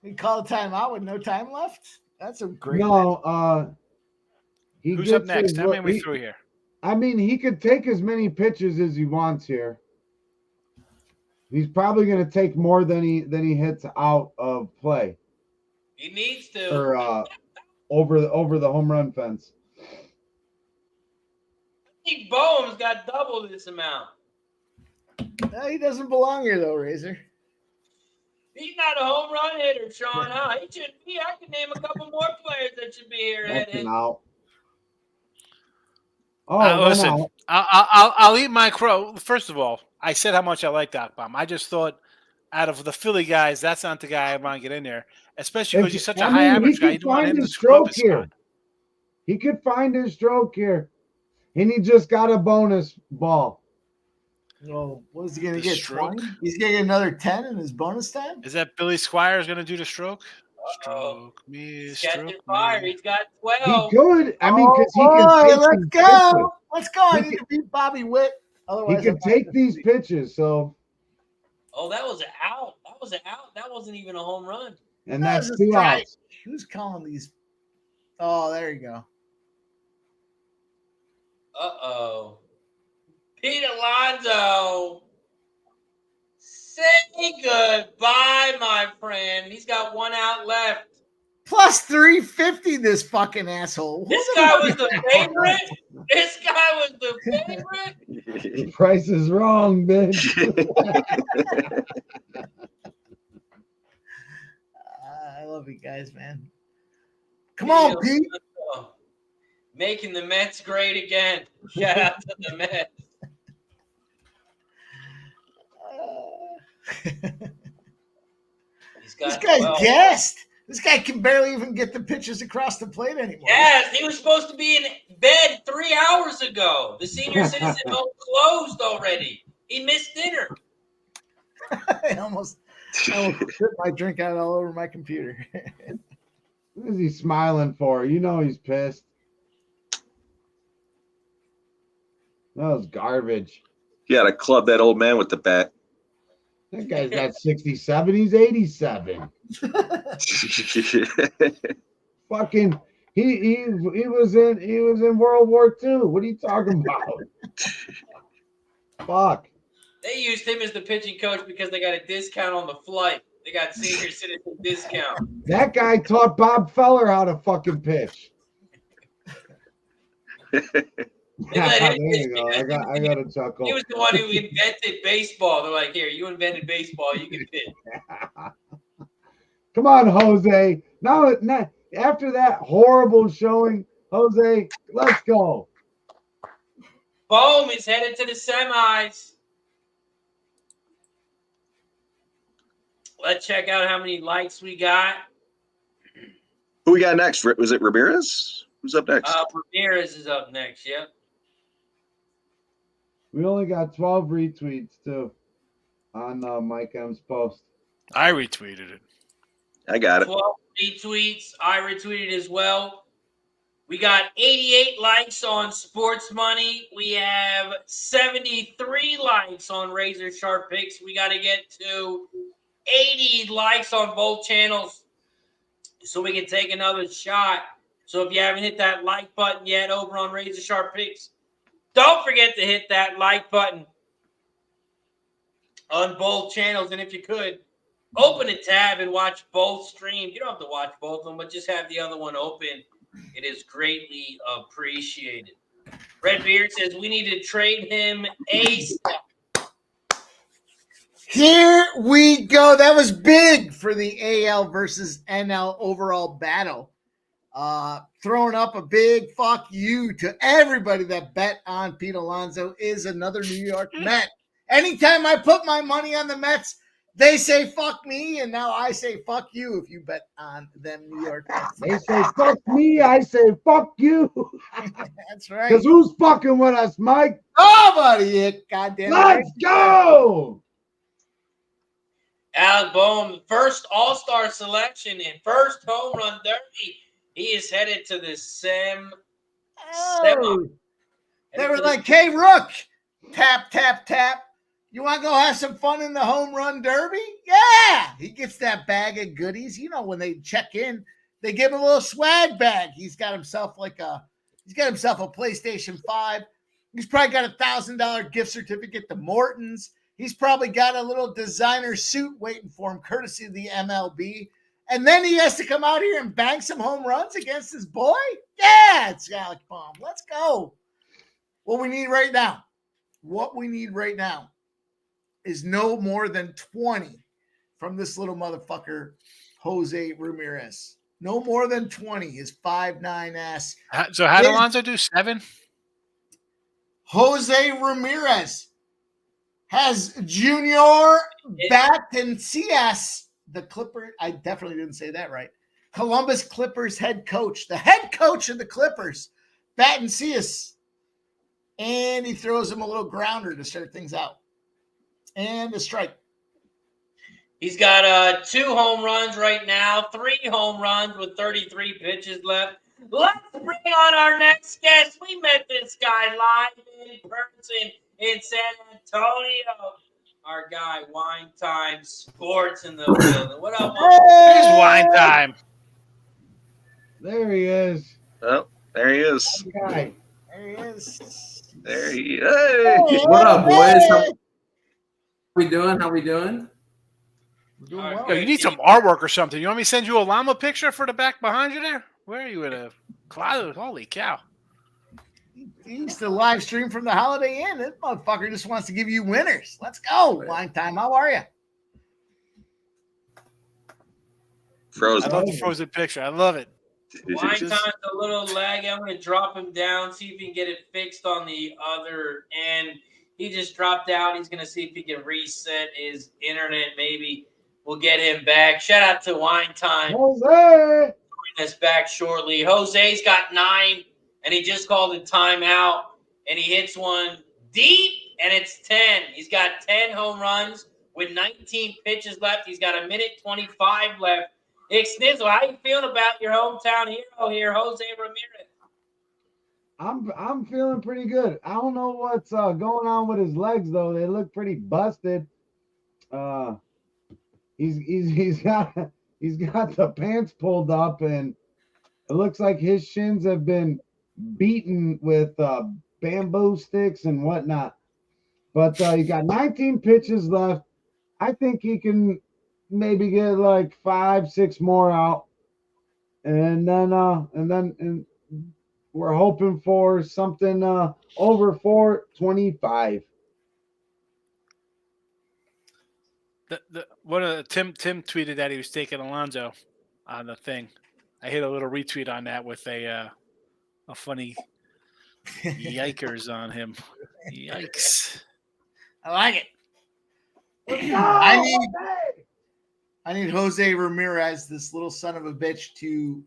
We call a timeout with no time left. That's a great. No, he Who's gets up next? his- How many we he- through here? I mean, he could take as many pitches as he wants here. He's probably going to take more than he hits out of play He needs to. or over the home run fence. I think Bohm's got double this amount. He doesn't belong here though, Razor. He's not a home run hitter, Sean. Huh? He should be. I can name a couple more players that should be here. That's Ed. an out. Oh, Listen, out. I'll eat my crow. First of all, I said how much I like Doc Bohm. I just thought out of the Philly guys, that's not the guy I want to get in there, especially because he's such a high average guy. You don't want him to screw up his spot. He could find his stroke here, and he just got a bonus ball. Well, what is he going to The get? stroke? 20? He's going to get another 10 in his bonus time? Is that Billy Squires going to do the stroke? Uh-oh. Stroke me, He's stroke catching fire. me. He's got He 12. could. I mean, because he boy, can take let's these go. pitches. Let's go. I He need to beat Bobby Witt. He Otherwise, could take these pitches. So, Oh, that was an out. That was an out. That wasn't even a home run. and That that's was a 2 strike. outs. Who's calling these? Oh, there you go. Uh-oh. Pete Alonso. Say goodbye, my friend. He's got 1 out left. Plus 350, this fucking asshole. This guy was the favorite. This guy was the favorite. The price is wrong, bitch. I love you guys, man. Come on, Pete. Making the Mets great again. Shout out to the Mets. This guy's gassed. This guy can barely even get the pitches across the plate anymore. Yes, he was supposed to be in bed 3 hours ago. The senior citizen home closed already. He missed dinner. I almost spit my drink out all over my computer. What is he smiling for? You know he's pissed. That was garbage. You gotta club that old man with the bat. That guy's not 67. He's 87. Fucking he was in World War II. What are you talking about? Fuck. They used him as the pitching coach because they got a discount on the flight. They got senior citizen discount. That guy taught Bob Feller how to fucking pitch. let him There you go. I got a chuckle. He was the one who invented baseball. They're like, here, you invented baseball. You can pitch. Come on, Jose. No, after that horrible showing, Jose, let's go. Bohm is headed to the semis. Let's check out how many likes we got. Who we got next? Was it Ramirez? Who's up next? Ramirez is up next, yep. We only got 12 retweets, too, on Mike M's post. I retweeted it. I got it. 12 retweets. I retweeted as well. We got 88 likes on Sports Money. We have 73 likes on Razor Sharp Picks. We got to get to 80 likes on both channels so we can take another shot. So if you haven't hit that like button yet over on Razor Sharp Picks, don't forget to hit that like button on both channels. And if you could, open a tab and watch both streams. You don't have to watch both of them, but just have the other one open. It is greatly appreciated. Redbeard says we need to trade him ASAP. Here we go. That was big for the AL versus NL overall battle. Throwing up a big fuck you to everybody that bet on Pete Alonso is another New York Met. Anytime I put my money on the Mets, they say fuck me, and now I say fuck you if you bet on them New York Mets. They say fuck me, I say fuck you. That's right. Because who's fucking with us, Mike? Nobody, goddamn. Let's go. Alec Bohm, first All-Star selection and first home run derby. He is headed to the semi. They were like, hey, Rook, tap, tap, tap. You want to go have some fun in the home run derby? Yeah. He gets that bag of goodies. You know, when they check in, they give him a little swag bag. He's got himself a PlayStation 5. He's probably got $1,000 gift certificate to Morton's. He's probably got a little designer suit waiting for him, courtesy of the MLB. And then he has to come out here and bang some home runs against his boy? Yeah, it's Alec Bohm. Let's go. What we need right now is no more than 20 from this little motherfucker, Jose Ramirez. No more than 20. His 5'9" ass. So how did Alonso do 7? Jose Ramirez has Junior Batancias, the Clipper. I definitely didn't say that right. Columbus Clippers head coach, the head coach of the Clippers, Batancias. And he throws him a little grounder to start things out. And a strike. He's got 2 home runs right now, 3 home runs with 33 pitches left. Let's bring on our next guest. We met this guy live in person in San Antonio. Our guy, Wine Time Sports in the building. What up, There's Wine Time. There he is. Oh, there he is. Okay. There he is. There he is. What up, boys? How we doing? We're doing well. Yo, you need some artwork or something. You want me to send you a llama picture for the back behind you there? Where are you in a cloud? Holy cow. He used to live stream from the Holiday Inn. This motherfucker just wants to give you winners. Let's go. Wine Time. How are you? Frozen. I love the frozen picture. I love it. Wine Time's a little laggy. I'm going to drop him down, see if he can get it fixed on the other end. He just dropped out. He's going to see if he can reset his internet. Maybe we'll get him back. Shout out to Wine Time. Jose. Bring us back shortly. Jose's got 9, and he just called a timeout, and he hits one deep, and it's 10. He's got 10 home runs with 19 pitches left. He's got 1:25 left. Hey, Snizzle, how you feeling about your hometown hero here, Jose Ramirez? I'm feeling pretty good. I don't know what's going on with his legs though. They look pretty busted. He's got the pants pulled up, and it looks like his shins have been beaten with bamboo sticks and whatnot. But he got 19 pitches left. I think he can maybe get like 5-6 more out, and then we're hoping for something over 425. Tim tweeted that he was taking Alonso on the thing. I hit a little retweet on that with a funny yikers on him. Yikes! I like it. I need Jose Ramirez, this little son of a bitch, to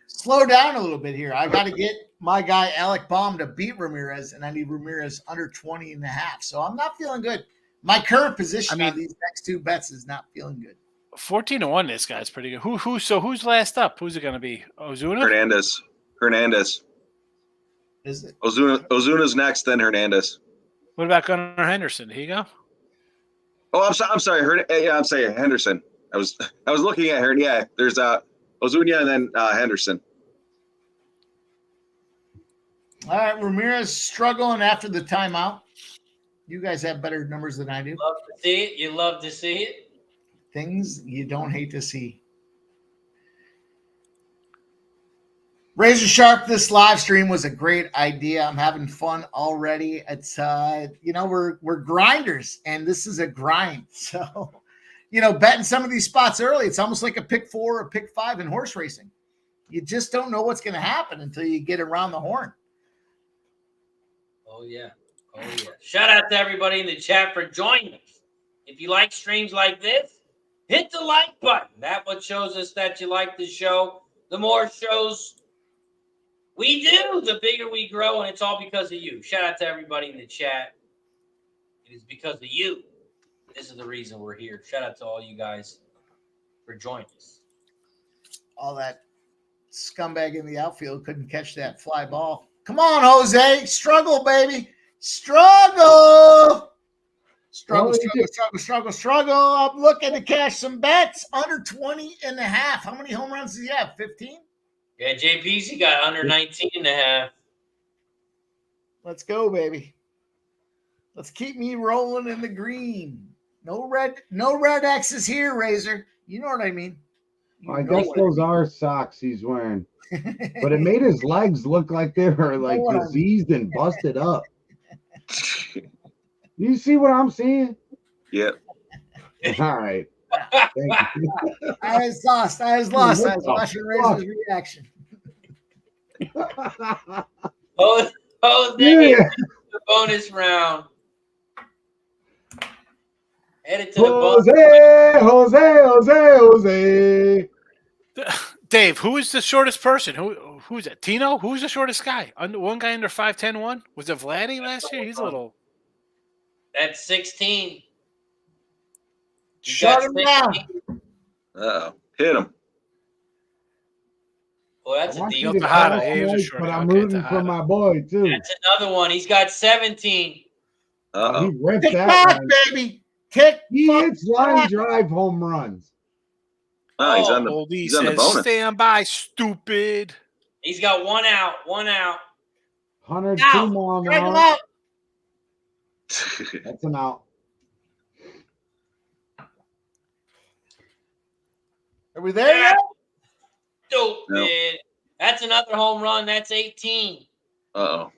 slow down a little bit here. I got to get my guy Alec Bohm to beat Ramirez, and I need Ramirez under 20.5. So I'm not feeling good. My current position on these next 2 bets is not feeling good. 14-1. This guy's pretty good. Who's last up? Who's it going to be? Ozuna? Hernandez. Is it? Ozuna's next, then Hernandez. What about Gunnar Henderson? Did he go? Oh, I'm sorry. I'm saying Henderson. I was looking at her. Yeah, there's Ozuna and then Henderson. All right, Ramirez struggling after the timeout. You guys have better numbers than I do. Love to see it. You love to see it. things you don't hate to see. Razor Sharp, this live stream was a great idea. I'm having fun already. It's we're grinders, and this is a grind. So, betting some of these spots early, it's almost like a pick 4 or pick 5 in horse racing. You just don't know what's going to happen until you get around the horn. Oh yeah. Shout out to everybody in the chat for joining us. If you like streams like this, hit the like button. That's what shows us that you like the show. The more shows we do, the bigger we grow, and it's all because of you. Shout out to everybody in the chat. It is because of you. This is the reason we're here. Shout out to all you guys for joining us. All that scumbag in the outfield couldn't catch that fly ball. Come on, Jose. Struggle, baby. Struggle. Struggle. I'm looking to cash some bets under 20.5. How many home runs does he have? 15? Yeah, JP's got under 19.5. Let's go, baby. Let's keep me rolling in the green. No red X's here, Razor. You know what I mean. I guess those are socks he's wearing. But it made his legs look like they were like diseased and busted up. You see what I'm seeing? Yeah. All right. Thank you. I was lost. I was watching Razor's reaction. Oh, Yeah. the bonus round. Headed to the Jose. Dave, who is the shortest person? Who's that? Tino? Who's the shortest guy? One guy under 5'10", Was it Vladdy last year? He's a little. That's 16. Shut him down. Uh-oh. Hit him. Well, that's a deal. But I'm rooting for my boy, too. That's another one. He's got 17. Uh-oh. He ripped Tick that back, one. baby. Tick. He hits line drive home runs. Oh, he's on the bonus. Stand by, stupid. He's got one out. 102 more Strike him now. out. That's an out. Are we there yet? Stupid. No. That's another home run. That's 18. Uh-oh.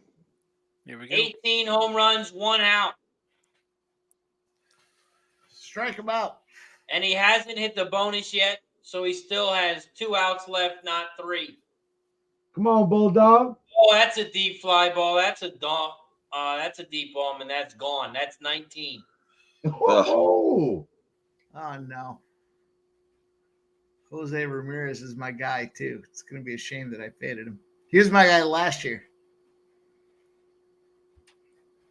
Here we go. 18 home runs, 1 out. Strike him out. And he hasn't hit the bonus yet, so he still has 2 outs left, not 3. Come on, Bulldog. Oh, that's a deep fly ball. That's a deep bomb, and that's gone. That's 19. Oh. Oh, no. Jose Ramirez is my guy, too. It's going to be a shame that I faded him. He was my guy last year.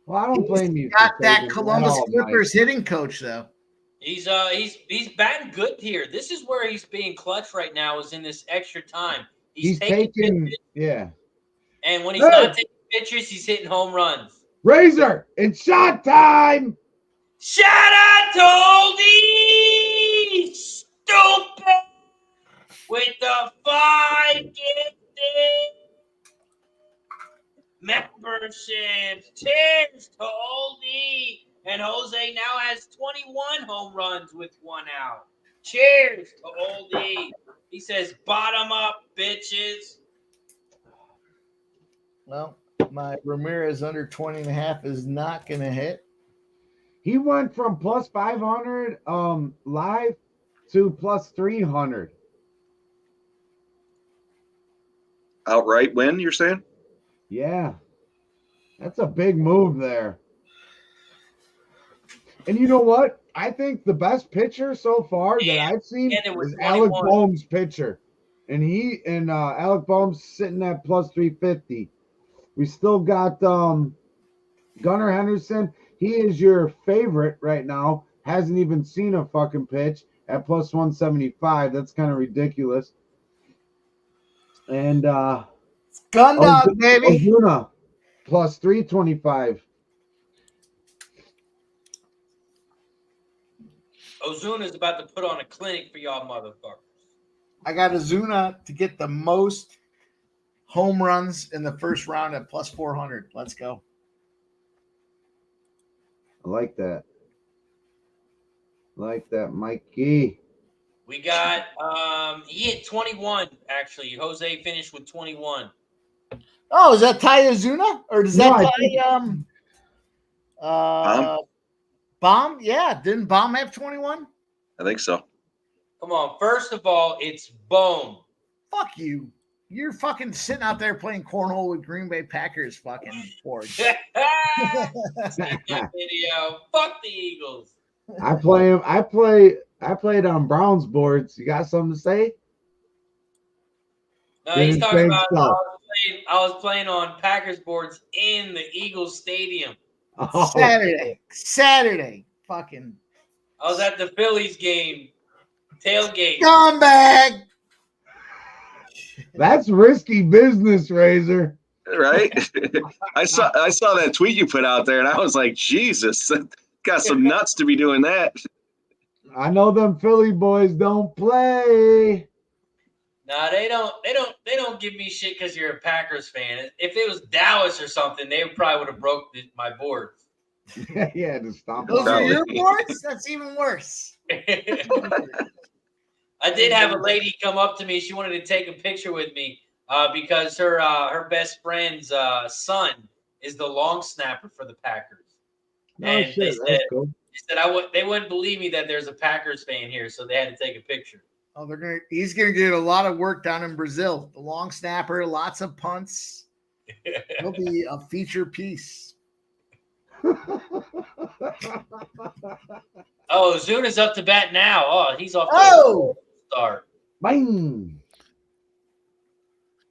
Well, I don't blame you. Got that Columbus Clippers hitting coach, though. He's batting good here. This is where he's being clutch right now, is in this extra time. He's taking pitches, yeah. And when he's not taking pitches, he's hitting home runs. Razor, it's shot time. Shout out to Oldie Stupid with the 5 gifted memberships. Cheers to Oldie. And Jose now has 21 home runs with 1 out. Cheers to Oldie. He says, bottom up, bitches. Well, my Ramirez under 20.5 is not going to hit. He went from plus 500 live to plus 300. Outright win, you're saying? Yeah. That's a big move there. And you know what? I think the best pitcher so far that I've seen is Alec Bohm's pitcher. And Alec Bohm's sitting at plus 350. We still got Gunnar Henderson. He is your favorite right now. Hasn't even seen a fucking pitch at plus 175. That's kind of ridiculous. And Gun dog, baby. Ozuna plus 325. Ozuna's about to put on a clinic for y'all motherfuckers. I got Ozuna to get the most home runs in the first round at plus 400. Let's go. I like that. Like that, Mikey. We got he hit 21 actually. Jose finished with 21. Oh, is that Ty Ozuna? Or does No, that I tie Bohm? Yeah, didn't Bohm have 21? I think so. Come on. First of all, it's Bohm. Fuck you. You're fucking sitting out there playing cornhole with Green Bay Packers fucking boards. See that video. Fuck the Eagles. I played on Browns boards. You got something to say? No, he's Didn't talking say about stuff. I was playing on Packers boards in the Eagles stadium. Oh, Saturday. Fucking I was at the Phillies game. Tailgate. scumbag. that's risky business, Razor. Right? I saw that tweet you put out there, and I was like, Jesus, got some nuts to be doing that. I know them Philly boys don't play. No, they don't give me shit because you're a Packers fan. If it was Dallas or something, they probably would have broke my boards. Yeah, to stomp Those on are it. your boards? That's even worse. I did have a lady come up to me. She wanted to take a picture with me because her best friend's son is the long snapper for the Packers. No And shit, they that's said, cool. they wouldn't believe me that there's a Packers fan here, so they had to take a picture. Oh, he's gonna get a lot of work down in Brazil. The long snapper, lots of punts. He'll be a feature piece. Oh, Ozuna's up to bat now. Oh, he's off to Oh! a start. Bang.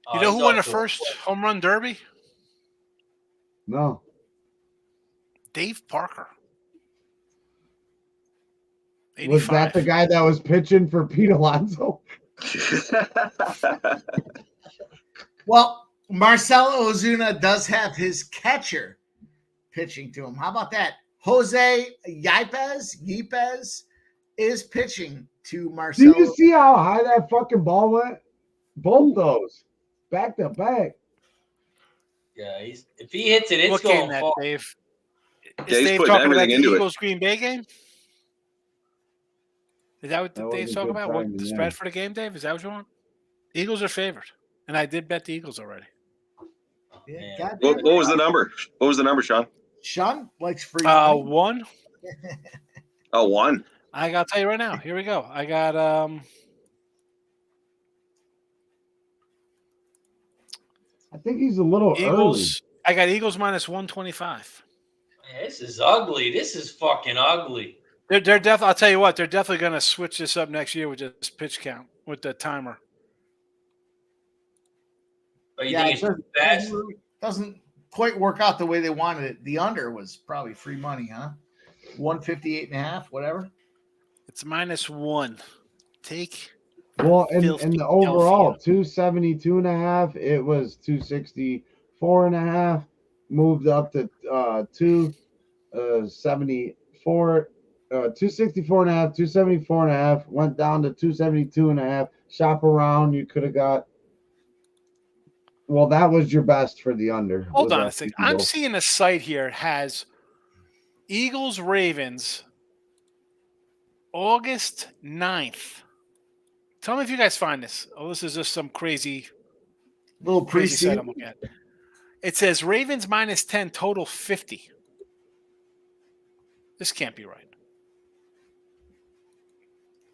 Oh, You know he's who won the off to a- first home run derby? No. Dave Parker. Was that the 85. guy that was pitching for Pete Alonso? Well, Marcell Ozuna does have his catcher pitching to him. How about that? Jose Yepes is pitching to Do Marcell. you see how high that fucking ball went? Both those. Back to back. Yeah, if he hits it, it's What game going that, far. Dave? Yeah, Is he's Dave putting talking about everything the into it. Eagles Green Bay game? Is that what That was Dave's a talking good about? What timing, the yeah. spread for the game, Dave? Is that what you want? Eagles are favored, and I did bet the Eagles already. Yeah, Man. goddamn What was right. the number? What was the number, Sean? Sean likes free. 1. Oh, 1. I gotta tell you right now. Here we go. I got I think he's a little Eagles. I got Eagles minus 125. Man, this is ugly. This is fucking ugly. They're definitely. I'll tell you what. They're definitely gonna switch this up next year with this pitch count with the timer. But you Yeah, think it's too fast? doesn't quite work out the way they wanted it. The under was probably free money, huh? 158.5, whatever. It's minus 1. Take. Well, and the Philadelphia. overall 272.5, it was 264.5, moved up to 274, 264.5, 274.5, went down to 272.5. Shop around, you could have got. Well, that was your best for the under. Hold was on a that second. Eagle. I'm seeing a site here has Eagles Ravens August 9th. Tell me if you guys find this. Oh, this is just some crazy Little site preseason. I'm looking at. It says Ravens minus 10, total 50. This can't be right.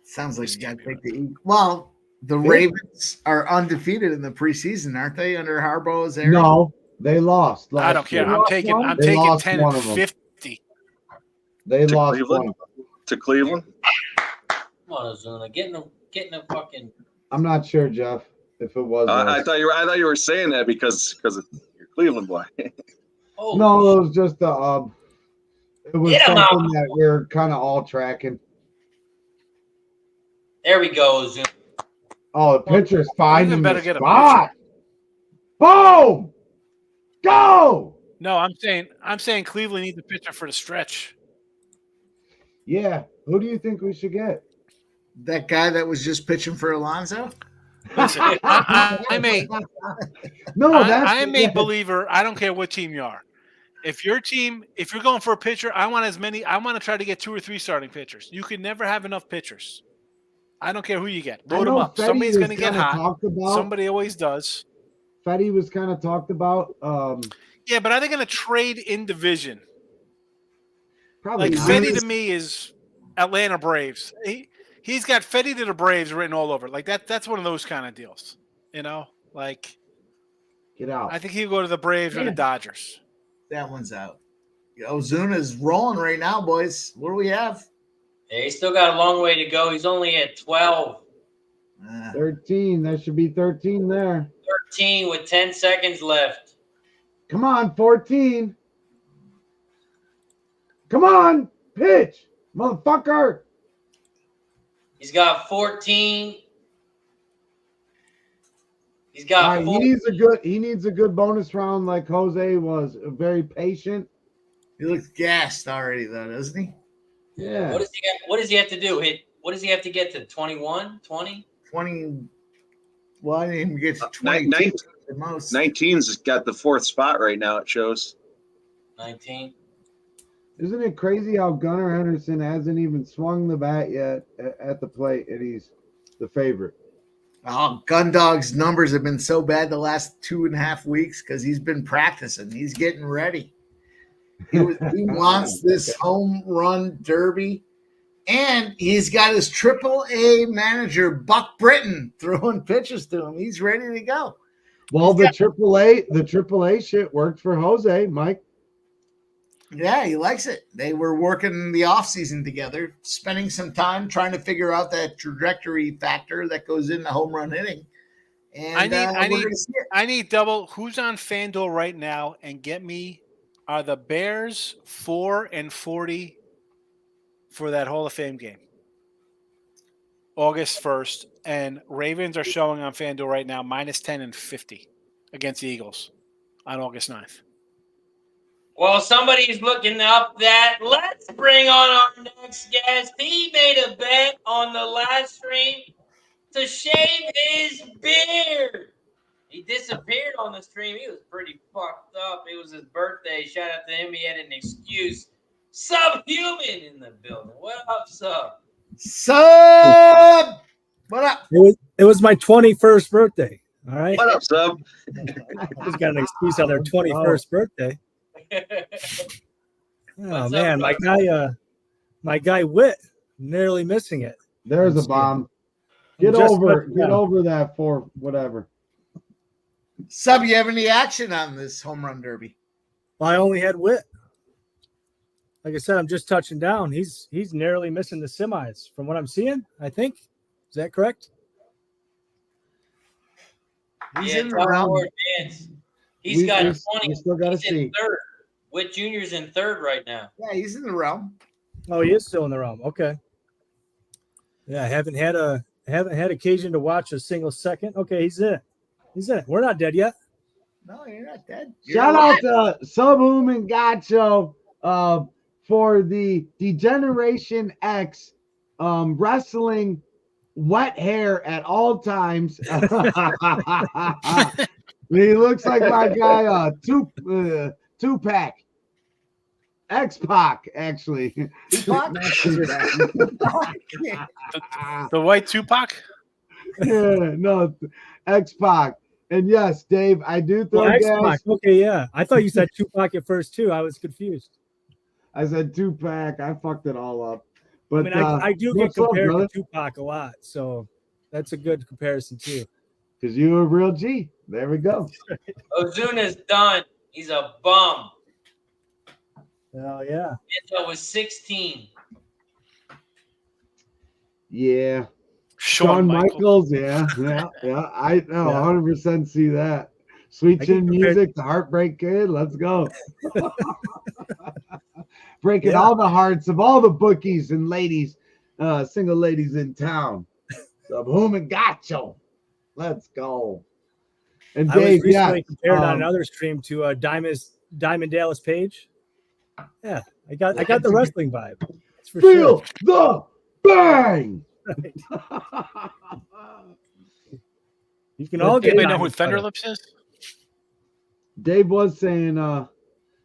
Sounds like This you got to can't take be the Eagles. Well, the Yeah. Ravens are undefeated in the preseason, aren't they? Under Harbaugh's era. No, they lost. I don't care. year. I'm taking They lost 10 one and of them. 50. They To lost Cleveland? one. To Cleveland? Come on, Ozuna, getting a fucking. I'm not sure, Jeff, if it was. I us. thought you were saying that because of your Cleveland boy. Oh No, it was just it was Get 'em something out. that we're kind of all tracking. There we go, Ozuna. Oh, the pitcher's finding Even better the get a spot. Boom! Go! No, I'm saying Cleveland needs a pitcher for the stretch. Yeah. Who do you think we should get? That guy that was just pitching for Alonso. Listen, I'm a No, believer. I don't care what team you are. If you're going for a pitcher, I want to try to get 2 or 3 starting pitchers. You can never have enough pitchers. I don't care who you get. I Load them know up. Fetty Somebody's was going to get kinda hot. talked about. Somebody always does. Fetty was kind of talked about. Yeah, but are they going to trade in division? Probably Like not. Fetty to me is Atlanta Braves. He's got Fetty to the Braves written all over. Like that's one of those kind of deals. You know, like Get out. I think he'll go to the Braves or the Dodgers. That one's out. Ozuna's rolling right now, boys. What do we have? Yeah, he's still got a long way to go. He's only at 12. 13. There should be 13 there. 13 with 10 seconds left. Come on, 14. Come on, pitch, motherfucker. He's got 14. He's All got right, 4. he needs a good bonus round like Jose was. Very patient. He looks gassed already, though, doesn't he? Yeah. What does he have to do? What does he have to get to? 21, 20? 20. Well, I didn't even get to 19 22 the most. 19's got the 4th spot right now, it shows. 19. Isn't it crazy how Gunnar Henderson hasn't even swung the bat yet at the plate, and he's the favorite? Oh, Gundog's numbers have been so bad the last 2.5 weeks because he's been practicing. He's getting ready. He wants this home run derby, and he's got his AAA manager Buck Britton throwing pitches to him. He's ready to go. Well, the AAA shit worked for Jose, Mike. Yeah, he likes it. They were working the offseason together, spending some time trying to figure out that trajectory factor that goes into home run hitting. And I need double. Who's on FanDuel right now? And get me, are the Bears 4-40 for that Hall of Fame game? August 1st. And Ravens are showing on FanDuel right now -10 and 50 against the Eagles on August 9th. Well, somebody's looking up that. Let's bring on our next guest. He made a bet on the last stream to shave his beard. He disappeared on the stream. He was pretty fucked up. It was his birthday. Shout out to him. He had an excuse. Subhuman in the building. What up, Sub? Sub! What up? It was my 21st birthday. All right. What up, Sub? Just got an excuse on their 21st birthday. Oh man, my guy Witt nearly missing it. There's a bomb. Get over that for whatever. Sub, you have any action on this home run derby? Well, I only had Witt. Like I said, I'm just touching down. He's narrowly missing the semis from what I'm seeing. I think is that correct? He's in the round. He's got 20. We still got to see. Third. Witt Jr.'s in third right now. Yeah, he's in the realm. Oh, he is still in the realm. Okay. Yeah, I haven't had occasion to watch a single second. Okay, he's in it. He's in it. We're not dead yet. No, you're not dead. Shout out to Subhuman and Gacho for the Degeneration X wrestling wet hair at all times. He looks like my guy Tupac. X-Pac, actually. The white Tupac? Yeah, no, X-Pac. And yes, Dave, I do throw gas. Okay, yeah. I thought you said Tupac at first, too. I was confused. I said Tupac. I fucked it all up. But I do get compared to Tupac a lot, so that's a good comparison, too. Because you're a real G. There we go. Ozuna's done. He's a bum. Hell yeah. It was 16. Yeah. Shawn Michaels, yeah. I know, 100% see that. Sweet Chin Music, the Heartbreak Kid, let's go. Breaking all the hearts of all the bookies and ladies, single ladies in town. Subhuman Gacho. Let's go. And Dave, I was recently compared on another stream to Diamond Dallas Page. Yeah, I got the wrestling vibe. That's for Feel sure. the bang. You can all get. Anybody know who Thunderlips is? Dave was saying,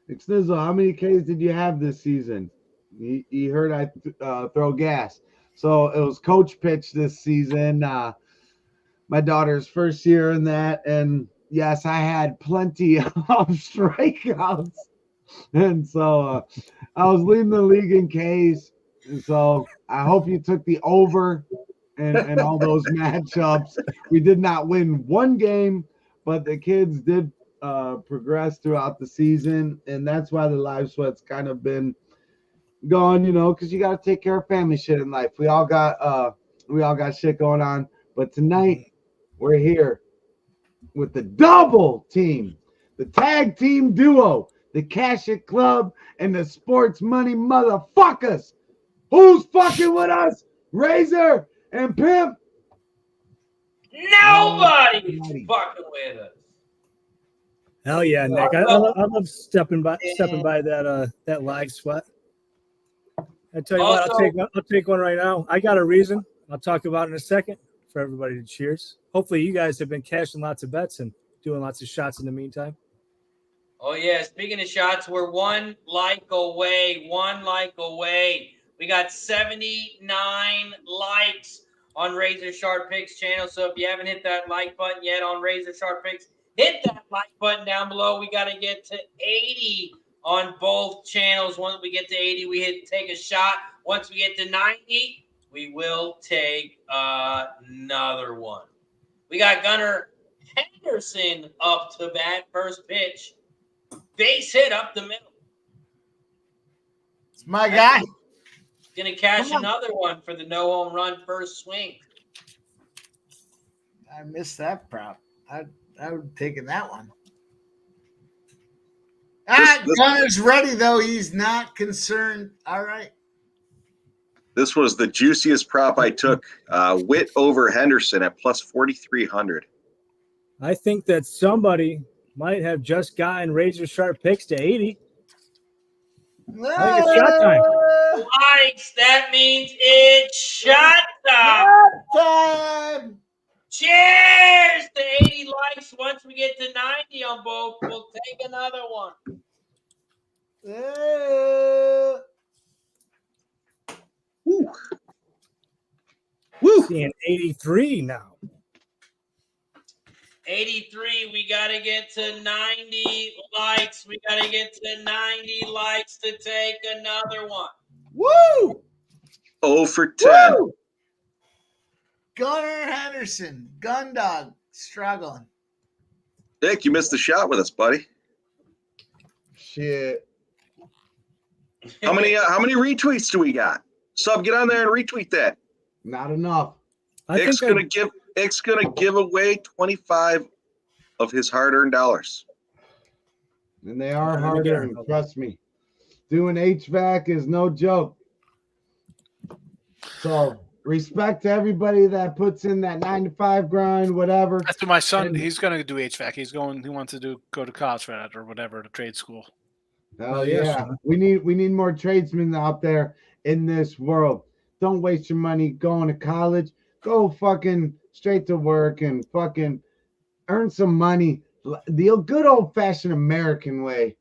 Xnizzle, how many Ks did you have this season? He heard I throw gas. So it was coach pitch this season. My daughter's first year in that. And yes, I had plenty of strikeouts. And so I was leading the league in Ks. And so I hope you took the over and all those matchups. We did not win one game, but the kids did progress throughout the season. And that's why the live sweat's kind of been gone, because you got to take care of family shit in life. We all got shit going on. But tonight we're here with the double team, the tag team duo, the Cash It Club, and the Sports Money motherfuckers. Who's fucking with us? Razor and Pimp. Nobody's fucking with us. Hell yeah, Nick! I love stepping by that live sweat. I tell you what, I'll take one right now. I got a reason. I'll talk about it in a second for everybody to cheers. Hopefully, you guys have been cashing lots of bets and doing lots of shots in the meantime. Oh, yeah. Speaking of shots, we're one like away. We got 79 likes on Razor Sharp Picks channel. So if you haven't hit that like button yet on Razor Sharp Picks, hit that like button down below. We got to get to 80 on both channels. Once we get to 80, we take a shot. Once we get to 90, we will take another one. We got Gunnar Henderson up to bat. First pitch. Base hit up the middle. It's my guy. Going to cash another one for the no home run first swing. I missed that prop. I would have taken that one. Gunner's ready, though. He's not concerned. All right. This was the juiciest prop I took. Witt over Henderson at plus 4,300. I think that somebody might have just gotten Razor Sharp Picks to 80. I think it's shot time. Likes, that means it's shot time. Cheers to 80 likes. Once we get to 90 on both, we'll take another one. Woo. Woo. Seeing 83 now. 83, we got to get to 90 likes. We got to get to 90 likes to take another one. Woo! 0 for 10. Woo! Gunnar Henderson, gun dog, struggling. Nick, you missed the shot with us, buddy. Shit. How many retweets do we got? Sub, get on there and retweet that. Not enough. Nick's gonna give away 25 of his hard-earned dollars. And they are hard-earned, trust me. Doing HVAC is no joke. So respect to everybody that puts in that 9 to 5 grind, whatever. That's what my son. He's gonna do HVAC. He wants to go to college for that or whatever, to trade school. Hell yeah. We need more tradesmen out there in this world. Don't waste your money going to college. Go fucking straight to work and fucking earn some money. The good old-fashioned American way,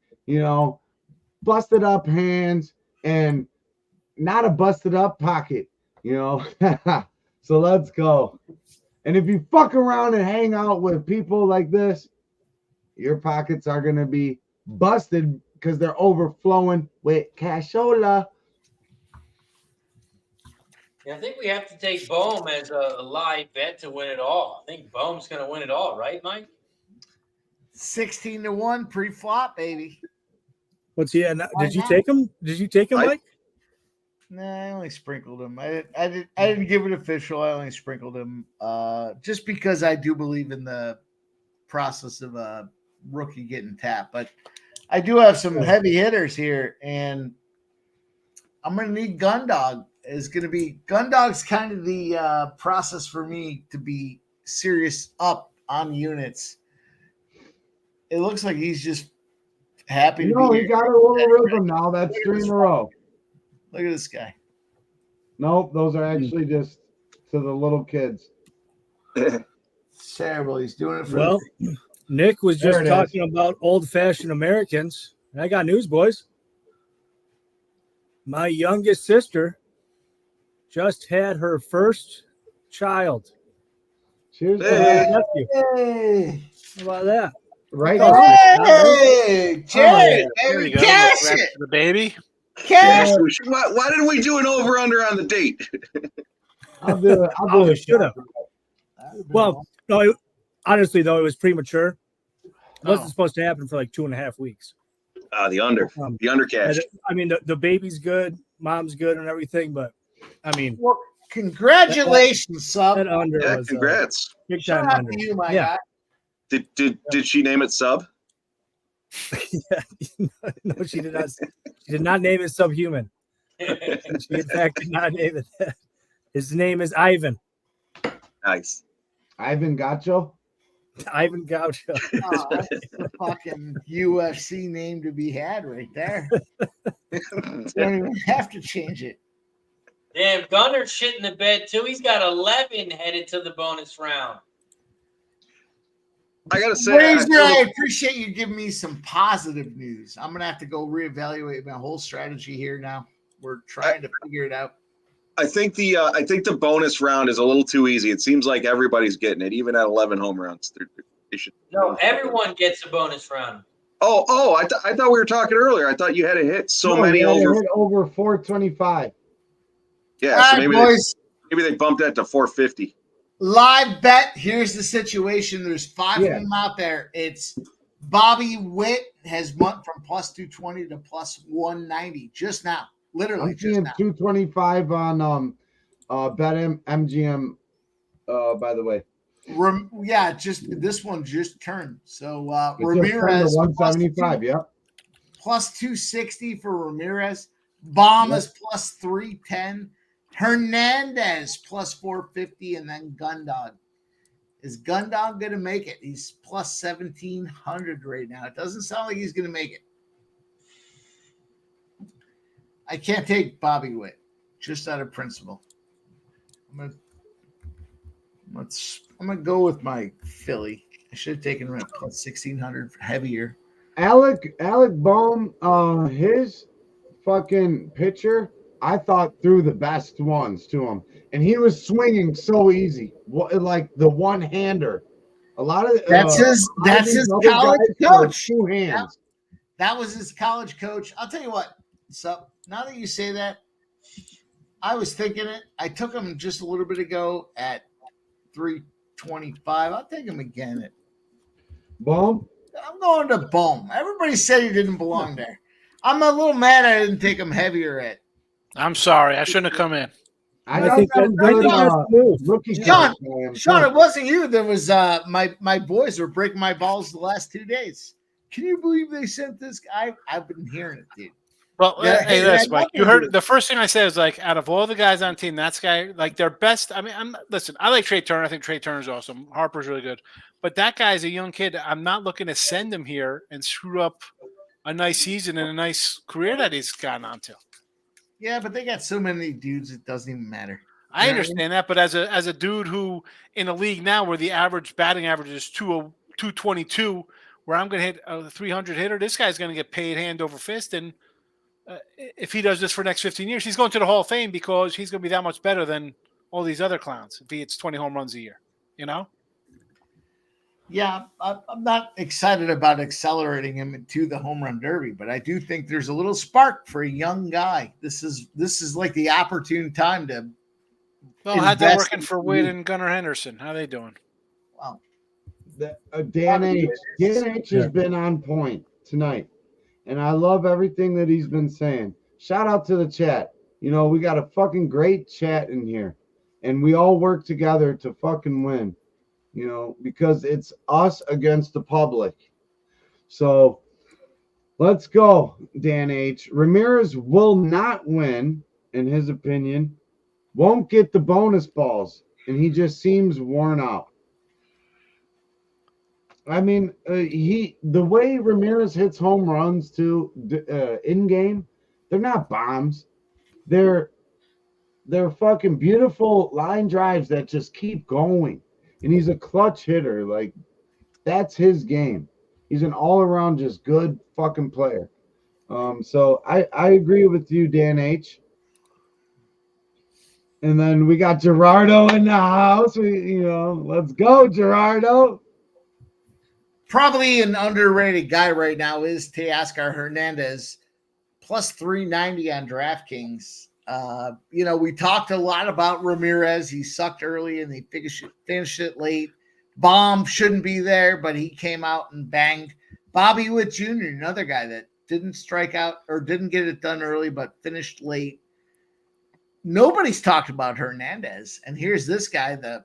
busted up hands and not a busted up pocket, So let's go. And if you fuck around and hang out with people like this, your pockets are going to be busted because they're overflowing with cashola. Yeah, I think we have to take Bohm as a live bet to win it all. I think Bohm's going to win it all, right, Mike? 16-1 pre-flop, baby. What's he? Did you take him? Did you take him, Mike? Nah, I only sprinkled him. I didn't give it official. I only sprinkled him just because I do believe in the process of a rookie getting tapped. But I do have some heavy hitters here, and I'm going to need Gundog. Gundog's kind of the process for me to be serious up on units. It looks like he's just happy to be here. He got a little rhythm now. That's 3 in a row. Look at this guy. Nope, those are actually just to the little kids. It's terrible. He's doing it for Nick was just talking about old-fashioned Americans. I got news, boys. My youngest sister just had her first child. Cheers. Hey. Nephew. Hey, How about that? Right. Oh, hey, cheers, There baby, you go. cash Congrats it. to the baby. Cash Yeah, it. so why didn't we do an over-under on the date? I'll do it. Oh, we should have. Well, no, honestly, though, it was premature. It wasn't supposed to happen for like 2.5 weeks. The under cash. I mean, the baby's good, mom's good, and everything, but I mean, Well, congratulations, sub. that under Yeah, was congrats. big Shout time out under. to you, my Yeah. guy. Did she name it Sub? No, she did not. She did not name it Subhuman. She, in fact, did not name it that. His name is Ivan. Nice. Ivan Gacho. Ivan Gaucho. Oh, that's the fucking UFC name to be had right there. Don't even have to change it. Damn, Gunner's shit in the bed too. He's got 11 headed to the bonus round. I gotta say, Razor, I appreciate you giving me some positive news. I'm gonna have to go reevaluate my whole strategy here now. We're trying to figure it out. I think the bonus round is a little too easy. It seems like everybody's getting it, even at 11 home runs. They should. No, everyone gets a bonus round. Oh! I thought we were talking earlier. I thought you had to hit many over. Hit over 425. Yeah, All so right, maybe boys. maybe they bumped that to 450. Live bet. Here's the situation. There's 5 Yeah. of them out there. It's Bobby Witt has went from plus 220 to plus 190 just now. Literally I'm just seeing now. 225 on Bet MGM. By the way, Yeah, just this one just turned. So it just turned to Ramirez 175. Yep. plus 260 for Ramirez. Bohm is plus 310. Hernandez plus 450, and then Gundog. Is Gundog going to make it? He's plus 1,700 right now. It doesn't sound like he's going to make it. I can't take Bobby Witt, just out of principle. I'm gonna go with my Philly. I should have taken him at plus 1,600 heavier. Alec Bohm, his fucking pitcher, I thought threw the best ones to him, and he was swinging so easy, like the one-hander. A lot of That's his other college guys were coach. two hands. That was his college coach. I'll tell you what. So now that you say that, I was thinking it. I took him just a little bit ago at 325. I'll take him again at. Bohm. I'm going to Bohm. Everybody said he didn't belong there. I'm a little mad I didn't take him heavier at. I'm sorry. I shouldn't have come in. I think think that's the move. rookie. Sean, it wasn't you. There was my boys were breaking my balls the last 2 days. Can you believe they sent this guy? I've been hearing it, dude. Well, Yeah, hey, it listen, had Mike. nothing You to heard do- the first thing I said is like, out of all the guys on the team, that's guy like their best. I mean, listen. I like Trey Turner. I think Trey Turner's awesome. Harper's really good, but that guy's a young kid. I'm not looking to send him here and screw up a nice season and a nice career that he's gotten onto. Yeah, but they got so many dudes, it doesn't even matter. I understand that, but as a dude who in a league now where the average batting average is 222, where I'm going to hit a 300 hitter, this guy's going to get paid hand over fist. And if he does this for the next 15 years, he's going to the Hall of Fame because he's going to be that much better than all these other clowns if he hits 20 home runs a year, you know? Yeah, I'm not excited about accelerating him into the home run derby, but I do think there's a little spark for a young guy. This is like the opportune time to. Well, how'd that invest working in for Witt and Gunnar Henderson? How they doing? Well, Dan H has been on point tonight, and I love everything that he's been saying. Shout out to the chat. You know, we got a fucking great chat in here, and we all work together to fucking win. You know, because it's us against the public. So let's go, Dan H. Ramirez will not win, in his opinion. Won't get the bonus balls, and he just seems worn out. I mean, the way Ramirez hits home runs too in game, they're not bombs. They're fucking beautiful line drives that just keep going. And he's a clutch hitter. Like, that's his game. He's an all-around just good fucking player. So I agree with you, Dan H. And then we got Gerardo in the house. Let's go, Gerardo. Probably an underrated guy right now is Teoscar Hernandez, plus 390 on DraftKings. We talked a lot about Ramirez. He sucked early and they finished it late. Bohm shouldn't be there, but he came out and banged. Bobby Witt Jr., another guy that didn't strike out or didn't get it done early, but finished late. Nobody's talked about Hernandez, and here's this guy, the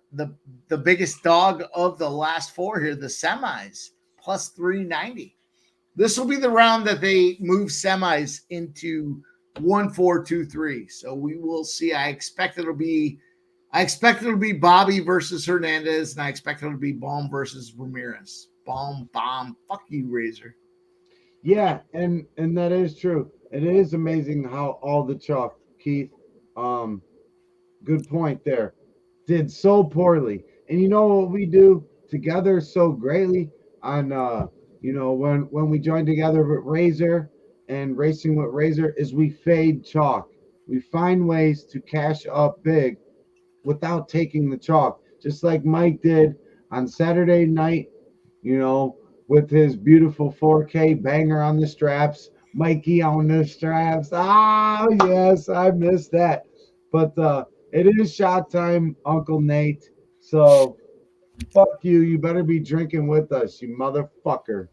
biggest dog of the last four here, the semis, plus 390. This will be the round that they move semis into 1, 4, 2, 3. So we will see. I expect it'll be Bobby versus Hernandez, and I expect it'll be Bohm versus Ramirez. Bohm, bomb. Fuck you, Razor. Yeah, and that is true. It is amazing how all the chalk, Keith. Good point there. Did so poorly. And you know what we do together so greatly on when we join together with Razor and Racing with Razor is we fade chalk. We find ways to cash up big without taking the chalk. Just like Mike did on Saturday night, with his beautiful 4K banger on the straps. Mikey on the straps. Ah, yes, I missed that. But it is shot time, Uncle Nate. So fuck you. You better be drinking with us, you motherfucker.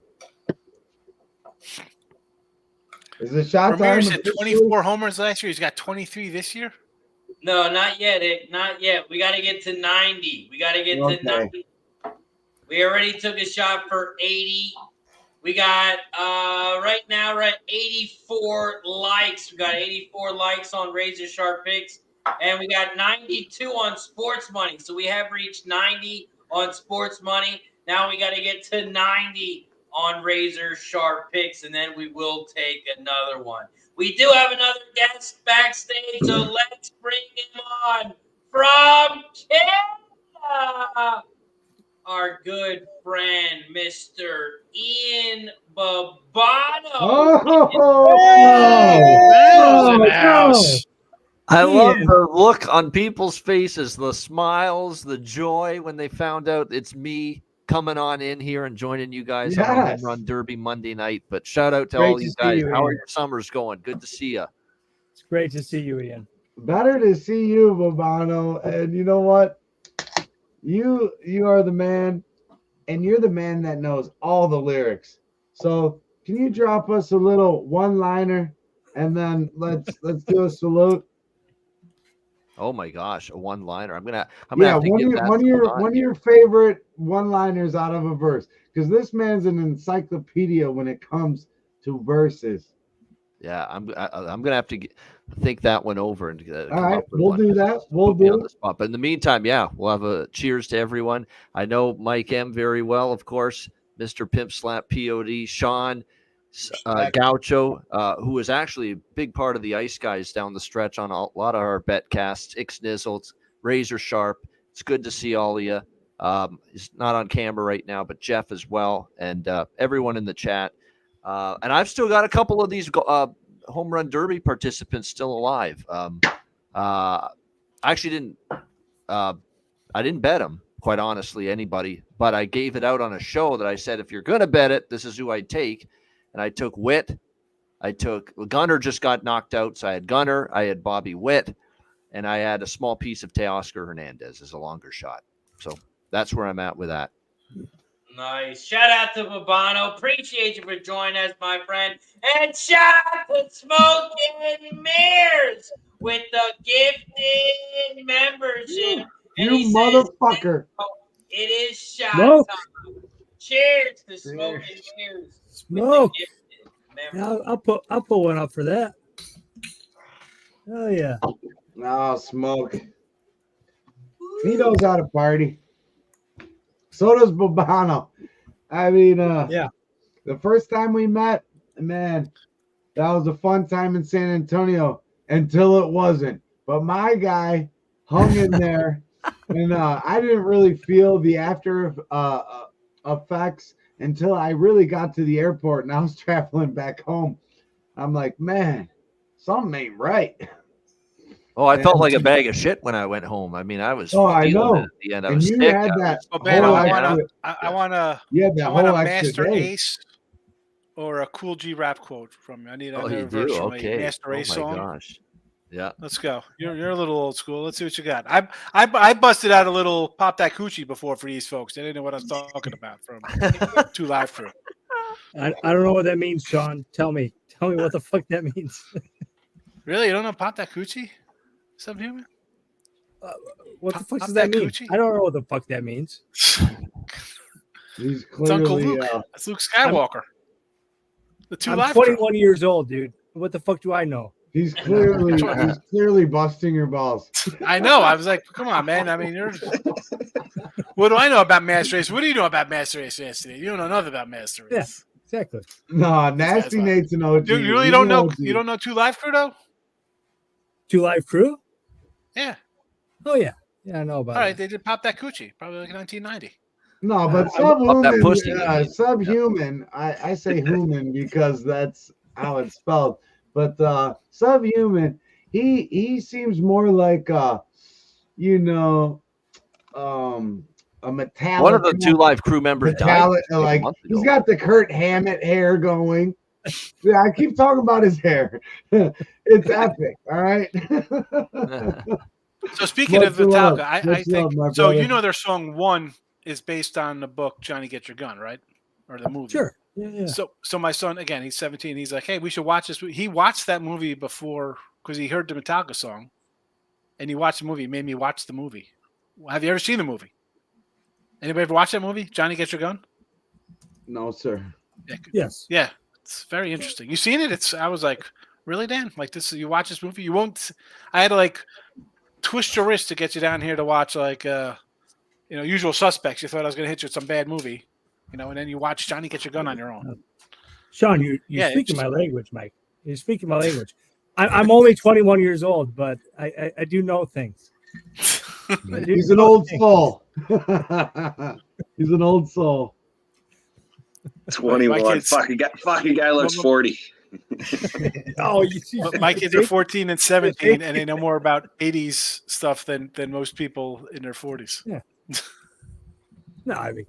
Is it shot Ramirez time? had 24 homers last year. He's got 23 this year. No, not yet. Not yet. We got to get to 90. We got to get to 90. We already took a shot for 80. We got right now we're at 84 likes. We got 84 likes on Razor Sharp Picks, and we got 92 on Sports Money. So we have reached 90 on Sports Money. Now we got to get to 90 on Razor Sharp Picks, and then we will take another one. We do have another guest backstage, so let's bring him on from Canada. Our good friend, Mr. Ian Babano. I love the look on people's faces, the smiles, the joy when they found out it's me coming on in here and joining you guys on the Home Run Derby Monday night. But shout out to all you guys. How are your summers going? Good to see you. It's great to see you, Ian. Better to see you, Babano. And you know what? You are the man, and you're the man that knows all the lyrics. So can you drop us a little one-liner, and then let's do a salute? Oh my gosh, a one-liner! I'm gonna have to one of your favorite one-liners out of a verse, because this man's an encyclopedia when it comes to verses. Yeah, I'm gonna have to think that one over and all right, we'll do that. We'll do on the spot. But in the meantime, yeah, we'll have a cheers to everyone. I know Mike M very well, of course. Mr. Pimp Slap POD, Sean, Gaucho, who is actually a big part of the Ice Guys down the stretch on a lot of our bet casts. Ixnizzle, Razor Sharp. It's good to see all of you. He's not on camera right now, but Jeff as well, and everyone in the chat. And I've still got a couple of these home run derby participants still alive. I actually I didn't bet them, quite honestly, anybody, but I gave it out on a show that I said, if you're going to bet it, this is who I'd take. And I took Witt. Gunnar just got knocked out. So I had Gunnar, I had Bobby Witt, and I had a small piece of Teoscar Hernandez as a longer shot. So that's where I'm at with that. Nice. Shout out to Babano. Appreciate you for joining us, my friend. And shout out to Smoking Mirrors with the gifted membership. You motherfucker. It is shot time. Cheers to Smoking Mirrors. Smoke. Yeah, I'll put one up for that. Oh yeah. No, Smoke. He knows how to party. So does Babano. I mean, yeah. The first time we met, man, that was a fun time in San Antonio until it wasn't. But my guy hung in there, and I didn't really feel the after effects until I really got to the airport and I was traveling back home. I'm like, man, something ain't right. Oh, I felt like a bag of shit when I went home. I mean, I was. I feeling know. it at the end. I And was you sick. had that Oh, man, whole I extra. want a You had that whole extra Master day. Ace or a Cool G rap quote from you. I need Oh, another you verse do? from Okay. a Master Ace song. Oh my gosh. Yeah. Let's go. You're a little old school. Let's see what you got. I busted out a little Pop That Coochie before for these folks. They didn't know what I was talking about from 2 Live Crew. I don't know what that means, Sean. Tell me what the fuck that means. Really? You don't know Pop That Coochie? Subhuman? What the fuck Pop does that that mean? coochie? I don't know what the fuck that means. He's It's Uncle clearly. Luke. It's Luke Skywalker. The 2 I'm Live 21 Crew. years old, dude. What the fuck do I know? He's clearly busting your balls. I know. I was like, come on, man. I mean, what do I know about Master Race? What do you know about Master Race yesterday? You don't know nothing about Master Race. Yeah, exactly. No, Nasty fine. Nate's an OG. You really He's don't an know. OG. You don't know 2 Live Crew though? 2 Live Crew? Yeah. Oh yeah, I know about All right. it. They did Pop That Coochie, probably like 1990. No, but Up that pussy. subhuman. I say human because that's how it's spelled. But subhuman, he seems more like a Metallica. One of the 2 Live Crew members died. Like he's got the Kurt Hammett hair going. Yeah, I keep talking about his hair. It's epic. All right. So speaking of Metallica, I think love, so. brother. You know their song "One" is based on the book "Johnny Get Your Gun," right? Or the movie. Sure. Yeah. So my son, again, he's 17. He's like, hey, we should watch this. He watched that movie before because he heard the Metallica song, and he watched the movie. He made me watch the movie. Have you ever seen the movie? Anybody ever watched that movie, Johnny Get Your Gun? No, sir. Yes. Yeah, it's very interesting. You seen it? I was like, really, Dan? Like this? You watch this movie? You won't. I had to like twist your wrist to get you down here to watch like Usual Suspects. You thought I was going to hit you with some bad movie. And then you watch Johnny Get Your Gun on your own. Sean, you're speaking my language, Mike. You're speaking my language. I'm only 21 years old, but I do know things. He's an old soul. He's an old soul. 21. Fucking guy looks 40. Oh, my kids are 14 and 17, and they know more about 80s stuff than most people in their 40s. Yeah. No, I mean,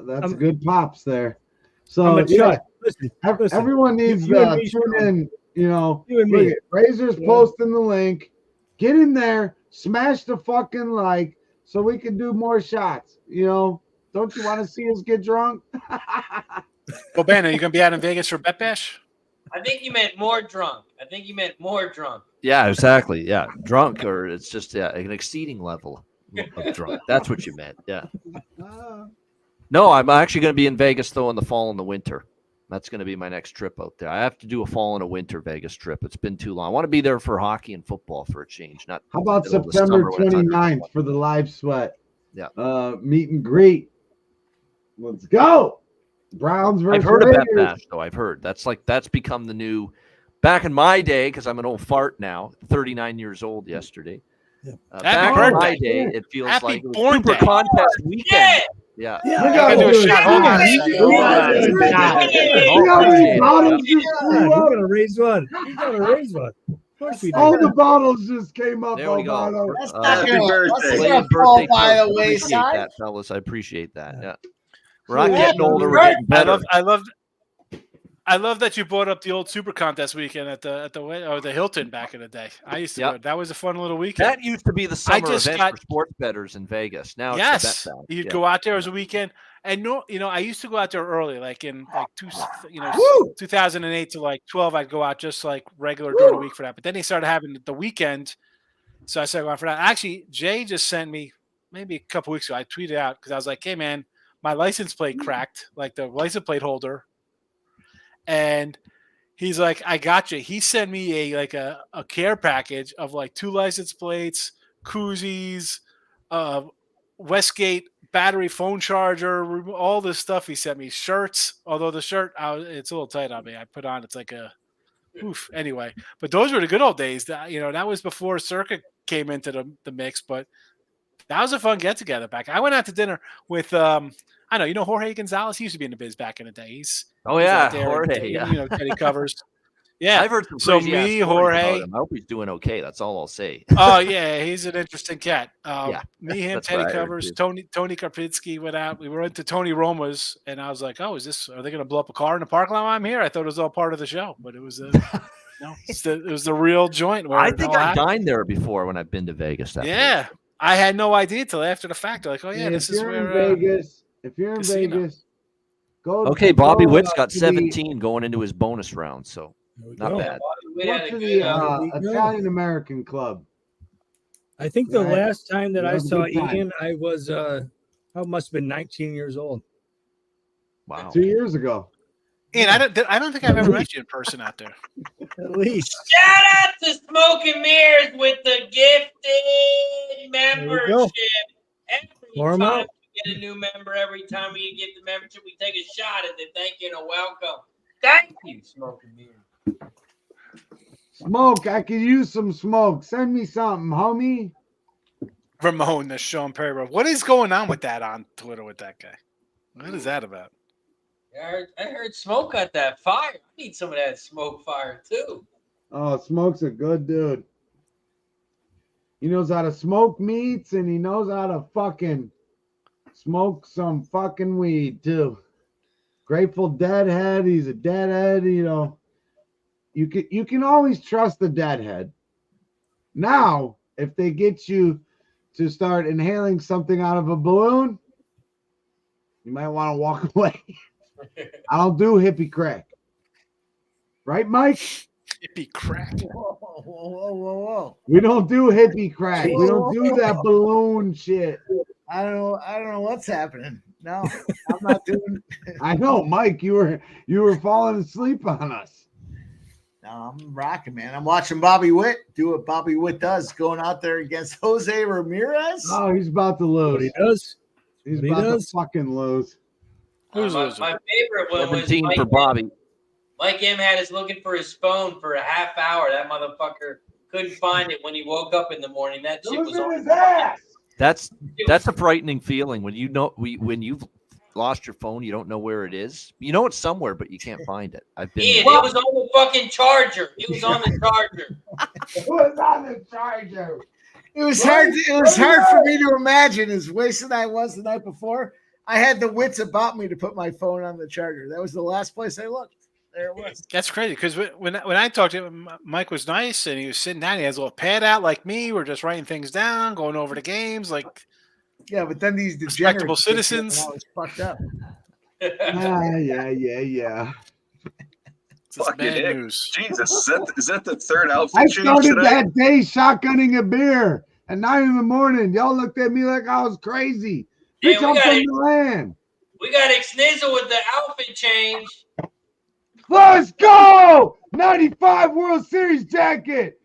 that's good pops there. So listen, everyone needs to tune in. You and me. Razor's posting the link. Get in there, smash the fucking like, so we can do more shots. Don't you want to see us get drunk? Well, Ben, are you going to be out in Vegas for Bet Bash? I think you meant more drunk. Yeah, exactly. Yeah, drunk, or it's just an exceeding level of drunk. That's what you meant. Yeah. No, I'm actually going to be in Vegas though in the fall and the winter. That's going to be my next trip out there. I have to do a fall and a winter Vegas trip. It's been too long. I want to be there for hockey and football for a change. Not how about September 29th for the live sweat? Yeah. Meet and greet. Let's go. Browns versus I've heard Raiders. of Bet Bash, though. I've heard that's become the new. Back in my day, because I'm an old fart now, 39 years old yesterday. Yeah. Back in my day, it feels Happy like it was born Super day. Contest weekend. Yeah. We I gotta do a do shot. Hold on a second. We gotta bottles just We're flew up. gonna raise one. We're gonna raise one. Of course we do. All the bottles just came up. There we go. Alvaro. That's not Happy gonna birthday. that's gonna fall by the I appreciate wayside. that, fellas. I appreciate that. Yeah. We're not Yeah, getting older. We're right. getting better. I love that you brought up the old Super Contest weekend at the Hilton back in the day. I used to. Yep. That was a fun little weekend. That used to be the summer just event got- for sports bettors in Vegas. Now it's Yes, the Bet Bash. you'd Yeah. go out there as a weekend, and I used to go out there early, like in Woo! 2008 to like 12. I'd go out just like regular during the week for that. But then they started having the weekend, so I started going for that. Actually, Jay just sent me maybe a couple weeks ago. I tweeted out because I was like, "Hey man, my license plate cracked, like the license plate holder," and he's like, "I got you." He sent me a care package of like 2 license plates, koozies, Westgate battery phone charger, all this stuff. He sent me shirts. Although the shirt, it's a little tight on me. I put on, it's like a oof. Anyway, but those were the good old days. That was before Circa came into the mix. But that was a fun get together back. I went out to dinner with I know Jorge Gonzalez. He used to be in the biz back in the day. He's out there, Jorge. Yeah. Teddy Covers. Yeah. I've heard some So crazy ass me, stories Jorge. about him. I hope he's doing okay. That's all I'll say. Oh yeah, he's an interesting cat. Yeah, Me, him, that's Teddy what I heard, Covers, too. Tony Karpinski went out. We were into Tony Roma's, and I was like, "Oh, are they going to blow up a car in the parking lot while I'm here?" I thought it was all part of the show, but it was it was the real joint. Where I it think all I happened. dined there before when I've been to Vegas. That Yeah, place. I had no idea until after the fact. Like, oh yeah, And this if is you're where in Vegas, go. Okay, Bobby go, Witt's got to 17 going into his bonus round, so not bad. We had Go a to good, the Italian American Club. I think the Right. last time that You I have a saw good time. Ian, I was I must have been 19 years old. Wow. 2 years ago. And I don't think I've ever met you in person out there. At least. Shout out to Smoke and Mirrors with the gifted membership. Every Pour 'em time out. we get a new member, every time we get the membership, we take a shot at it. Thank you and a welcome. Thank you, Smoke and Mirrors. Smoke, I could use some smoke. Send me something, homie. Ramon, the Sean Perry. What is going on with that on Twitter with that guy? What is that about? I heard Smoke got that fire. I need some of that smoke fire too. Oh, Smoke's a good dude. He knows how to smoke meats and he knows how to fucking smoke some fucking weed too. Grateful Deadhead. He's a deadhead, you know. You can always trust the deadhead. Now, if they get you to start inhaling something out of a balloon, you might want to walk away. I don't do hippie crack. Right, Mike? Hippie crack. Whoa. We don't do hippie crack. We don't do that balloon shit. I don't know what's happening. No, I'm not doing. I know, Mike. You were falling asleep on us. No, I'm rocking, man. I'm watching Bobby Witt do what Bobby Witt does, going out there against Jose Ramirez. Oh, he's about to lose. He does. He's He about does. to fucking lose. Who's my losing? favorite one was 17 for Bobby. Mike M had us looking for his phone for a half hour. That motherfucker couldn't find it when he woke up in the morning. That shit was on his ass. That's a frightening feeling when when you've lost your phone, you don't know where it is. You know it's somewhere, but you can't find it. I've been. Ian, it was on the fucking charger. It was on the charger. It was on the charger. It was hard. It was hard for me to imagine as wasted I was the night before. I had the wits about me to put my phone on the charger. That was the last place I looked. There it was. That's crazy because when I talked to him, Mike was nice and he was sitting down. He has a little pad out like me. We're just writing things down, going over the games. Like, Yeah, but then these respectable degenerates citizens. I was fucked up. Yeah. It's just Fucking bad heck. news. Jesus, is that the third outfit I change started today? that day shotgunning a beer at 9 a.m. Y'all looked at me like I was crazy. Yeah, Bitch, I'm from the land. We got Xnizzle with the outfit change. Let's go! 95 World Series jacket.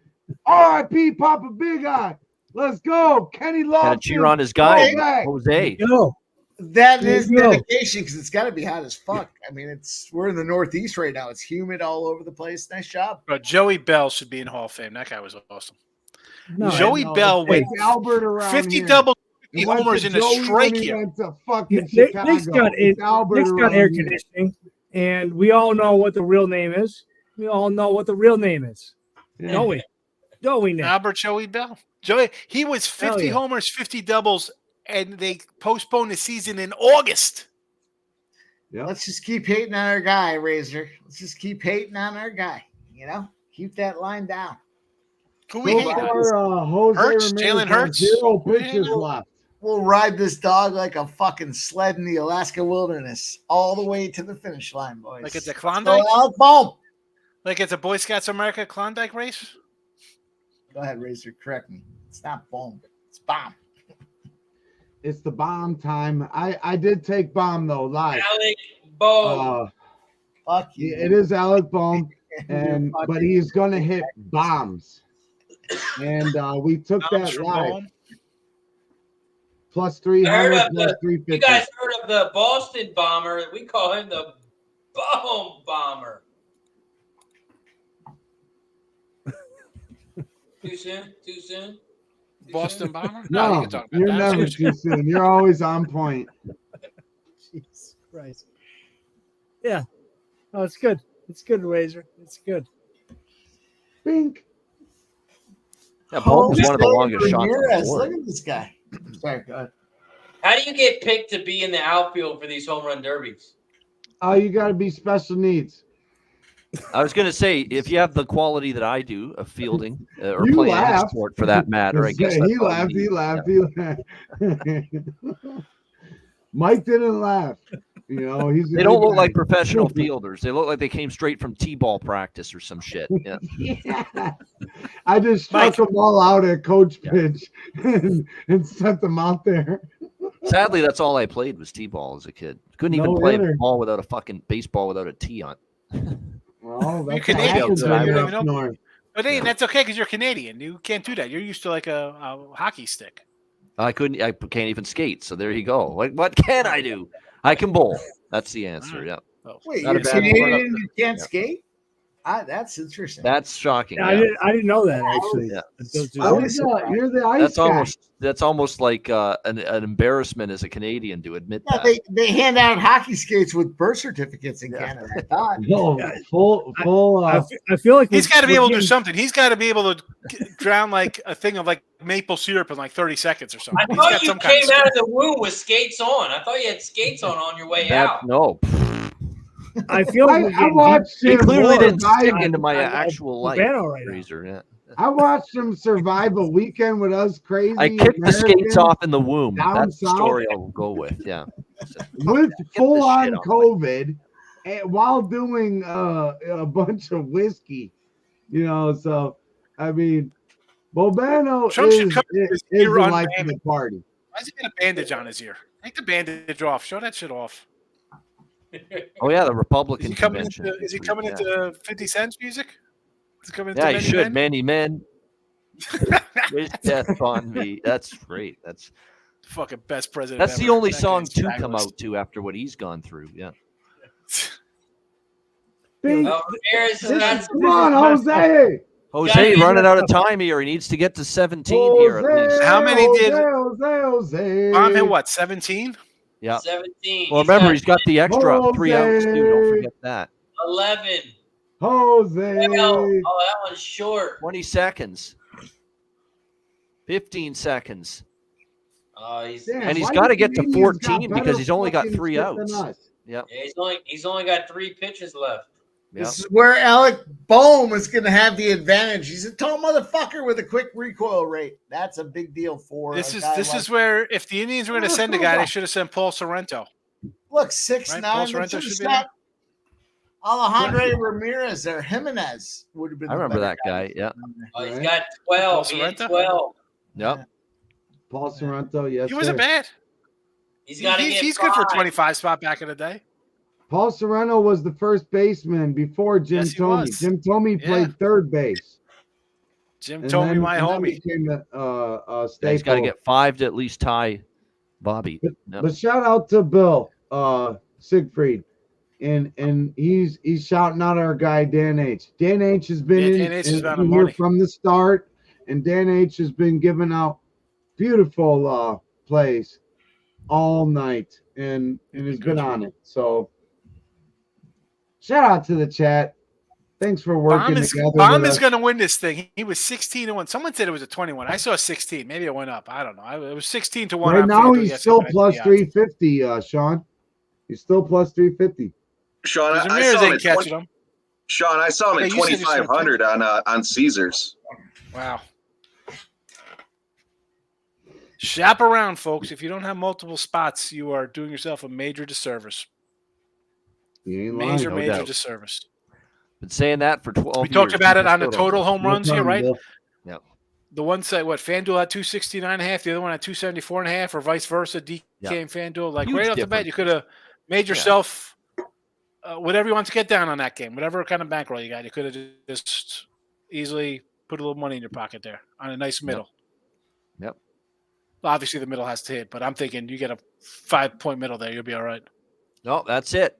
R.I.P. Papa Big Eye. Let's go. Kenny Lofton. Gotta cheer on his guy, Go back. Jose. Yo, That There is you go. dedication because it's got to be hot as fuck. I mean, we're in the Northeast right now. It's humid all over the place. Nice job. But Joey Bell should be in Hall of Fame. That guy was awesome. no, Joey Bell went It's Albert around 50 here. double He went homers to in a Joey strike when he year. went to fucking Nick's Chicago. It's Albert Nick's got around air here. conditioning, and we all know what the real name is. We all know what the real name is. Yeah. Don't we, Nick? Albert Joey Bell. He was 50 yeah. homers, 50 doubles, and they postponed the season in August. Yep. Let's just keep hating on our guy, Razor. Let's just keep hating on our guy. You know, keep that line down. Who we So hate on? far, Jose Hurts, Ramirez Jalen has Hurts. 0 Who we pitches hate on? left. We'll ride this dog like a fucking sled in the Alaska wilderness all the way to the finish line, boys. Like it's a So, Klondike? Alec, Bohm. Like it's a Boy Scouts of America Klondike race? Go ahead, Razor. Correct me. It's not Bohm. It's Bomb. It's the bomb time. I did take bomb though live. Alec, Bohm. Fuck you. It is Alec Bohm, You're but fucking- he's gonna hit bombs. And we took Bombs that from live. Bohm. Plus I 300, heard of plus you 350. guys heard of the Boston bomber? We call him the Bohm bomber. Too soon? Too soon? Too Boston soon? Bomber? you No, can talk about you're that. never too soon. You're always on point. Jesus Christ. Yeah. Oh, it's good. It's good, Razor. It's good. wink. Yeah, Bohm was one of the longest shots on the Ramirez. board. Look at this guy. Sorry, go ahead. How do you get picked to be in the outfield for these home run derbies? Oh, you got to be special needs. I was going to say, if you have the quality that I do of fielding or You playing any laughed. sport for that matter, I guess that's he all you laughed. need. He laughed. Yeah. He laughed. Mike didn't laugh. You know, he's. They don't look like professional fielders. They look like they came straight from t-ball practice or some shit. Yeah. Yeah. I just struck them all out at coach pitch and sent them out there. Sadly, that's all I played was t-ball as a kid. Couldn't even play a ball without a fucking baseball without a tee on. Well, You're that's Canadian, so you don't even know. know. But hey, that's okay because you're Canadian. You can't do that. You're used to like a hockey stick. I can't even skate. So there you go. Like, what can I do? I can bowl. That's the answer. Yeah. Wait, Not you're a bad Canadian one. and you can't skate? That's interesting. That's shocking. Yeah, Yeah. I didn't know that actually. Yeah. You're the ice guy. That's almost like an embarrassment as a Canadian to admit Yeah, that. they hand out hockey skates with birth certificates in Canada. I thought. No, full. I feel like He's got to be we're able to do getting- something. He's got to be able to drown like a thing of like maple syrup in like 30 seconds or something. I He's thought got you some kind came of out of the womb with skates on. I thought you had skates on your way out. No, I feel like we're I getting watched it him clearly didn't survive. stick into my actual life. Urbano right now. Razor, yeah. I watched him survive a weekend with us crazy. I kicked the skates Americans off in the womb. down That's the south. story I'll go with. Yeah. with Get full this on shit off my- COVID, and while doing a bunch of whiskey. You know, so I mean, Bobano Trump should is come with his the ear life of the unbandaged. party. Why is he got a bandage on his ear? Take the bandage off. Show that shit off. Oh yeah, the Is Republican he coming convention. into? Is he coming into 50 Cent's music? Is he coming into Yeah, he Many should. Men? Many men. Wish death on me. That's great. That's Fucking best president. that's the ever. only That song guy's to come fabulous. out to after what he's gone through. Yeah. Ramirez has got Come on, Jose. Jose running out of time here. He needs to get to 17 here at least. How many did- Jose? Bomb hit what? 17. Yeah. 17. Well, remember he's got the extra Jose. 3 outs too. Don't forget that. 11. Jose. Oh, that one's short. 20 seconds. 15 seconds. Oh, he's Damn, And he's why got to do get to Canadians got 14 because better he's only got fucking 3 shit outs. than us? Yep. yeah, he's only got 3 pitches left. Yep. This is where Alec Bohm is going to have the advantage. He's a tall motherfucker with a quick recoil rate. That's a big deal for This a is guy this like- is where if the Indians were going to send a guy, they should have sent Paul Sorrento. Look 6'9". Right, Paul They Sorrento should have should be sent Alejandro Ramirez or Jimenez would have been. I the remember better that guy. Yeah. Oh, he's Right. got 12. Paul He had Sorrento? 12. Yep. Paul Sorrento, yes. He wasn't sir. bad. He's got to get He's good for 5. 25 spot back in the day. Paul Sorrento was the first baseman before Jim Yes, he Thome. was. Jim Thome Yeah. played third base. Jim And told me then- my and then homie. became a Yeah, staple. he's got to get 5 to at least tie Bobby. Yep. But shout out to Bill Siegfried, and he's shouting out our guy Dan H. Dan H has been Yeah, Dan H has been on the here money. from the start, and Dan H has been giving out beautiful plays all night, and has been on it. So shout out to the chat. Thanks for working together. Bohm with is us. going to win this thing. He was 16-1. Someone said it was a 21. I saw 16. Maybe it went up. I don't know. It was 16-1. Right on now FanDuel he's yesterday, still but I plus think the odds. 350, Sean. He's still plus 350. Sean, I Ramirez saw him ain't at catching 20, him. Sean, I saw him Yeah, at you said you saw him 2,500 on Caesars. Wow. Shop around, folks. If you don't have multiple spots, you are doing yourself a major disservice. He ain't lying. Major no major doubt. disservice. Been saying that for 12 We talked years. about it People on the still don't total know. home runs here, right? Bill. The one said what FanDuel had 269.5, the other one had 274.5, or vice versa. DK Yeah. and FanDuel, like Huge right off the bat, you difference. could have made yourself whatever you want to get down on that game, whatever kind of bankroll you got. You could have just easily put a little money in your pocket there on a nice middle. Yep. Well, obviously, the middle has to hit, but I'm thinking you get a 5-point middle there, you'll be all right. No, that's it.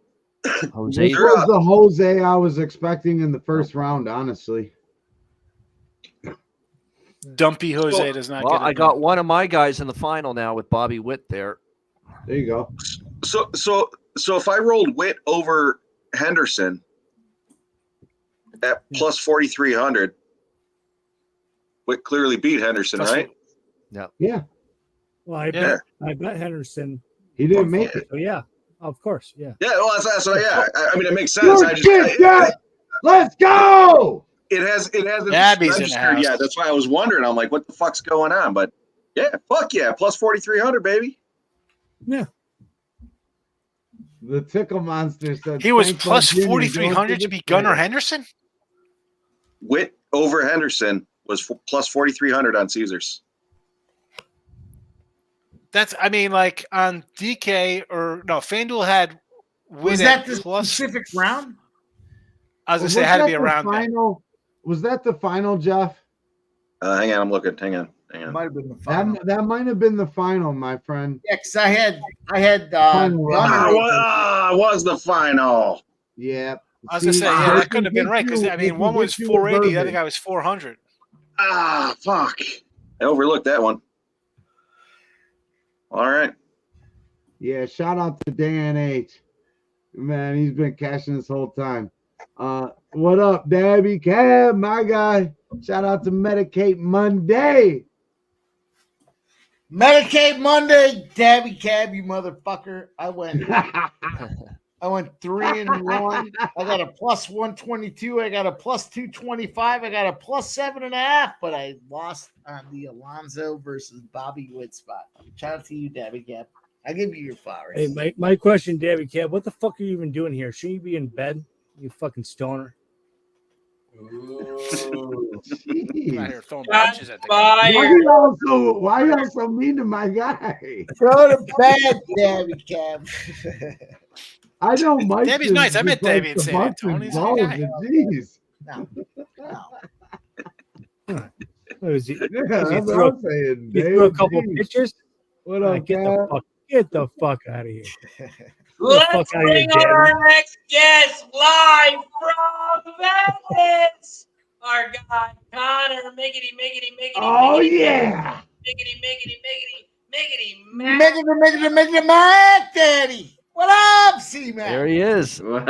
Jose. This was the Jose I was expecting in the first round, honestly. Dumpy Jose does not Well, get it. I got one of my guys in the final now with Bobby Witt there. There you go. So if I rolled Witt over Henderson at plus 4,300, Witt clearly beat Henderson, Plus- right? Yeah, Well, I Yeah. bet Henderson. he didn't make it. So yeah, of course, yeah. Yeah, well, that's what. Yeah, I mean, it makes sense. Good shit, Jeff. Let's go. It hasn't Gabby's in the registered house. yet. That's why I was wondering. I'm like, what the fuck's going on? But yeah, fuck yeah, plus 4,300, baby. Yeah. The tickle monster said He was Frank plus Jr. 4,300 to goes beat Gunnar the Henderson. Witt over Henderson was plus 4,300 on Caesars. That's, I mean, like on DK or no, FanDuel had Witt Was that at the plus. specific round? I was gonna say it had to be around that. final. Was that the final, Jeff? Hang on, I'm looking. Hang on. Might have been the final. That might have been the final, my friend. Yeah, because I had Final round. Gunnar. Was the final? Yeah. I was gonna say, yeah, that couldn't have been right because I mean, one was 480, the other guy was 400. Fuck. I overlooked that one. All right. Yeah, shout out to Dan H. Man, he's been cashing this whole time. What up, Dabby Cab, my guy? Shout out to Medicate Monday. Medicaid Monday, Dabby Cab, you motherfucker. I went 3-1. I got a plus 122. I got a plus 225. I got a plus 7.5, but I lost on the Alonso versus Bobby Witt spot. Shout out to you, Dabby Cab. I give you your flowers. Hey, my question, David Cab, what the fuck are you even doing here? Shouldn't you be in bed? You fucking stoner. I'm out here throwing Shots punches at the guy. fired. Why you so mean to my guy? Go to bed, Dabby Cab. I know Mike. Debbie's nice. I met Debbie in San Antonio. He's a good guy. Jeez. No. What was he? Yeah, Was he that's throw- what I'm saying. You Dave. threw a couple Jeez. pictures? What Nah, up, get the fuck out of here. Let's fuck outta here, bring on our next guest live from Vegas. Our guy Connor, miggity. Oh, miggity, yeah. miggity, Make it Mac Daddy. What up, C-Mac? There he is. What's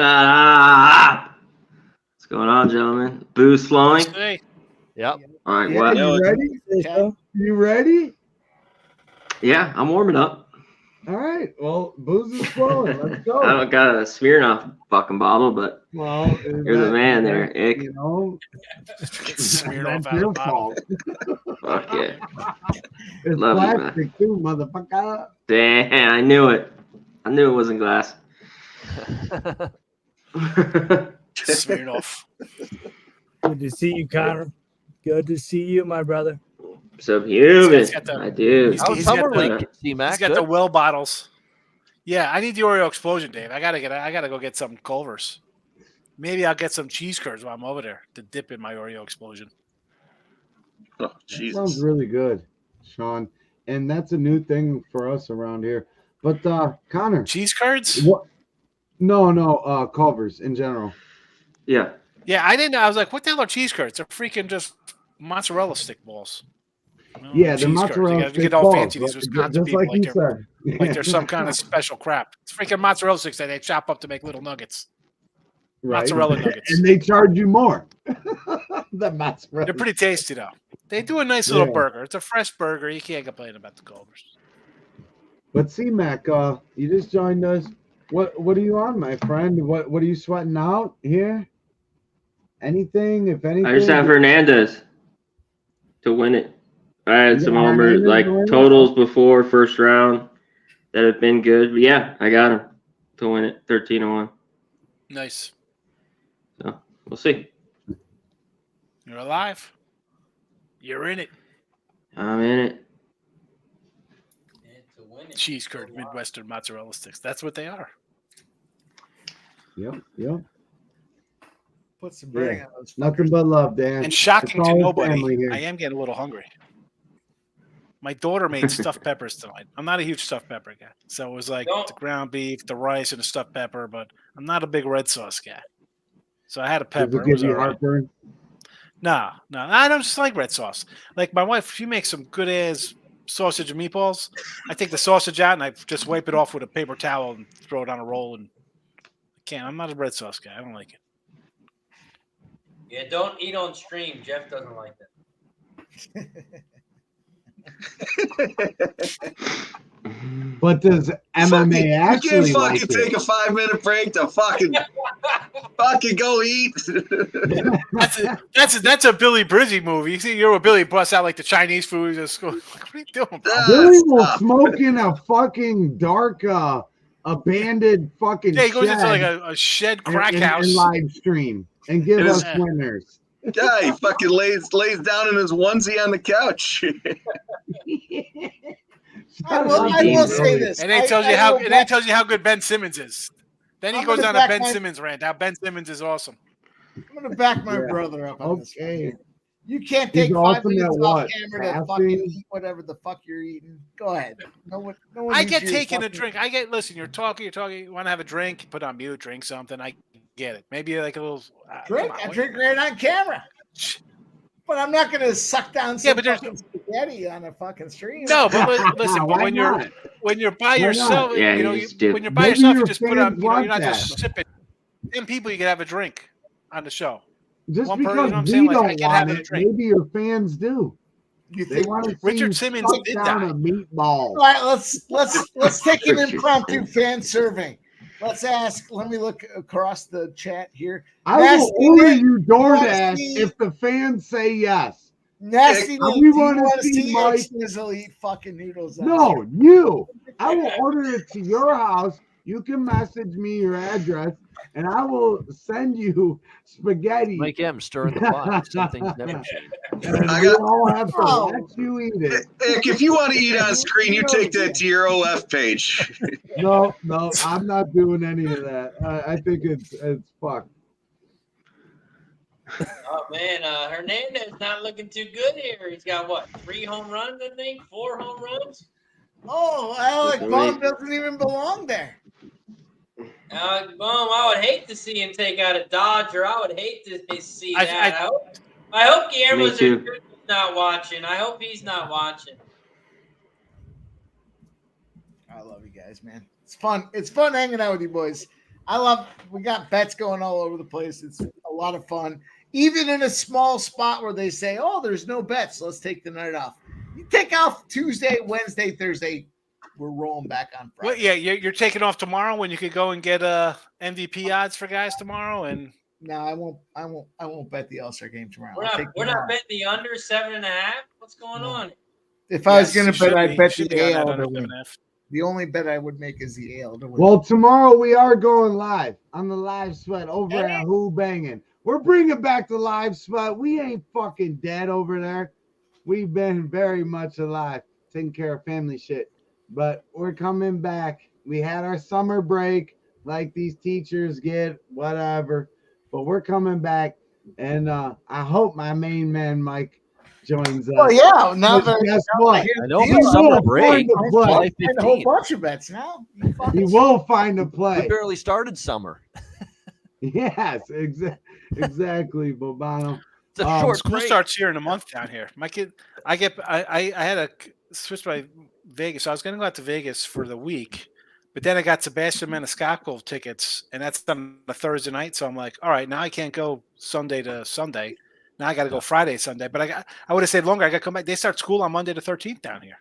going on, gentlemen? Booze flowing. Hey, Yep. All right, Yeah, what? you ready? You ready? Yeah, I'm warming up. All right. Well, booze is flowing. Let's go. I don't got a Smirnoff fucking bottle, but Well, you're the man there, Ick. You know, get smeared that's off out of your the bottle. fault. Fuck yeah. It's Love you, man. plastic too, motherfucker. Damn, I knew it. I knew it wasn't glass. Smeared off. Good to see you, Connor. Good to see you, my brother. Subhuman. He's got the- I do. he's- How's he's got summer the- league, C-Mac? He's got Good? the well bottles. Yeah, I need the Oreo explosion, Dave. I gotta go get some Culvers. Maybe I'll get some cheese curds while I'm over there to dip in my Oreo explosion. Oh, That Jesus. sounds really good, Sean. And that's a new thing for us around here. But Connor, Cheese curds? what? No, Culvers in general. Yeah. Yeah, I didn't know. I was like, what the hell are cheese curds? They're freaking just mozzarella stick balls. I don't know, Yeah, the cheese curds. mozzarella You get stick all balls, fancy. These Wisconsin just people like you like they're, said. like they're some kind of special crap. It's freaking mozzarella sticks that they chop up to make little nuggets. Right. Mozzarella nuggets. And they charge you more. The mozzarella. They're pretty tasty though. They do a nice little Yeah. burger. It's a fresh burger. You can't complain about the Culvers. But C-Mac, you just joined us. What are you on, my friend? What are you sweating out here? Anything, if anything? I just have Hernandez to win it. I had some Yeah, homers, Hernandez like to win it? totals before first round that have been good. But yeah, I got him to win it 13-1. Nice. So we'll see. You're alive. You're in it. I'm in it. And to win it. Cheese curd, Midwestern mozzarella sticks. That's what they are. Yep. Put some bread Yeah. on those Nothing but love, Dan. And shocking It's to all nobody, family here. I am getting a little hungry. My daughter made stuffed peppers tonight. I'm not a huge stuffed pepper guy. So it was like No. the ground beef, the rice, and the stuffed pepper, but I'm not a big red sauce guy. So I had a Does pepper. it It give was you all right. heartburn? No, I don't just like red sauce. Like my wife, she makes some good ass sausage and meatballs. I take the sausage out and I just wipe it off with a paper towel and throw it on a roll. And I can't. I'm not a red sauce guy. I don't like it. Yeah, don't eat on stream. Jeff doesn't like that. But does MMA actually you like can't fucking take a 5-minute break to fucking go eat? That's a Billy Brizzy movie. You see, you're a Billy busts out like the Chinese food. Just go, what are you doing, bro? Billy will smoke in a fucking dark, abandoned fucking Yeah, he goes shed into like a shed crack and house. live stream and give us Yeah. winners. Yeah, he fucking lays down in his onesie on the couch. I will say this. And then tells you how good Ben Simmons is. Then he goes on a Ben Simmons rant. How Ben Simmons is awesome. I'm going to back my brother up on this. Okay. You can't take He's 5 awesome minutes at off what? camera to Passing? fucking eat whatever the fuck you're eating. Go ahead. No one I needs get your taking a fucking- drink. Listen, you're talking, you want to have a drink, put on mute, drink something. I get it. Maybe like a little drink. come on, I drink right on camera. But I'm not going to suck down some fucking spaghetti on a fucking stream. No, but listen, but Why when not? you're by yourself, Yeah, when you're by Maybe yourself, you your just put on, fans you're want not that. just sipping. 10 people, you can have a drink on the show. Just One because person, you know what I'm we saying? Like, I don't can't have want a it, drink. maybe your fans do. You They think? want to see Richard you Simmons suck did down die. a meatball. All right, let's take an impromptu fan survey. Let's ask. Let me look across the chat here. I will Nasty order Nick, you DoorDash wanna see- if the fans say yes. Nasty If Nick, we do you wanna want to see see Mike- Snizzle eat fucking noodles? on No, there? you. I will order it to your house. You can message me your address, and I will send you spaghetti. Mike M. stirring the pot. Something's never changed. And I we got- all have to Oh. watch you eat it. Ick, if you want to eat on screen, you take that to your OF page. No, I'm not doing any of that. I think it's fucked. Oh man, Hernandez not looking too good here. He's got what, 3 home runs, I think, 4 home runs. Oh, Alec Bohm doesn't even belong there. Alec Bohm, I would hate to see him take out a Dodger. I would hate to see that. I hope Guillermo Me too. is not watching. I hope he's not watching. I love you guys, man. It's fun. It's fun hanging out with you boys. We got bets going all over the place. It's a lot of fun. Even in a small spot where they say, oh, there's no bets, let's take the night off. You take off Tuesday, Wednesday, Thursday. We're rolling back on Friday. Well, yeah, you're taking off tomorrow when you could go and get MVP odds for guys tomorrow. And No, I won't bet the All-Star game tomorrow. We're not betting the under 7.5. What's going on? If I was going Yes, to you bet, I'd should bet be the on that AL under to win. 7.5. The only bet I would make is the AL to win. Well, tomorrow we are going live on the live sweat over at Who Bangin'. We're bringing back the live sweat. We ain't fucking dead over there. We've been very much alive, taking care of family shit. But we're coming back. We had our summer break, like these teachers get, whatever. But we're coming back, and I hope my main man Mike joins us. Oh yeah, now that Guess what? I know, Deal. but summer We'll break, find a play. July a whole 15th. bunch of bets now. He will find a We play. barely started summer. Yes, exactly, Bobano. It's a short School break. starts here in a month down here. My kid, I had to switch my Vegas. So I was going to go out to Vegas for the week, but then I got Sebastian Maniscalco tickets, and that's on a Thursday night. So I'm like, all right, now I can't go Sunday to Sunday. Now I got to go Friday, Sunday. But I would have stayed longer. I got to come back. They start school on Monday the 13th down here.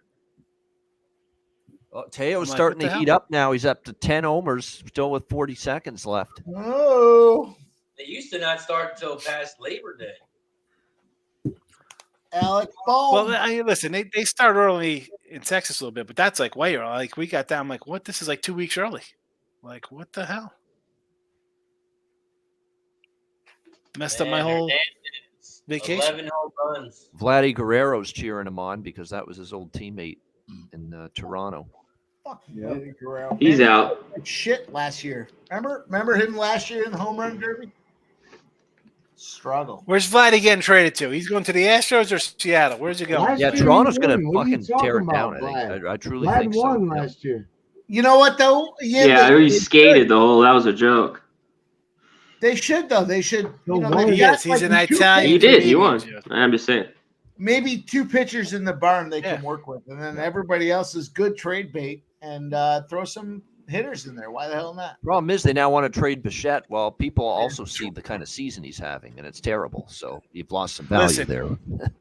Oh, Teo's like, starting what to the heat hell? up now. He's up to 10 homers, still with 40 seconds left. Oh, They used to not start until past Labor Day. Alec Bohm. Well, listen, they start early in Texas a little bit, but that's like way early. Like we got down. I'm like, what? This is like 2 weeks early. Like, what the hell? Messed up my Man, whole Hernandez, vacation. 11 home runs. Vladdy Guerrero's cheering him on because that was his old teammate in Toronto. Fuck Yep. Vladdy Guerrero. He's Man, out. like shit last year. Remember him last year in the home run derby? Struggle. Where's Vladdy getting traded to? He's going to the Astros or Seattle? Where's he going? Last Yeah, year Toronto's he going to won. What are you fucking tear it talking down. about, I think. Vlad? I truly Vlad think so. won Yeah. last year. You know what though? Yeah, they he skated the whole. That was a joke. They should though. They should. No You know, wonder. they've He got, is. He's like, an two Italian. He did. He won. Canadian. I'm just saying. maybe 2 pitchers in the barn they Yeah. can work with, and then everybody else is good trade bait and throw some hitters in there. Why the hell not? Problem is, they now want to trade Bichette. Well, people also see the kind of season he's having, and it's terrible. So you've lost some value Listen, there.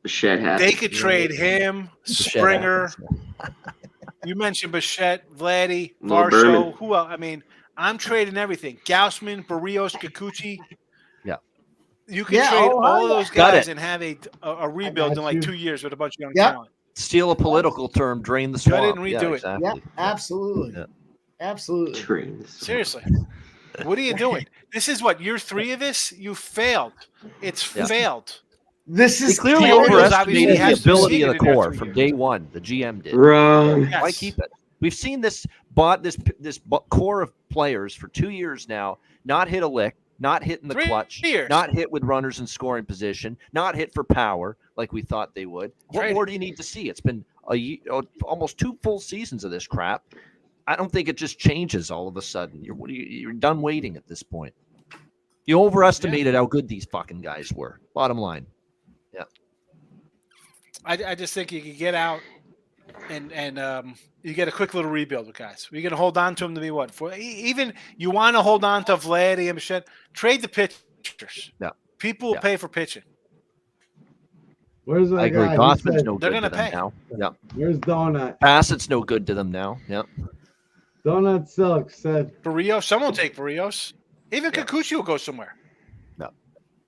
Bichette happens. They could trade him, Springer. You mentioned Bichette, Vladdy, Little Varsho. Berman. Who else? I mean, I'm trading everything. Gausman, Barrios, Kikuchi. Yeah. You can trade all of those Got guys it. and have a rebuild in like 2 years with a bunch of young Yep. talent. Steal a political term, drain the Go swamp. ahead and redo it. Exactly. Yep, absolutely. Yeah. Absolutely. Trains. Seriously. What are you doing? This is what, year 3 of this? You failed. It's failed. This They is clearly Orioles overestimated obviously the has ability of the succeeded in their core 3 from years. day one. The GM did. Wrong. Yes. Why keep it? We've seen this core of players for 2 years now not hit a lick, not hit in the 3 clutch, years. not hit with runners in scoring position, not hit for power like we thought they would. What Right. more do you need to see? It's been almost 2 full seasons of this crap. I don't think it just changes all of a sudden. You're done waiting at this point. You overestimated how good these fucking guys were. Bottom line. Yeah. I just think you could get out and you get a quick little rebuild with guys. You're going to hold on to them to be what? Even you want to hold on to Vladdy and Bichette, trade the pitchers. Yeah. People will pay for pitching. Where's that I agree. guy? Gossman's no they're good to gonna them pay. now. Yeah. Where's Donut? Bassett's no good to them now. Yep. Donut Silk said, Barrios, someone will take Barrios. Even Kikuchi will go somewhere.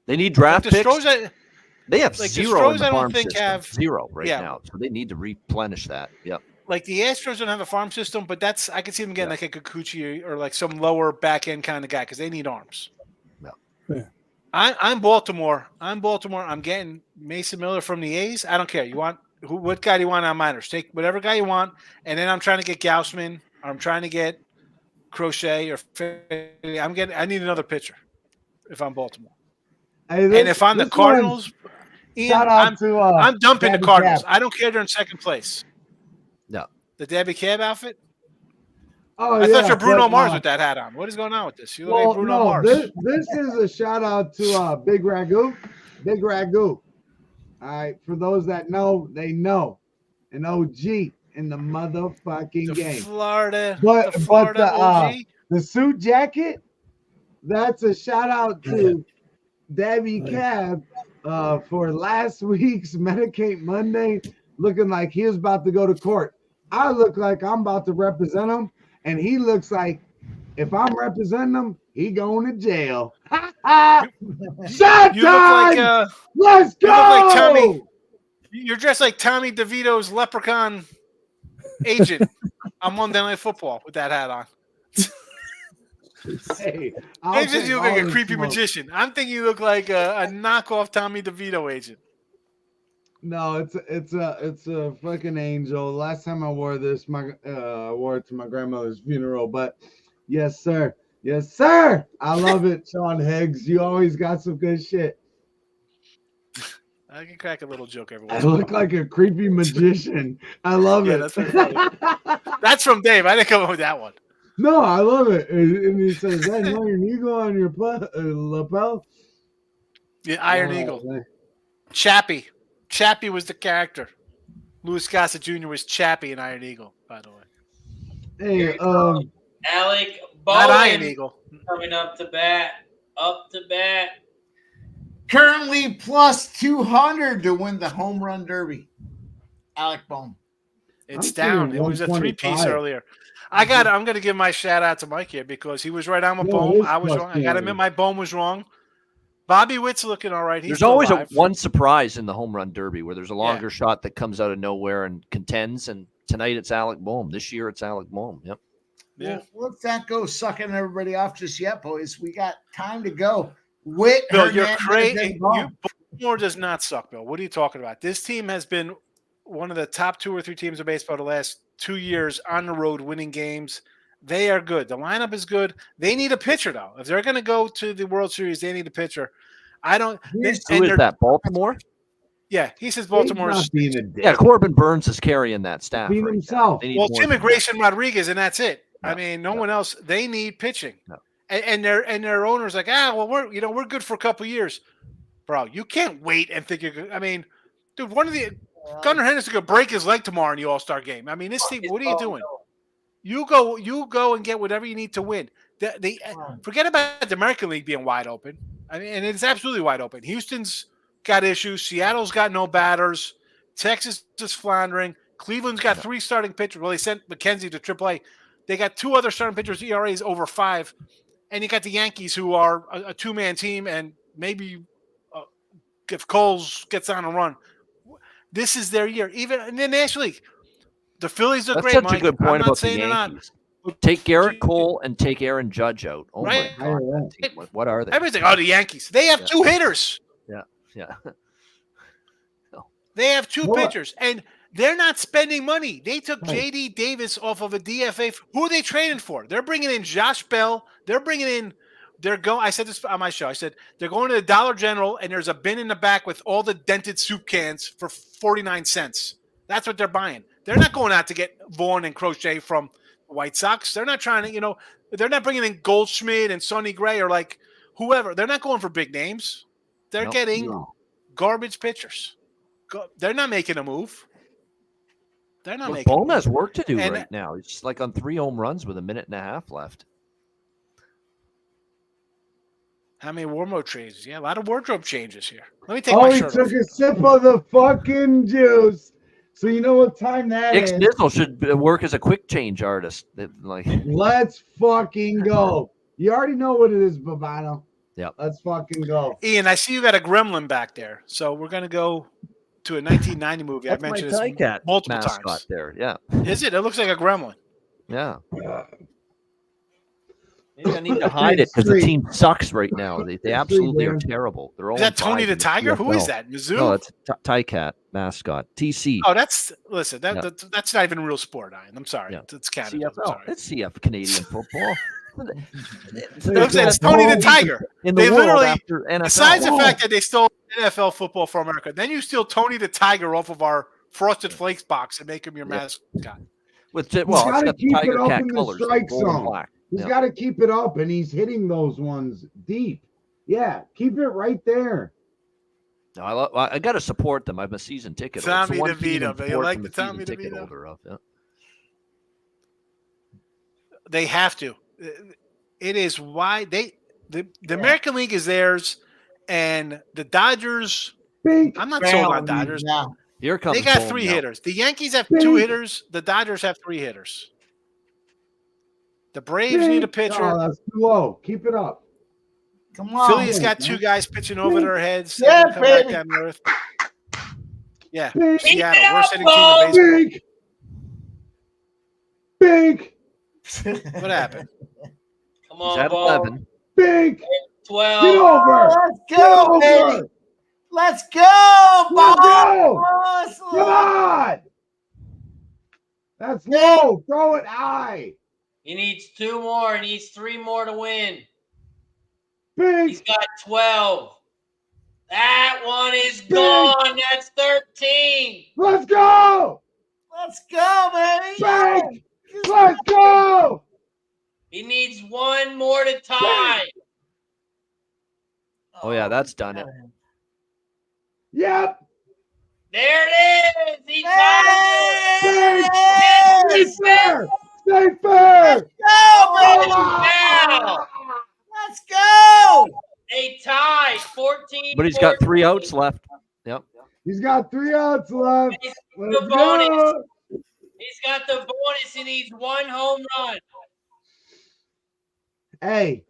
They need draft Like picks. Destroza, They have like zero in Destroza, the I don't farm think system. have- Zero right Yeah. now. So they need to replenish that. Yep. like the Astros don't have a farm system, but I could see them getting like a Kikuchi or like some lower back end kind of guy because they need arms. Yeah. I'm Baltimore. I'm getting Mason Miller from the A's. I don't care. You want what guy do you want on minors? Take whatever guy you want, and then I'm trying to get Gausman. Or I'm trying to get Crochet or I need another pitcher if I'm Baltimore. hey, And if I'm the Cardinals, Ian, shout out to I'm dumping the Gabby Cardinals. Cap. I don't care they're in second place. No. The Debbie Cab outfit? Oh, I thought you're Bruno but, Mars with that hat on. What is going on with this? You look like Well, Bruno no, Mars. this is a shout out to Big Ragu. Big Ragu. All right, for those that know, they know. An OG in the motherfucking the game. Florida, But the Florida OG. the suit jacket, that's a shout out to Debbie Cab for last week's Medicate Monday, looking like he was about to go to court. I look like I'm about to represent him, and he looks like if I'm representing him, he going to jail. Shot You look like time! Let's go! you look like Tommy. You're dressed like Tommy DeVito's leprechaun agent on Monday Night Football with that hat on. Hey, I'll Maybe take you look all like a the creepy smoke. magician. I'm thinking you look like a knockoff Tommy DeVito agent. No, it's a fucking angel. Last time I wore this, I wore it to my grandmother's funeral. But yes, sir. Yes, sir. I love it, Sean Higgs. You always got some good shit. I can crack a little joke every I once in a look like a creepy magician. I love Yeah, it. that's while. That's from Dave. I didn't come up with that one. No, I love it. And he says, "Is that an iron eagle on your lapel?" Yeah, Iron Oh, Eagle. man. Chappie. Chappie was the character. Louis Gossett Jr. was Chappie in Iron Eagle, by the way. Hey, Alec Not Iron Bohm Eagle. coming up to bat. Currently plus 200 to win the home run derby. Alec Bohm. It's I'm down. seeing It was a 3-piece 125. earlier. I'm going to give my shout out to Mike here because he was right on with Yeah, it Bohm. is I was plus wrong. I got to 200. admit my Bohm was wrong. Bobby Witt's looking all right. He's There's still always alive. one surprise in the home run derby where there's a longer shot that comes out of nowhere and contends. And tonight it's Alec Bohm. This year it's Alec Bohm. Yep. Yeah. Well, let's not go sucking everybody off just yet, boys. We got time to go. Witt, Bill, you're Hernandez, crazy. and Bohm. Baltimore does not suck, Bill. What are you talking about? This team has been one of the top 2 or 3 teams of baseball the last 2 years on the road winning games. They are good. The lineup is good. They need a pitcher, though. If they're going to go to the World Series, they need a pitcher. I don't. Who is that? Baltimore? Yeah, he says He's Baltimore's. not being a dick. Yeah, Corbin Burns is carrying that staff. Being right now. himself. They need Well, more Tim than that. Grayson Rodriguez, and that's it. No, I mean, no one else. They need pitching, No. and their owners like, we're good for a couple years, bro. You can't wait and think you're good. I mean, dude, Gunnar Henderson could break his leg tomorrow in the All-Star game. I mean, this team. What are you doing? You go and get whatever you need to win. Forget about the American League being wide open. I mean, and it's absolutely wide open. Houston's got issues. Seattle's got no batters. Texas is floundering. Cleveland's got 3 starting pitchers. Well, they sent McKenzie to AAA. They got 2 other starting pitchers, ERAs over 5. And you got the Yankees, who are a 2-man team, and maybe if Coles gets on a run, this is their year. Even in the National League, the Phillies are That's great. such Mike. a good point I'm not about the saying they're not. Yankees. Take Garrett Cole and take Aaron Judge out. Oh Right. my God! What are they? Everything. Oh, the Yankees. They have 2 hitters. Yeah. They have 2 pitchers, and they're not spending money. They took J.D. Davis off of a DFA. Who are they trading for? They're bringing in Josh Bell. They're bringing in. I said this on my show. I said they're going to the Dollar General, and there's a bin in the back with all the dented soup cans for 49 cents. That's what they're buying. They're not going out to get Vaughn and Crochet from the White Sox. They're not trying to, they're not bringing in Goldschmidt and Sonny Gray or like whoever. They're not going for big names. They're getting garbage pitchers. They're not making a move. They're not making. Bohm has work to do right now. He's like on 3 home runs with a minute and a half left. How many wardrobe changes? Yeah, a lot of wardrobe changes here. Let me take my shirt off. He took a sip of the fucking juice. So you know what time that is. Nizzle should work as a quick change artist. Let's fucking go. You already know what it is, Bavano. Yep. Let's fucking go. Ian, I see you got a gremlin back there. So we're going to go to a 1990 movie. I've mentioned this multiple times. There, yeah. Is it? It looks like a gremlin. Yeah. Maybe I need to hide it because the team sucks right now. They absolutely are terrible. They're all. Is that Tony the Tiger? Who is that? Mizzou? No, it's Ticat mascot. TC. Oh, that's not even a real sport, Ian. I'm sorry. Yeah. It's Canada. It's CF Canadian football. It's Tony the Tiger. They literally, besides the fact that they stole NFL football from America, then you steal Tony the Tiger off of our Frosted Flakes box and make him your mascot. He's got to keep it up in the strike zone. He's got to keep it up, and he's hitting those ones deep. Yeah, keep it right there. No, I got to support them. I'm a season ticket. Tommy DeVito, but you like the Tommy DeVito? Yeah. They have to. It is why the American League is theirs, and the Dodgers. I'm not sold on Dodgers. Yeah. Here comes. They got 3 hitters. The Yankees have 2 hitters. The Dodgers have 3 hitters. The Braves need a pitcher. Oh, that's too low. Keep it up. Come on. Philly's got 2 guys pitching over their heads. Yeah, baby. Yeah. Seattle, worst hitting team in baseball. Big. What happened? Come on, He's at 11. Big. 12. Get over. Let's go, baby. Let's go, Bob. Come on. That's low. Throw it high. He needs 2 more. He needs 3 more to win. Big. He's got 12. That one is gone. That's 13. Let's go. Let's go, baby. Big. Let's go. He needs 1 more to tie. Oh yeah, that's done it. Yep. There it is. He tied it. Stay fair. Stay fair. Let's go, baby. Now. Let's go. They tied 14. But he's got 3 outs left. Yep. He's got 3 outs left. The bonus. He's got the bonus. He needs 1 home run. Hey,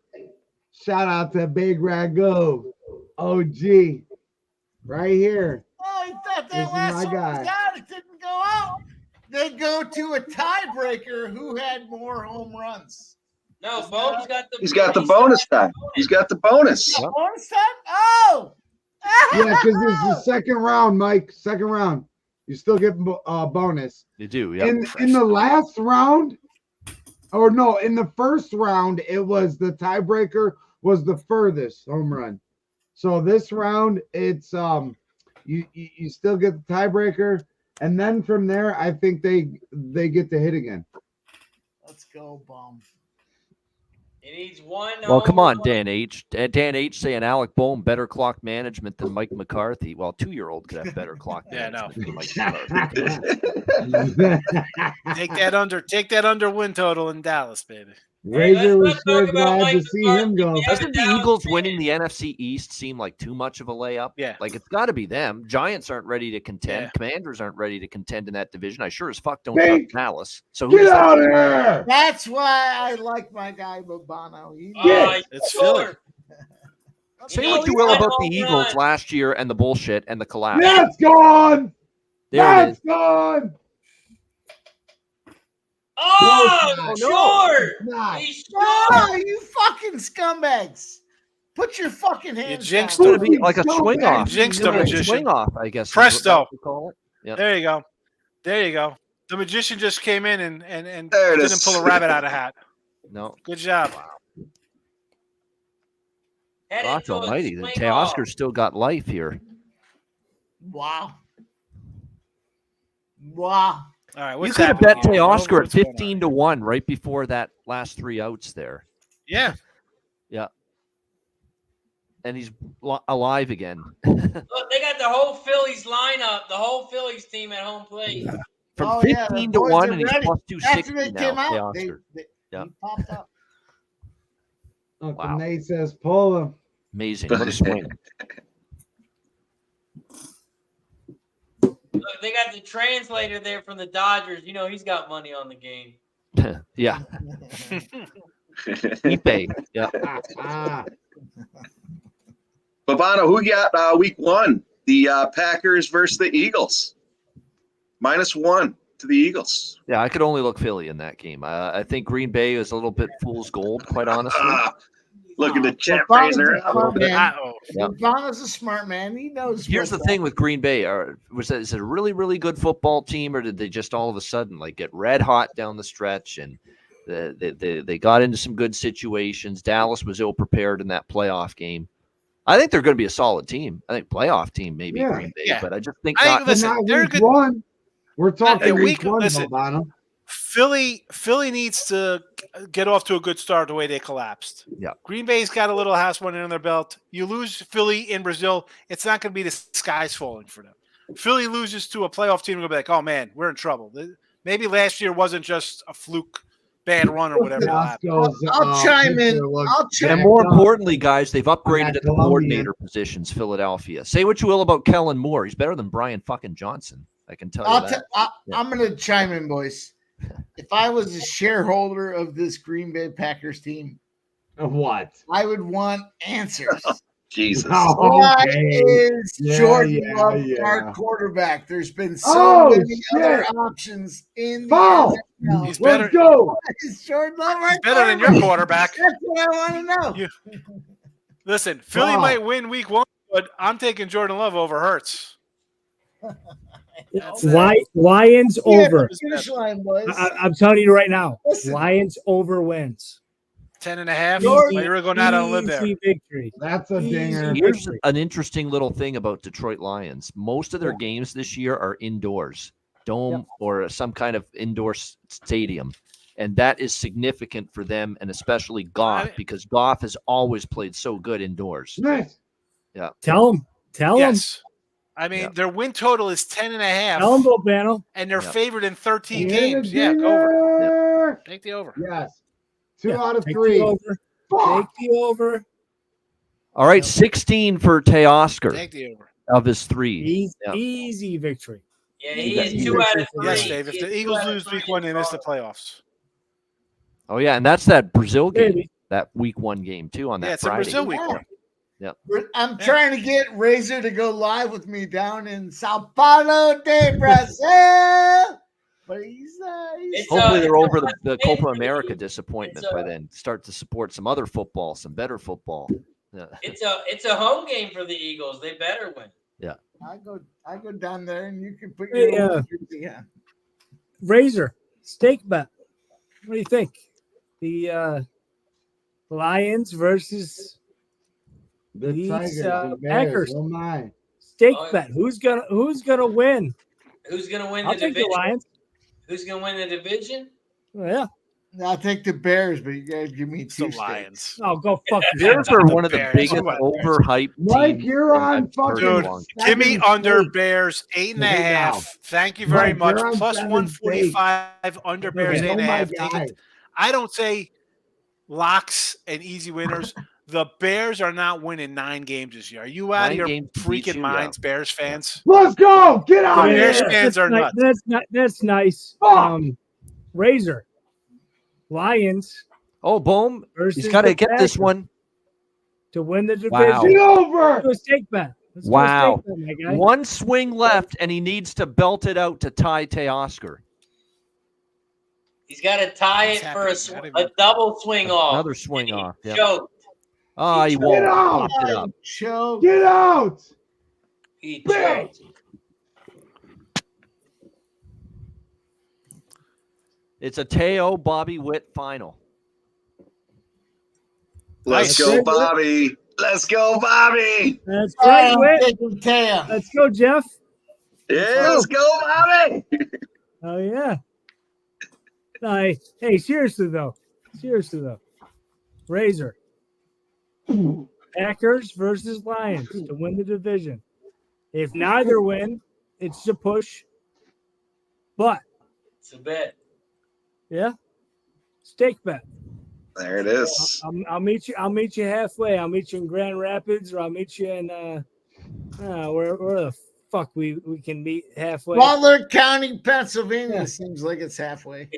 shout out to Big Ragu, OG, right here. Oh, he thought This that is last my one guy. was out. It didn't go out. They go to a tiebreaker. Who had more home runs? No, Bo's got the. He's got the bonus time. He's got the bonus. Bonus time? Oh. Yeah, because this is the second round, Mike. Second round. You still get bonus. You do. Yeah. In the last round, or no, in the first round, it was the tiebreaker was the furthest home run. So this round, it's you still get the tiebreaker, and then from there, I think they get to hit again. Let's go, Bohm. He needs one. Well, come home on, run. Dan H. Dan H. saying Alec Bohm better clock management than Mike McCarthy. Well, 2-year-old could have better clock Yeah, no. management than Mike McCarthy. Take that under win total in Dallas, baby. Razor was let's sure talk about glad Mike to see him McCarthy. go. We have Doesn't a the Dallas Eagles fan. winning the NFC East seem like too much of a layup? Yeah. Like, it's got to be them. Giants aren't ready to contend. Yeah. Commanders aren't ready to contend in that division. I sure as fuck don't Fake. trust Dallas. So who Get does that out of mean? here! That's why I like my guy Bobano. It's Philly. Say He what needs you will one about the home Eagles run. last year and the bullshit and the collapse. That's gone! There it is. That's gone! Oh, No, short. Not. He's short. Oh, you fucking scumbags. Put your fucking hands jinxed down. It's going to be like a swing off. Jinxed the magician. Swing off, I guess. is Presto. what you call it. Yep. There you go. There you go. The magician just came in and There it didn't is. pull a rabbit out of a hat. No. Good job. Headed God's to a almighty. The swing off. Teoscar's still got life here. Wow. Wow. All right, You what's could have happening bet here? Teoscar at What's going on? 15-1 right before that last 3 outs there. Yeah. Yeah. And he's alive again. Look, they got the whole Phillies lineup, the whole Phillies team at home plate. From the 15 boys to 1, are and he's ready. plus After 260 they now. came out, Teoscar. Yeah. he popped up. Uncle Wow. Nate says, pull him. Amazing. What a swing. Look, they got the translator there from the Dodgers. You know, he's got money on the game. Yeah. Ipe. Yeah. Bobano, who got week 1? The Packers versus the Eagles. -1 to the Eagles. Yeah, I could only look Philly in that game. I think Green Bay is a little bit fool's gold, quite honestly. Look at the chat Bobano's Fraser. a smart man. Uh-oh. Yeah. Bobano's a smart man. He knows. Here's the football. thing with Green Bay: is it a really, really good football team, or did they just all of a sudden like get red hot down the stretch and they got into some good situations? Dallas was ill prepared in that playoff game. I think they're going to be a solid team. I think playoff team maybe Yeah. Green Bay, Yeah. but I just think I not. think, listen, Not they're week good. 1. We're talking week- week 1, listen. Bobano. Philly needs to get off to a good start the way they collapsed. Yeah. Green Bay's got a little house money on their belt. You lose Philly in Brazil, it's not going to be the skies falling for them. Philly loses to a playoff team, and go like, oh man, we're in trouble. Maybe last year wasn't just a fluke bad run or whatever. happened. I'll chime in. I'll chime And in. more importantly, guys, they've upgraded that at the Colombian. coordinator positions. Philadelphia. Say what you will about Kellen Moore, he's better than Brian fucking Johnson. I can tell you that. I'm going to chime in, boys. If I was a shareholder of this Green Bay Packers team, Of what? I would want answers. Jesus. Oh, Why okay. is Yeah, Jordan yeah, Love yeah. our quarterback? There's been so Oh, many other shit. options in the Foul. NFL. He's Let's better. go. Why is Jordan Love our He's better than your quarterback? quarterback. That's what I want to know. You- Listen, Philly Wow. might win week 1, but I'm taking Jordan Love over Hurts. Lions over. Finish line, boys. I'm telling you right now, Listen. Lions over wins. 10.5. Jordan- You're going out on a limb there. Easy victory. That's a Easy dinger. Here's victory. an interesting little thing about Detroit Lions. Most of their games this year are indoors, dome or some kind of indoor stadium. And that is significant for them, and especially Goff, because Goff has always played so good indoors. Nice. Tell them. Tell them. Yes. I mean, their win total is 10.5. Tell them, Bobano. And they're Yeah. favored in 13 Yeah, games. the Yeah, go over. dinger. Take the over. Yes. 2 Yeah, out of take 3. the over. Take the over. All right, 16 for Teoscar Take the over. of his 3. Easy, Yeah. easy victory. Yeah, he Easy is 2 out of 3. Yes, Dave. If He the is 2 Eagles out of lose 3 week 1, they miss the playoffs. Oh, yeah, and that's that Brazil game, Maybe. that week 1 game, too, on that Yeah, it's a Friday. Brazil week Yeah. 1. I'm trying to get Razor to go live with me down in Sao Paulo de Brazil. But he's Hopefully they're over it's the a- Copa America disappointment it's a- by then. Start to support some other football, some better football. Yeah. It's a home game for the Eagles. They better win. I go down there and you can put Hey, your jersey on. Razor, steak bet. What do you think? The Lions versus The These, Tigers and Packers. Bears. Oh, my. steak Oh, bet. Who's gonna win? Who's gonna win I'll the take the division? Lions. Who's gonna win the division? Yeah. I'll take the Bears, but you guys give me It's two the Lions. Oh, go fuck Bears yourself. are The one of the Bears. biggest Come on, Bears. overhyped Mike, teams you're on I've heard fucking- in a Dude, long time. give me Second under place. Bears 8.5. Now. Thank you very Mike, much. you're on Plus seventh 145 under Bears Okay, oh my 8.5. Take guy. it. I don't say locks and easy winners. The Bears are not winning 9 games this year. Are you out 9 of your games to beat freaking you, minds, Bears fans? Let's go. Get out The of Bears here. fans are nuts. That's nice. Fuck. Razor. Lions Oh, Bohm, versus he's got to the get this Packers one. to win the division. Wow. Get over. Let's do a stake bet. Let's do a Wow. stake bet, my guy. One swing left, and he needs to belt it out to tie Teoscar. He's got to tie What's it for happening? a double swing off. Another swing off. Yep. Choke. Oh, he Get won't. out. Popped it up. Choke. Get out. He Bam. choked. It's a Teo Bobby Witt final. Let's Nice. go, Bobby. Let's go, Bobby. That's right, I'm Witt. taking Teo. Let's go, Jeff. Yeah, let's go, Bobby. Oh yeah. No, hey, seriously though. Razor. Packers versus Lions to win the division. If neither win, it's a push. But It's a bet. yeah, stake bet. There it is. I'll meet you. I'll meet you halfway. I'll meet you in Grand Rapids, or I'll meet you in where the fuck we can meet halfway. Butler County, Pennsylvania. Seems like it's halfway.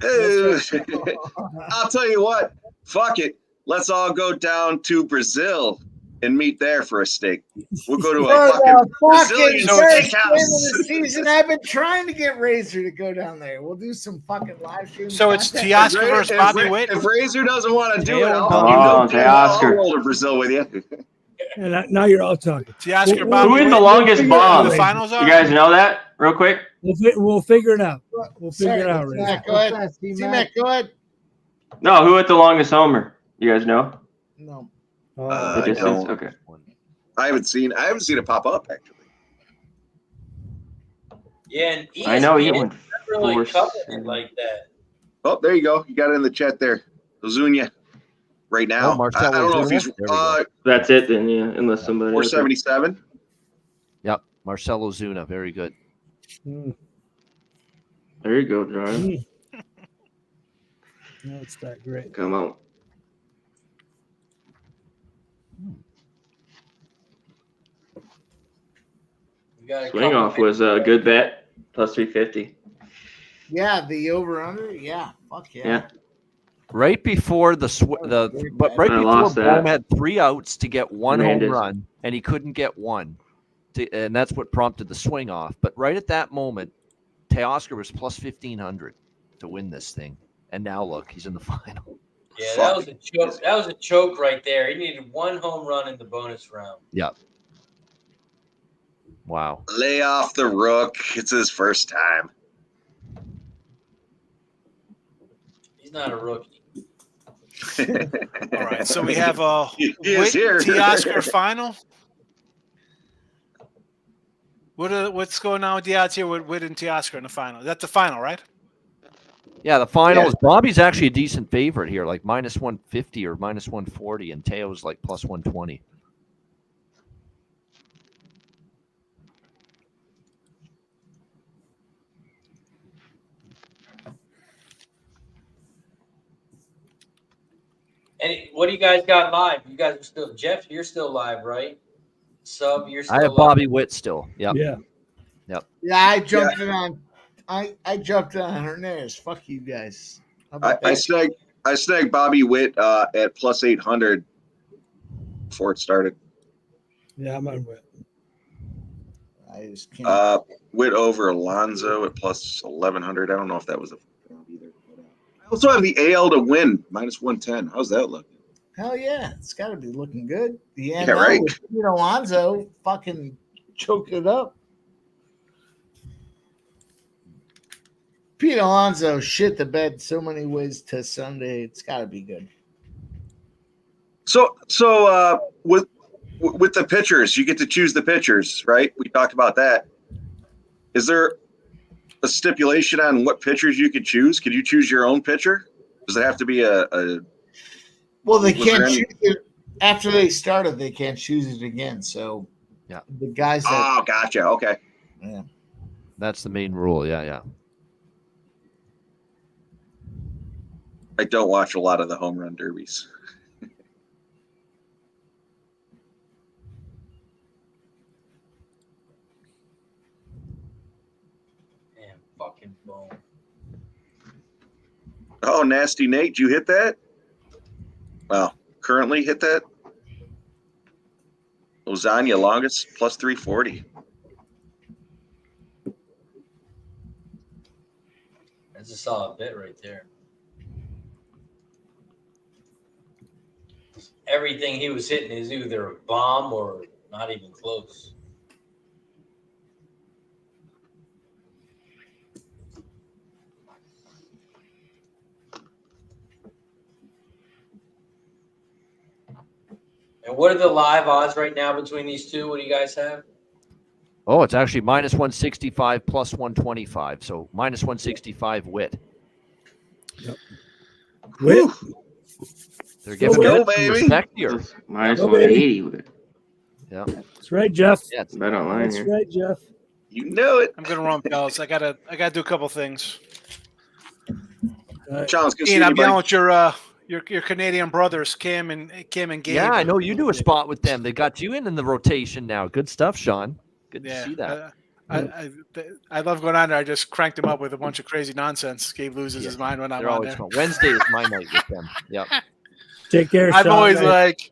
I'll tell you what. Fuck it. Let's all go down to Brazil and meet there for a steak. We'll go to a For fucking the Brazilian fucking first game of the steakhouse. season, I've been trying to get Razor to go down there. We'll do some fucking live stream. So it's content. Teoscar versus Bobby Witt. If Razor doesn't want to do it, I'll Oh, I'll Teoscar. roll to Brazil with you. And now you're all talking. Teoscar Bobby Who is the Witt. longest The bomb? finals You are? guys know that real quick? We'll figure it out. We'll figure it out. Sorry, Razor. Matt, go ahead. C-Mac, go ahead. No, who hit the longest homer? You guys know? No. Oh, I The distance? don't. Okay. I haven't seen it pop up actually. Yeah, and I know he ESPN went really four, covered it seven. like that. Oh, there you go. You got it in the chat there. Ozuna right now. Oh, Marcell I don't know if he's Ozuna. There we go. That's it then, yeah, unless somebody. 477. Yep. Marcell Ozuna. Very good. Mm, There you go, John. no, it's not great. Come on. We got a Swing couple off was a good bet. Plus 350. Yeah, the over under. Yeah, fuck yeah. Yeah. Right before right I before lost that. Bohm had 3 outs to get 1 Hernandez. home run, and he couldn't get one, and that's what prompted the swing off. But right at that moment, Teoscar was plus 1,500 to win this thing, and now look, he's in the final. Yeah, that was a choke. That was a choke right there. He needed 1 home run in the bonus round. Yep. Wow. Lay off the rook. It's his first time. He's not a rookie. All right, so we have a He is here. Teoscar final. What's going on with the odds here with Witt and Teoscar in the final? That's the final, right? Yeah, the final Yeah. is Bobby's actually a decent favorite here, like minus 150 or minus 140, and Teo's like plus 120. And what do you guys got live? You guys are still Jeff. You're still live, right? Sub, you're still I have live. Bobby Witt still. Yep. Yeah. Yeah, I jumped in on. I jumped on Hernandez. Fuck you guys. How about I that? snagged Bobby Witt at plus 800 before it started. Yeah, I'm on Witt. I just can't. Witt over Alonso at plus 1100. I don't know if that was a either. I also have the AL to win minus 110. How's that look? Hell yeah, it's got to be looking good. The Yeah, NL right. with Pete Alonso fucking choked it up. Pete Alonso shit the bed so many ways to Sunday. It's got to be good. So with the pitchers, you get to choose the pitchers, right? We talked about that. Is there a stipulation on what pitchers you could choose? Could you choose your own pitcher? Does it have to be a Well, they Was can't there any- choose it after they started. They can't choose it again. So, Yeah. the guys that Oh, gotcha. Okay. yeah. That's the main rule. Yeah. I don't watch a lot of the home run derbies. Man, fucking Bohm. Oh, Nasty Nate, did you hit that? Well, currently hit that. Ozuna longest plus 340. That's a solid bit right there. Everything he was hitting is either a bomb or not even close. And what are the live odds right now between these two? What do you guys have? Oh, it's actually minus 165 plus 125. So minus 165 Witt. Witt. They're giving Go, Witt some baby. respect here. Minus Go, 180 with it. Yeah. That's right, Jeff. Yeah. It's, Bet online That's here. right, Jeff. You know it. I'm gonna run, fellas. I gotta do a couple things. Sean's good to see Ian, I'm you, yelling buddy. at your Canadian brothers, Cam and Gabe. yeah, I know you do a spot with them. They got you in the rotation now. Good stuff, Sean. Good to see that. I love going on there. I just cranked him up with a bunch of crazy nonsense. Gabe loses his mind when I'm They're on always there. fun. Wednesday is my night with them. Yep. Take care, I'm Sean. always like,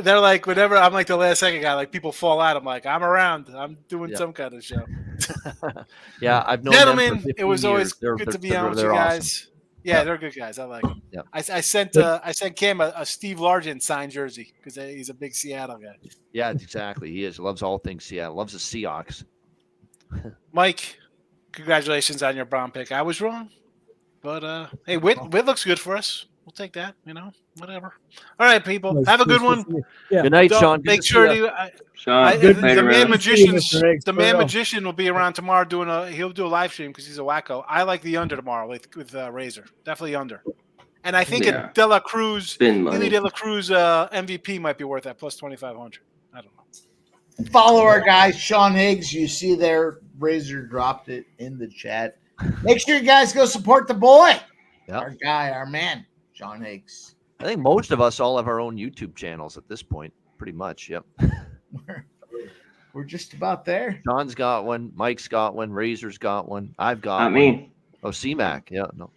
they're like, whenever I'm like the last second guy, like people fall out. I'm like, I'm around. I'm doing some kind of show. Yeah, I've known them for Gentlemen, 15 it was always years. They're- good to be they're- on with you they're guys. awesome. Yeah, Yep. they're good guys. I like them. Yep. I sent Cam a Steve Largent signed jersey because he's a big Seattle guy. Yeah, exactly. He is. Loves all things Seattle. Loves the Seahawks. Mike, congratulations on your Brown pick. I was wrong, but hey, Witt looks good for us. We'll take that. Whatever. All right, people, have a good one. Yeah. Good night, Don't- Sean. Good Make to see sure ya. Sean, Good- later, the man man. magicians, Mr. Riggs, the for man real. magician will be around tomorrow he'll do a live stream because he's a wacko. I like the under tomorrow with Razor, definitely under, and I think Yeah. a De La Cruz, Spin Lily money. De La Cruz MVP might be worth that plus 2,500. I don't know. Follow our guy Sean Higgs. You see there, Razor dropped it in the chat. Make sure you guys go support the boy, Yep. our guy, our man, Sean Higgs. I think most of us all have our own YouTube channels at this point. Pretty much. Yep. We're just about there. John's got one. Mike's got one. Razor's got one. I've got Not one. me. Oh, C-Mac. Yeah, no.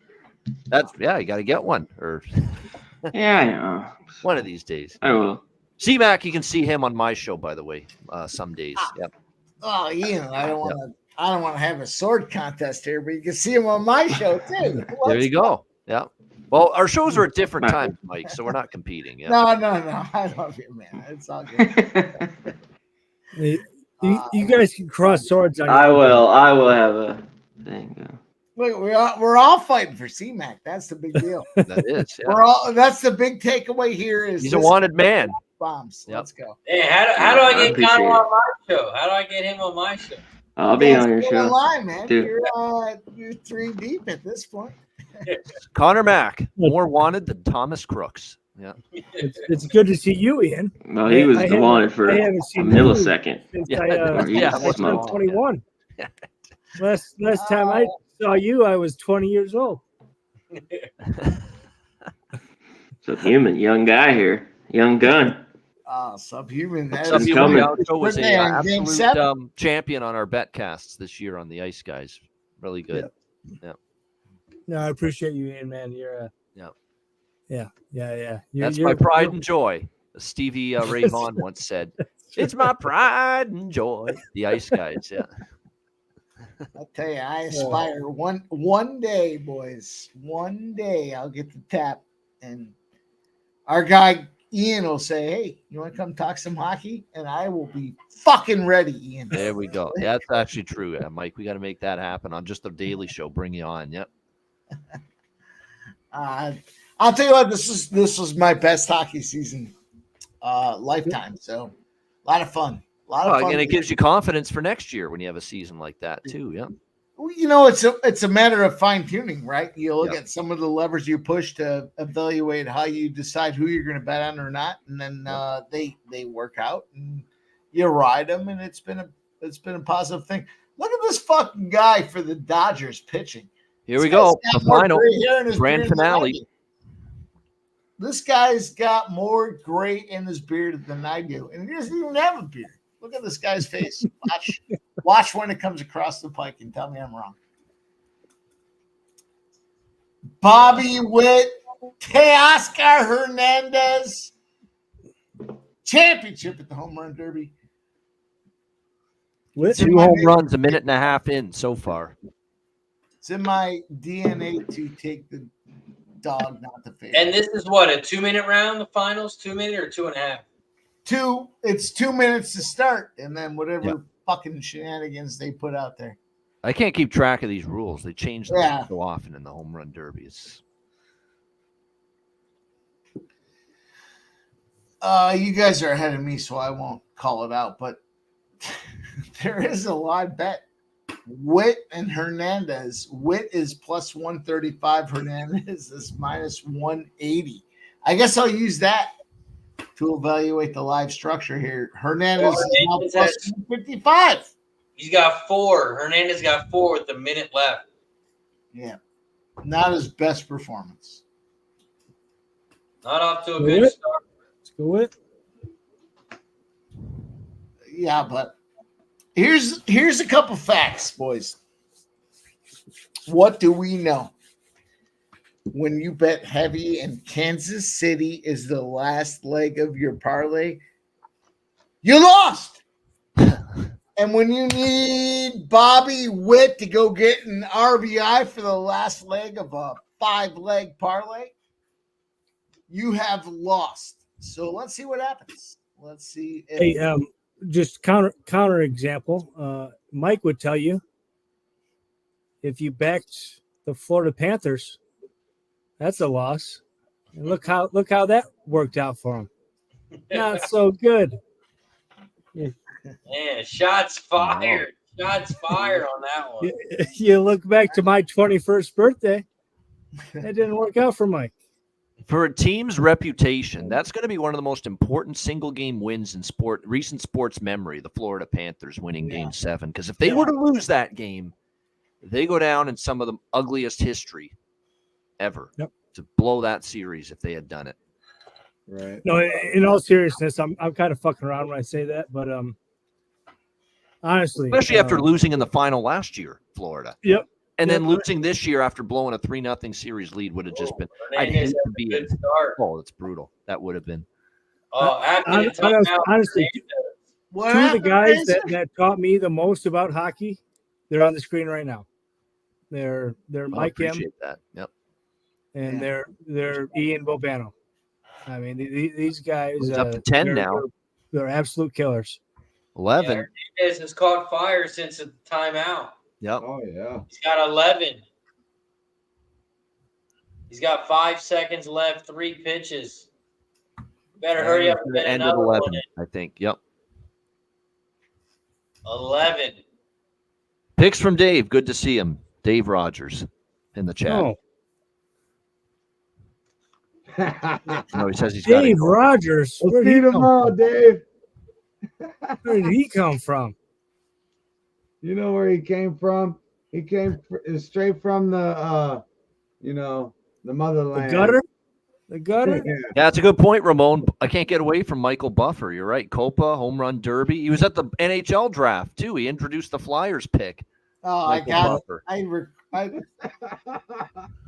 You got to get one or Yeah, I know. one of these days. I will. C-Mac, you can see him on my show, by the way, some days. Yep. Oh, Ian, I don't want to have a sword contest here, but you can see him on my show too. There you go. Yeah. Well, our shows are at different times, Mike, so we're not competing. Yeah. No. I love you, man. It's all good. You guys can cross swords on I your- will have a thing. Look, we're all fighting for C-Mac. That's the big deal. That is. Yeah. That's the big takeaway here. Is He's a this wanted man. bombs. Yep. Let's go. Hey, how do I I get appreciate Gunnar it. on my show? How do I get him on my show? I'll be on your Go show. online, man. too. You're 3 deep at this point. Connor Mack, more wanted than Thomas Crooks. Yeah. It's good to see you, Ian. Well, he was I the haven't- wanted for I a haven't seen you millisecond. since Yeah, I yeah, turned smoked. 21. Last time I saw you, I was 20 years old. Subhuman, young guy here, young gun. Subhuman. That Some is Subhuman Human coming. Gaucho was Good a man. Game absolute seven. champion on our bet casts this year on the Ice Guys. Really good. No, I appreciate you, Ian, man. You're Yeah. yeah. That's my pride and joy. As Stevie Ray Vaughan once said, "It's my pride and joy." The Ice Guys. Yeah. I'll tell you, I aspire one day, boys. One day I'll get the tap, and our guy Ian will say, "Hey, you want to come talk some hockey?" And I will be fucking ready, Ian. There we go. Yeah, that's actually true, Mike. We got to make that happen on just the Daily Show. Bring you on. Yep. I'll tell you what, this was my best hockey season lifetime. So a lot of fun. A lot of fun. And it gives you confidence for next year when you have a season like that too. Yeah. You know, it's a matter of fine tuning, right? You look Yep. at some of the levers you push to evaluate how you decide who you're going to bet on or not, and then they work out, and you ride them, and it's been a positive thing. Look at this fucking guy for the Dodgers pitching. Here we go. The final grand beard than I finale. do. This guy's got more gray in his beard than I do, and he doesn't even have a beard. Look at this guy's face. Watch when it comes across the pike and tell me I'm wrong. Bobby Witt, Teoscar Hernandez, championship at the home run derby. Witt, 2 home runs, a minute and a half in so far. It's in my DNA to take the dog, not the face. And this is what, a 2-minute round, the finals? 2 minute or 2.5? It's 2 minutes to start, and then whatever Yep. fucking shenanigans they put out there. I can't keep track of these rules. They change them Yeah. so often in the home run derbies. You guys are ahead of me, so I won't call it out, but there is a live bet. Witt and Hernandez. Witt is plus 135. Hernandez is minus 180. I guess I'll use that to evaluate the live structure here. Hernandez is now plus 155. He's got 4. Hernandez got 4 with a minute left. Yeah. Not his best performance. Not off to a Witt? good start. let's go with. Yeah, but here's a couple facts, boys. What do we know? When you bet heavy and Kansas City is the last leg of your parlay, you lost. And when you need Bobby Witt to go get an RBI for the last leg of a 5-leg parlay, you have lost. So let's see what happens. Let's see. Hey, just counter example. Mike would tell you if you backed the Florida Panthers, that's a loss. And look how that worked out for him. Not so good. Man, shots fired. Shots fired on that one. You look back to my 21st birthday. That didn't work out for Mike. For a team's reputation, that's going to be one of the most important single-game wins in recent sports memory, the Florida Panthers winning Game 7. Because if they were to lose that game, they go down in some of the ugliest history ever to blow that series if they had done it. Right. No, in all seriousness, I'm kind of fucking around when I say that, but honestly, Especially after losing in the final last year, Florida. Yep. And then losing this year after blowing a 3-0 series lead would have just been. I'd hate to be good start. Oh, that's brutal. That would have been. After the timeout, honestly, two of the guys that taught me the most about hockey, they're on the screen right now. They're Mike M. Appreciate that. Yep. And they're Ian Bobano. I mean, these guys He's up to 10 now. They're absolute killers. 11. Hernandez has caught fire since the timeout. Yep. Oh yeah. He's got 11. He's got 5 seconds left. 3 pitches. Better hurry up and get End of another 11, one in. I think. Yep. 11. Picks from Dave. Good to see him. Dave Rogers in the chat. Oh, No, he says he's got Dave Rogers. We'll see you tomorrow, Dave. Where did he come from? You know where he came from? He came straight from the, the motherland. The gutter? The gutter? Yeah. Yeah, that's a good point, Ramon. I can't get away from Michael Buffer. You're right. Copa, home run derby. He was at the NHL draft, too. He introduced the Flyers pick. Oh, Michael I got Buffer. it.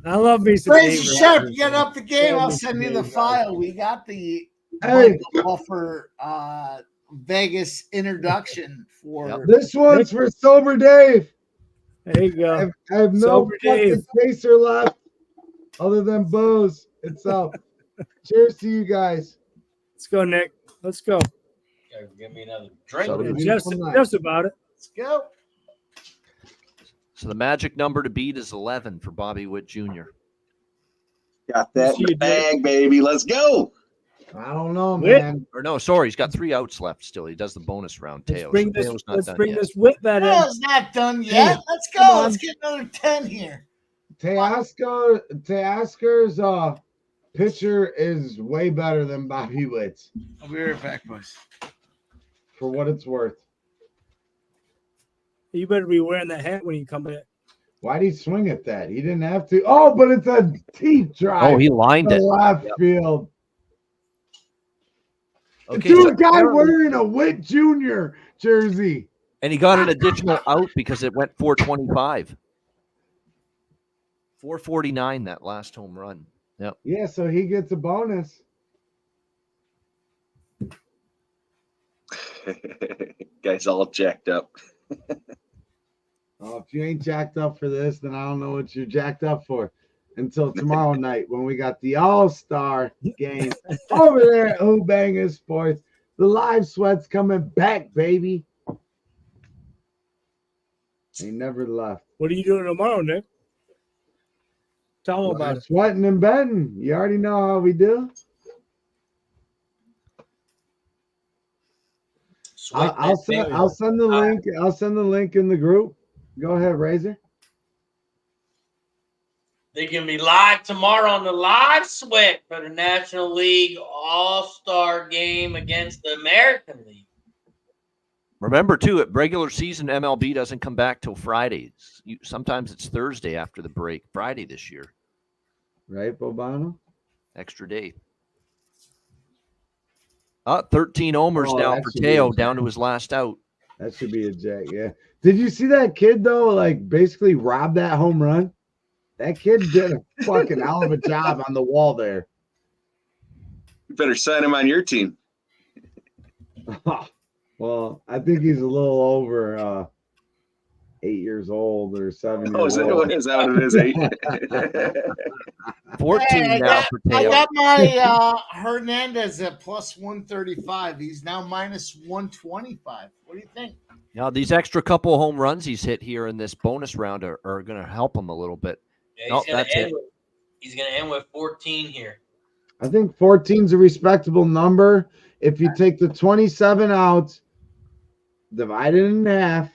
I love me some Tracy Dave Sharp, Rogers. get up the game. Yeah, I'll me send too, you the Dave file. We got the Hey. Michael Buffer Vegas introduction for Yep. This one's for Sober Dave. There you go. I have no Sober fucking Dave. chaser left other than Bose itself. Cheers to you guys. Let's go, Nick. Let's go. Gotta give me another drink. So- Yeah, Jeff's about it. Let's go. So the magic number to beat is 11 for Bobby Witt Jr. Got that in the bag, baby. Let's go. I don't know, Witt? man. Or no, sorry, he's got 3 outs left still. He does the bonus round. Let's Teos. bring this. Teos not Let's done bring yet. this Witt bet in. No, it's not done yet. Hey, Let's come go. on. Let's get another 10 here. Teoscar's pitcher is way better than Bobby Witt's, I'll be right back, boys. for what it's worth. You better be wearing that hat when you come in. Why'd he swing at that? He didn't have to. Oh, but it's a deep drive. Oh, he lined to it. left field. Okay, To so a guy apparently- wearing a Witt Jr. jersey. and he got an additional out because it went 425. 449 that last home run. Yep. Yeah, so he gets a bonus. Guy's all jacked up. Oh, if you ain't jacked up for this, then I don't know what you're jacked up for. Until tomorrow night when we got the All-Star game over there at Who Bangers Sports. The live sweat's coming back, baby. They never left. What are you doing tomorrow, Nick? Tell them about it. Sweating and betting. You already know how we do. I'll send the link. I'll send the link in the group. Go ahead, Razor. They can be live tomorrow on the live sweat for the National League All-Star game against the American League. Remember, too, at regular season, MLB doesn't come back till Fridays. Sometimes it's Thursday after the break. Friday this year. Right, Bobano? Extra day. 13 homers Oh, now that for should be Teo, insane. down to his last out. That should be a jack, yeah. Did you see that kid, though, like basically rob that home run? That kid did a fucking hell of a job on the wall there. You better sign him on your team. Well, I think he's a little over 8 years old or 7 Oh, years old. is that what it is? 8? 14 Hey, now for I Teo. got my Hernandez at plus 135. He's now minus 125. What do you think? Now, these extra couple home runs he's hit here in this bonus round are going to help him a little bit. Yeah, Nope, that's it. He's going to end with 14 here. I think 14 is a respectable number. If you take the 27 outs, divide it in half,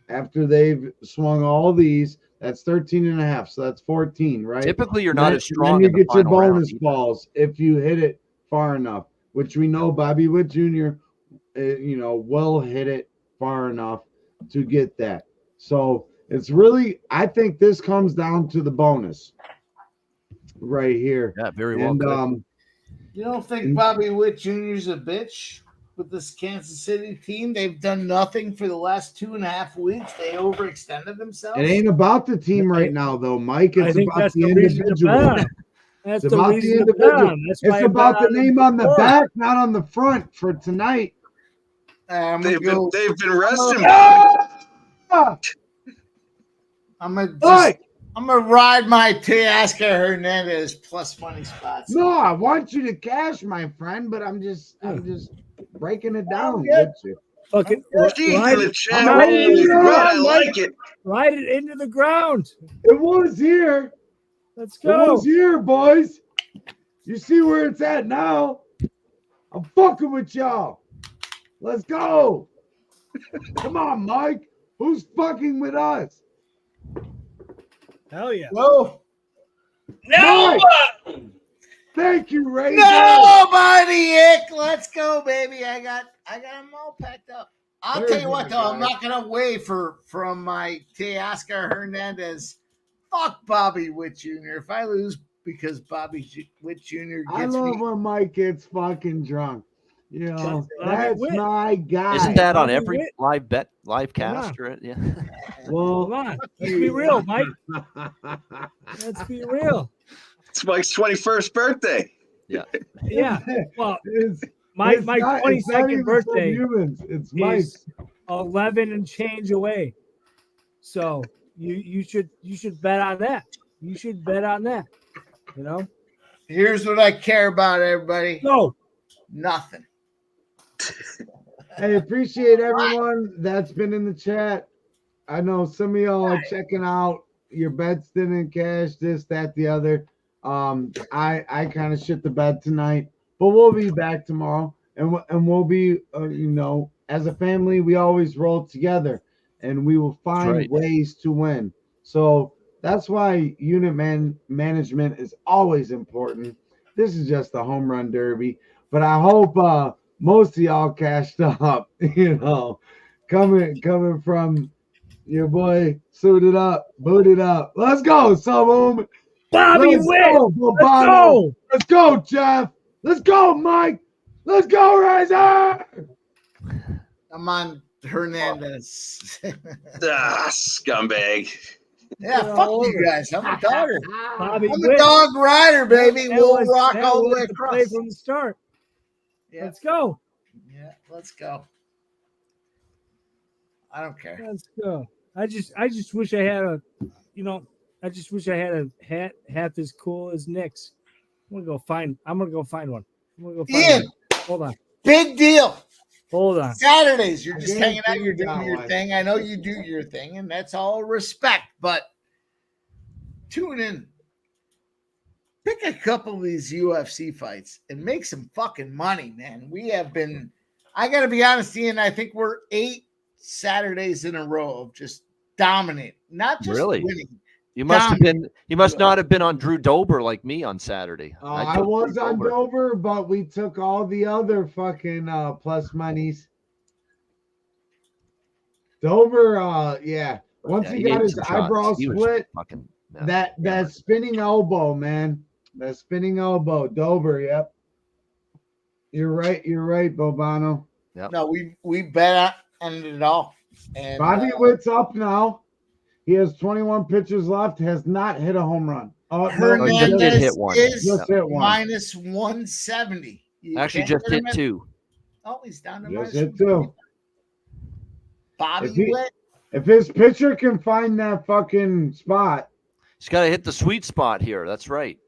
after they've swung all these, that's 13 and a half. So that's 14, right? Typically, you're not as strong. Then you in the get your final round bonus either. balls if you hit it far enough, which we know Bobby Witt Jr. Will hit it far enough to get that. So it's really, I think this comes down to the bonus right here. Yeah, very well. And could. You don't think Bobby Witt Jr.'s a bitch with this Kansas City team? They've done nothing for the last 2.5 weeks. They overextended themselves. it ain't about the team right now, though, Mike. I It's think about that's the the reason to individual. bet on. That's It's the about the reason to bet individual. on. That's why It's I about bet the on name on the before. back, not on the front for tonight. I'm They've gonna been resting. Ah! I'm gonna ride my Teoscar Hernandez plus money spots. No, I want you to cash, my friend, but I'm just breaking it down good. with you. Fucking Jeez, ride, in the chat. I'm ride it into Holy the good, I ground, like it. ride it into the ground. It was here. Let's It go. was here, boys. You see where it's at now. I'm fucking with y'all. Let's go. Come on, Mike. Who's fucking with us? Hell yeah. Whoa. Nobody! Thank you, Razor. Nobody, Ick. Let's go, baby. I got them all packed up. I'll tell you what, though, I'm not gonna waver from my Teoscar Hernandez. Fuck Bobby Witt Jr. If I lose because Bobby Witt Jr. I gets love me, when Mike gets fucking drunk. You know, Bobby that's Witt. my guy. Isn't that on Bobby every Witt. live Come cast? Or, yeah. Well, Come on. Let's be real, Mike. Let's be real. It's Mike's 21st birthday. Yeah. Well, it's my it's not 22nd even birthday humans. It's Mike. is 11 and change away. So you should bet on that. You should bet on that. You know? here's what I care about, everybody. No. Nothing. Hey, appreciate everyone that's been in the chat. I know some of y'all are checking out your bets didn't cash, this, that, the other. I kind of shit the bed tonight, but we'll be back tomorrow, and we'll be, as a family, we always roll together, and we will find ways to win. So that's why unit management is always important. This is just a home run derby, but I hope most of y'all cashed up. Coming from your boy, suited up, booted up. Let's go, Bohm. Bobby Witt. Let's go. Let's go, Jeff. Let's go, Mike. Let's go, Razor. I'm on Hernandez. Scumbag. Yeah, fuck you guys. I'm a dogger. Bobby I'm Witt. a dog rider, baby. We'll rock that all the was way the across. play from the start. Yeah. Let's go. Yeah, let's go. I don't care. Let's go. I just wish I had I just wish I had a hat half as cool as Nick's. I'm gonna go find one. Ian, Hold on. big deal. Hold on. Saturdays, you're just I hanging out, you're got doing your one. thing. I know you do your thing, and that's all respect, but tune in. Pick a couple of these UFC fights and make some fucking money, man. We have been, I got to be honest, Ian, I think we're 8 Saturdays in a row of just dominant, not just winning. You must not have been on Drew Dober like me on Saturday. I was on Dover, but we took all the other fucking plus monies. Dover, yeah. Once he got his eyebrow split, that spinning elbow, man. That spinning elbow. Dover, yep. You're right, Bobano. Yep. No, we bet on it all. And Bobby Witt's up now. He has 21 pitches left, has not hit a home run. Hernandez just hit one. is minus 170. Actually, just hit 2. Oh, he's down to Just minus hit 2. Bobby Witt. If his pitcher can find that fucking spot, he's got to hit the sweet spot here. That's right.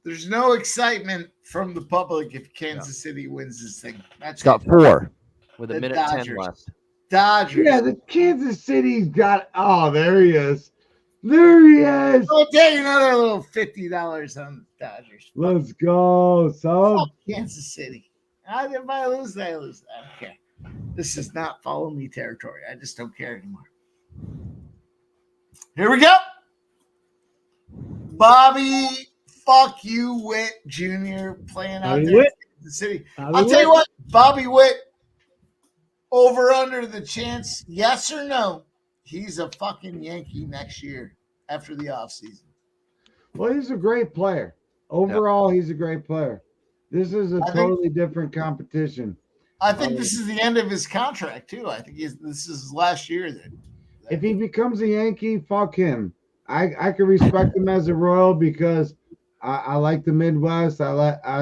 There's no excitement from the public if Kansas City wins this thing. It's got 4 with a The minute Dodgers. 10 left. Dodgers. yeah, the Kansas City's got. Oh, there he is. There he is. I'll take another little $50 on the Dodgers. Let's go, son. Fuck Kansas City. If I lose, I lose. I don't care. This is not follow me territory. I just don't care anymore. Here we go. Bobby, fuck you, Witt Jr. playing out there in Kansas City. I'll tell you what, Bobby Witt, over under the chance, yes or no, he's a fucking Yankee next year after the offseason. Well, he's a great player. Overall, he's a great player. This is a totally different competition. I think this is the end of his contract, too. I think this is his last year. If he becomes a Yankee, fuck him. I can respect him as a Royal because I like the Midwest. I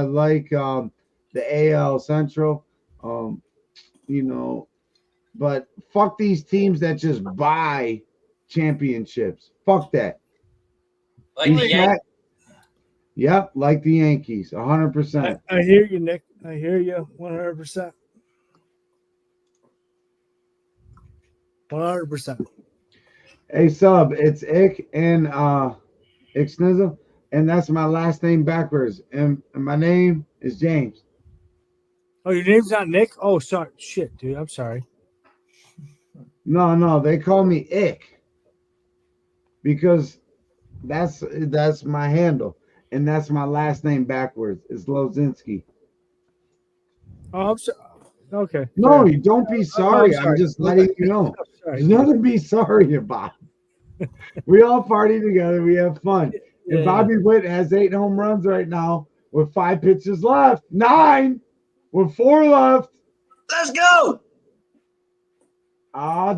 like the AL Central. But fuck these teams that just buy championships. Fuck that. Like the Yankees. Yep, like the Yankees, 100%. I hear you, Nick. I hear you 100%. 100%. Hey, Sub, it's Ick and Ixnizzle, and that's my last name backwards. And my name is James. Oh, your name's not Nick? Oh, sorry. Shit, dude. I'm sorry. No, they call me Ick because that's my handle, and that's my last name backwards. It's Lozinski. Oh, I'm sorry. Okay. No, you don't be sorry. I'm I'm just letting you know. Sorry. There's nothing to be sorry about. We all party together. We have fun. And Bobby Witt has 8 home runs right now with 5 pitches left. 9 with 4 left. Let's go.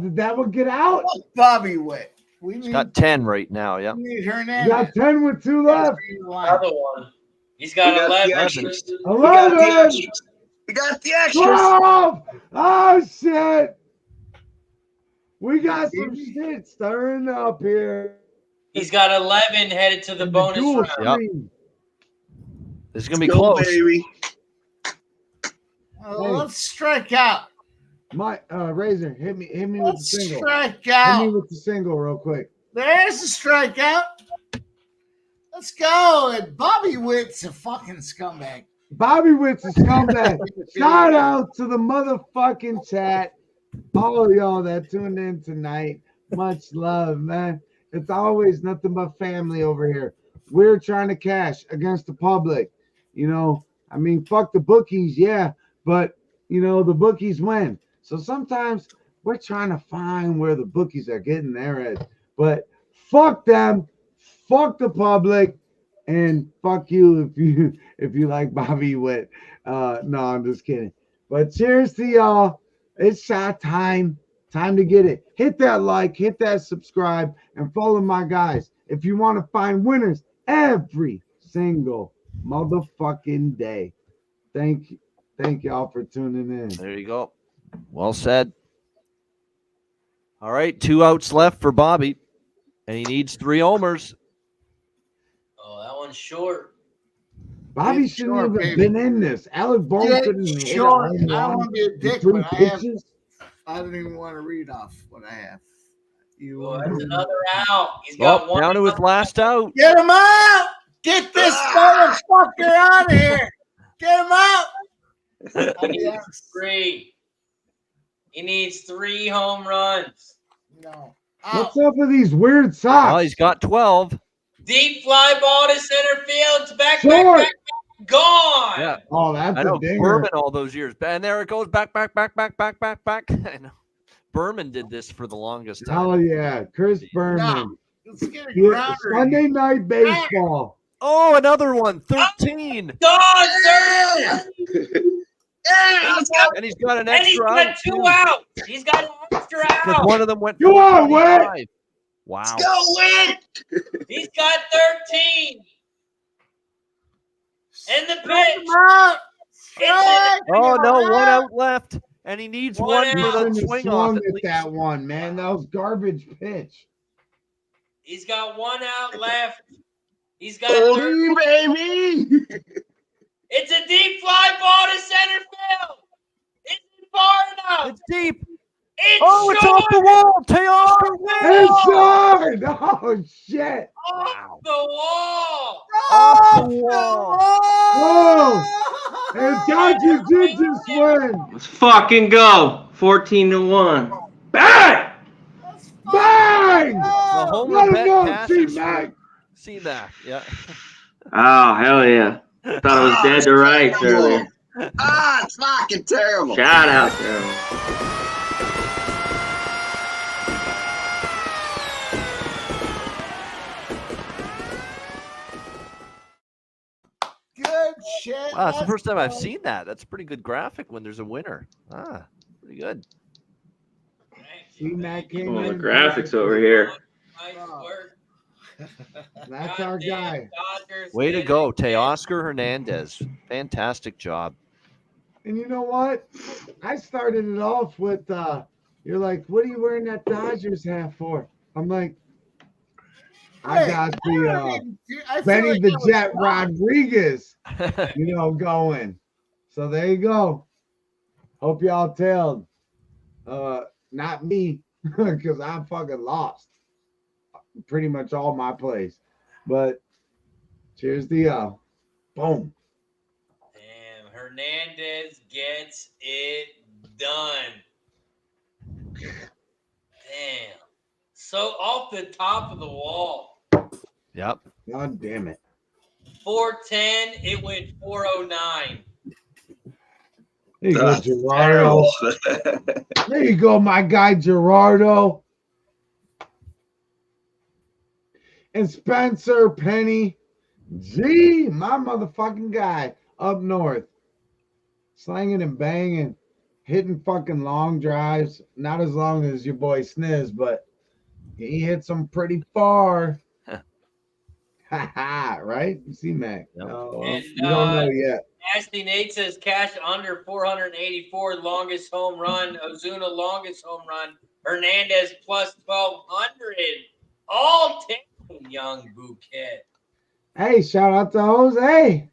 Did that one get out? Bobby Witt. He's got 10 right now. Yep. We need He Hernandez. got 10 with 2 left. Another one. He's got We got 11. the extras. 11. We got the extras. 12. Oh, shit. We got some shit stirring up here. He's got 11 headed to the bonus Dual round. Yep. screen. This is going to be Go, close. baby. Let's strike out. My Razor, hit me with the Let's single. strike Hit me out. with the single real quick. There's a strikeout. Let's go. And Bobby Witt's a fucking scumbag. Bobby Witt's a scumbag. Shout out to the motherfucking chat. All of y'all that tuned in tonight. Much love, man. It's always nothing but family over here. We're trying to cash against the public. You know, I mean, fuck the bookies, yeah, but you know, the bookies win. So sometimes we're trying to find where the bookies are getting their edge. But fuck them, fuck the public, and fuck you if you like Bobby Witt. No, I'm just kidding. But cheers to y'all. It's shot time. Time to get it. Hit that like, hit that subscribe, and follow my guys if you want to find winners every single motherfucking day. Thank you. Thank y'all for tuning in. There you go. Well said. All right, 2 outs left for Bobby, and he needs 3 homers. Oh, that one's short. Bobby Get shouldn't short, even baby. been in this. Alec Bohm Get couldn't hit a short. home I don't run want to be a in dick, 3 but I have. pitches. I don't even want to read off what I have. You Oh, want that's to another out. He's got one. Down to his last out. get him out? Get this motherfucker out of here! Get him out! He needs 3. He needs 3 home runs. No. What's up with these weird socks? Oh, he's got 12. Deep fly ball to center field. It's back, Short. back, gone. Yeah. Oh, that's I know a dinger. Berman all those years. And there it goes. Back. I know. Berman did this for the longest time. Oh yeah, Chris Berman. No. Let's get a Yeah, grounder. Sunday night baseball. Oh, another one. 13. Gone, sir. And he's got an And he's extra got out. 2 too, out. He's got an extra Because out. one of them went You for are, Witt. 25. Wow. Go Witt! He's got 13. And the Come pitch. out! It's Oh, no. 1 out left. And he needs One one out. for the Shouldn't have swing off. swung At at least. that one, man. That was garbage pitch. He's got 1 out left. He's got Holy 13. baby! It's a deep fly ball to center field. Isn't far enough. It's deep. It's Oh, it's off the short. wall. Teoscar wins. Inside! Oh shit! Off the wall. Off the wall. Whoa! And Dodgers did just win. Let's fucking go. 14-1. Bang! Bang! The home Let run him bet go, cashes. C-Mac. See that? Yeah. Oh, hell yeah. Thought I was dead to rights earlier. It's fucking terrible. Shout out to him. Good shit. Wow, that's the first time I've seen that. That's a pretty good graphic when there's a winner. Pretty good. C-Mac came Oh, the in. graphics over here. Nice work. That's our guy. Dodgers Way to did go, it. Teoscar Hernandez. Fantastic job. And you know what? I started it off with you're like, what are you wearing that Dodgers hat for? I'm like, I got the Benny the Jet Rodriguez, going. So there you go. Hope y'all tailed. Not me, because I'm fucking lost. Pretty much all my plays. But cheers to y'all. Boom. Damn, Hernandez gets it done. Damn. So off the top of the wall. Yep. God damn it. 410, it went 409. There you go, That's Gerardo. terrible. There you go, my guy Gerardo. And Spencer Penny. Gee, my motherfucking guy up north. Slanging and banging. Hitting fucking long drives. Not as long as your boy Sniz, but he hits them pretty far. Ha, right? C-Mac. Yep. No, well, And, you don't know yet. Nasty Nate says cash under 484, longest home run. Ozuna, longest home run. Hernandez plus 1,200. All 10, young Bouquet. Hey, shout out to Jose.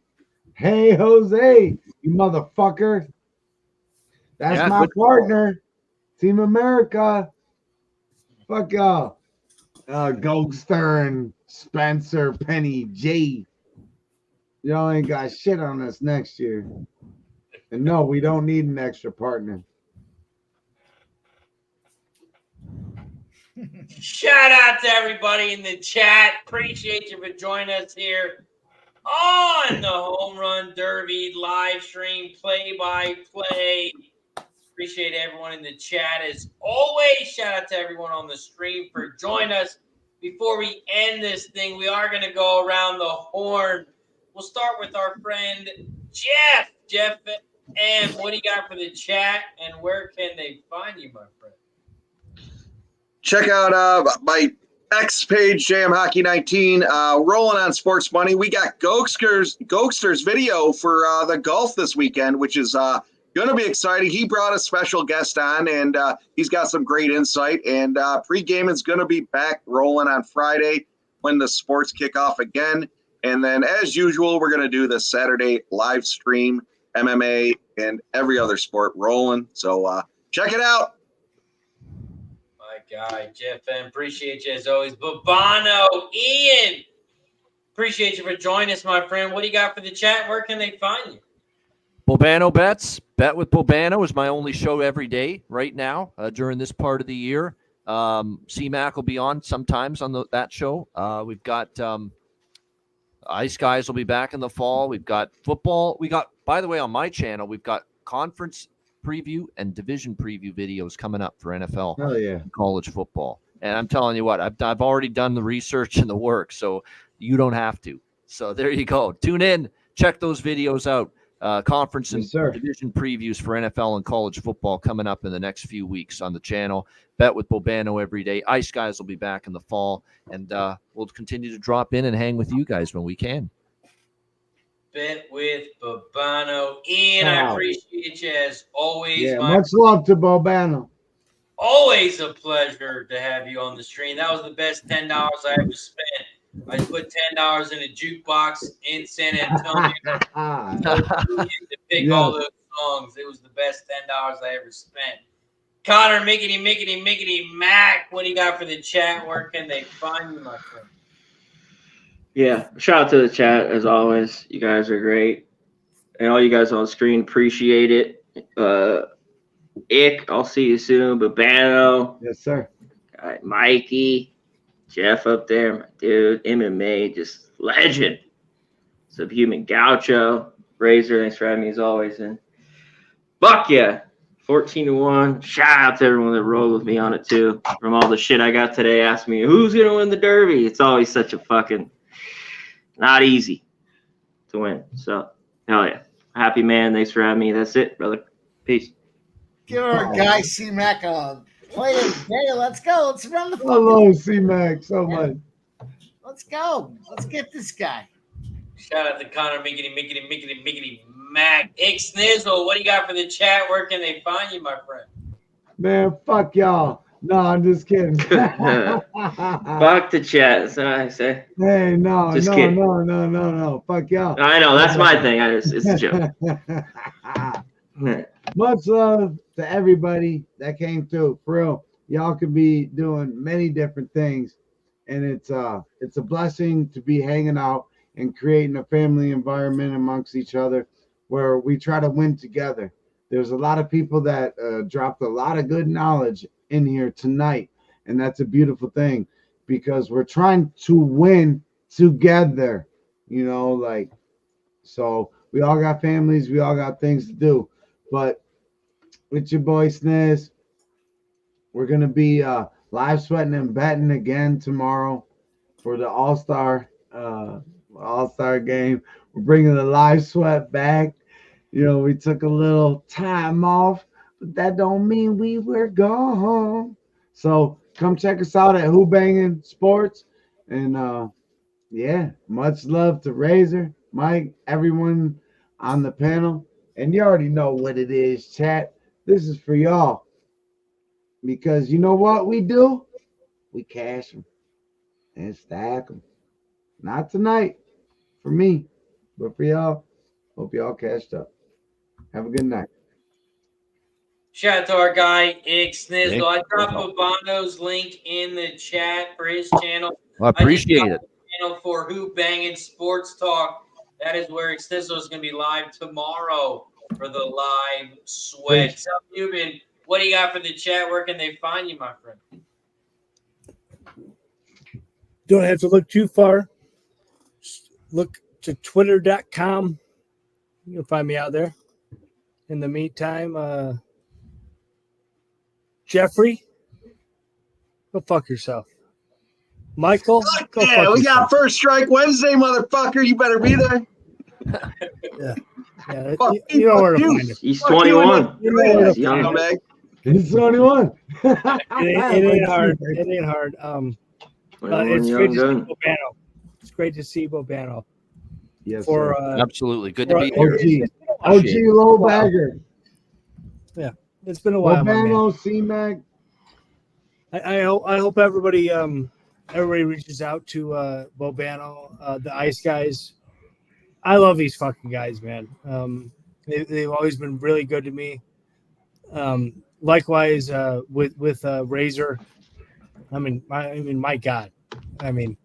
Hey, Jose, you motherfucker. That's my partner. Team America. Fuck y'all. Goldster and Spencer, Penny, J. Y'all ain't got shit on us next year. And no, we don't need an extra partner. Shout out to everybody in the chat. Appreciate you for joining us here on the Home Run Derby live stream play-by-play. Appreciate everyone in the chat as always. Shout out to everyone on the stream for joining us. Before we end this thing, we are going to go around the horn. We'll start with our friend Jeff. Jeff M., what do you got for the chat, and where can they find you, my friend? Check out my X page, JM Hockey 19, rolling on sports money. We got Gokster's video for the golf this weekend, which is going to be exciting. He brought a special guest on, and he's got some great insight. And pregame is going to be back rolling on Friday when the sports kick off again. And then, as usual, we're going to do the Saturday live stream, MMA, and every other sport rolling. So check it out. My guy, Jeff M., appreciate you as always. Babano, Ian, appreciate you for joining us, my friend. What do you got for the chat? Where can they find you? Bobano Bets. Bet with Bobano is my only show every day right now during this part of the year. C-Mac will be on sometimes on that show. We've got Ice Guys will be back in the fall. We've got football. We got, by the way, on my channel, we've got conference preview and division preview videos coming up for NFL and college football. And I'm telling you what, I've already done the research and the work, so you don't have to. So there you go. Tune in, check those videos out. Conference and division previews for NFL and college football coming up in the next few weeks on the channel. Bet with Bobano every day. Ice Guys will be back in the fall, and we'll continue to drop in and hang with you guys when we can. Bet with Bobano. Ian, I appreciate you as always. Yeah, much love to Bobano. Always a pleasure to have you on the stream. That was the best $10 I ever spent. I put $10 in a jukebox in San Antonio to pick all those songs. It was the best $10 I ever spent. Connor, Mickety, Mac, what do you got for the chat? Where can they find you, my friend? Yeah, shout out to the chat as always. You guys are great, and all you guys on the screen appreciate it. Ick, I'll see you soon. Babano, yes sir. Mikey, Jeff up there, my dude. MMA, just legend. Subhuman Gaucho, Razor, thanks for having me as always. And fuck yeah, 14-1. Shout out to everyone that rolled with me on it too. From all the shit I got today, ask me who's gonna win the Derby. It's always such a fucking not easy to win. So hell yeah, happy man. Thanks for having me. That's it, brother. Peace. Give our guy C-Mac a play of the day. Let's go. Let's run the Hello, C-Mac, so much. Let's go. Let's get this guy. Shout out to Connor, Mickety, Mac. X Nizzle, what do you got for the chat? Where can they find you, my friend? Man, fuck y'all. No, I'm just kidding. Fuck the chat. That's what I say. Hey, no. Just kidding. No. Fuck y'all. I know. That's my thing. It's a joke. Much love to everybody that came through. For real, y'all could be doing many different things, and it's a blessing to be hanging out and creating a family environment amongst each other where we try to win together. There's a lot of people that dropped a lot of good knowledge in here tonight, and that's a beautiful thing because we're trying to win together, so we all got families, we all got things to do, but with your boy Sniz, we're going to be live sweating and betting again tomorrow for the All-Star game. We're bringing the live sweat back. We took a little time off, but that don't mean we were gone. So come check us out at Who Bangin' Sports. And much love to Razor, Mike, everyone on the panel. And you already know what it is, chat. This is for y'all. Because you know what we do? We cash them and stack them. Not tonight for me, but for y'all. Hope y'all cashed up. Have a good night. Shout out to our guy, X Nizzle. I dropped Bobano's link in the chat for his channel. I appreciate it. Channel for Who Bangin' Sports Talk. That is where Extiso is going to be live tomorrow for the live sweat. So, Cuban, what do you got for the chat? Where can they find you, my friend? Don't have to look too far. Just look to twitter.com. You'll find me out there. In the meantime, Jeffrey, go fuck yourself. Michael, go Yeah, fuck we yourself. got First Strike Wednesday, motherfucker. You better be there. Yeah, Fuck you know where to you. find us. He's Fuck you and 21. You know where to He's young. find us. Scumbag. He's 21. It ain't hard. It ain't hard. 21 It's young great to see gun. Bobano. It's great to see Bobano. Yes, For sir. Absolutely. Good for, to be here. OG low bagger. It's been a while, my man. Bobano, C-Mac. I hope everybody reaches out to Bobano, the Ice Guys. I love these fucking guys, man. They've always been really good to me. Likewise with Razor. I mean, my God. I mean,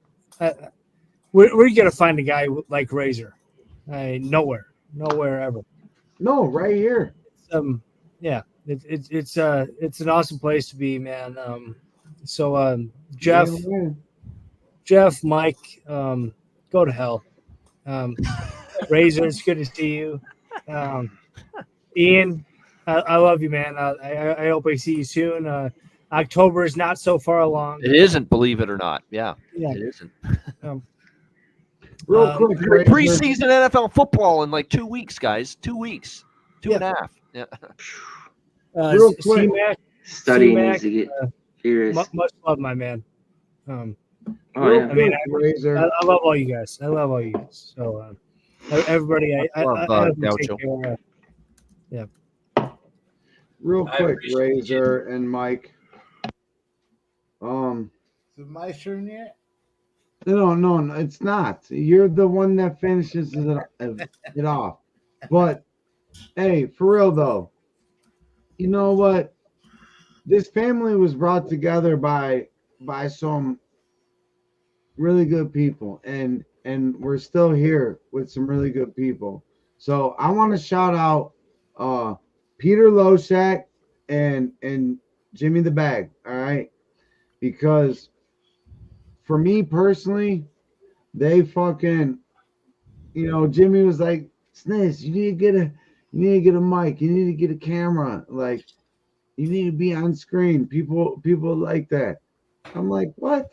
where you gonna find a guy like Razor? Nowhere ever. No, right here. Yeah. It's an awesome place to be, man. Jeff, Mike, go to hell. Razor, it's good to see you. Ian, I love you, man. I hope I see you soon. October is not so far along. It isn't, believe it or not. Yeah. Yeah. It isn't. Real quick, Razor. Preseason NFL football in like 2 weeks, guys. 2 weeks. Two and a half. Yeah. Real quick. C-Mac, Studying needs to get serious. much love, my man. Oh, Real yeah. I mean, quick, Razor. I love all you guys. So, everybody, I Love, hope you take Gaucho. care. Real I quick, appreciate Razor and Mike. Is it my turn yet? No, it's not. You're the one that finishes it off. But hey, for real though, you know what? This family was brought together by some really good people, and we're still here with some really good people. So I want to shout out Peter Loshak and Jimmy the Bag, all right? Because for me personally, they fucking, Jimmy was like, Sniz, you need to get a mic, you need to get a camera, like you need to be on screen. People like that. I'm like, what?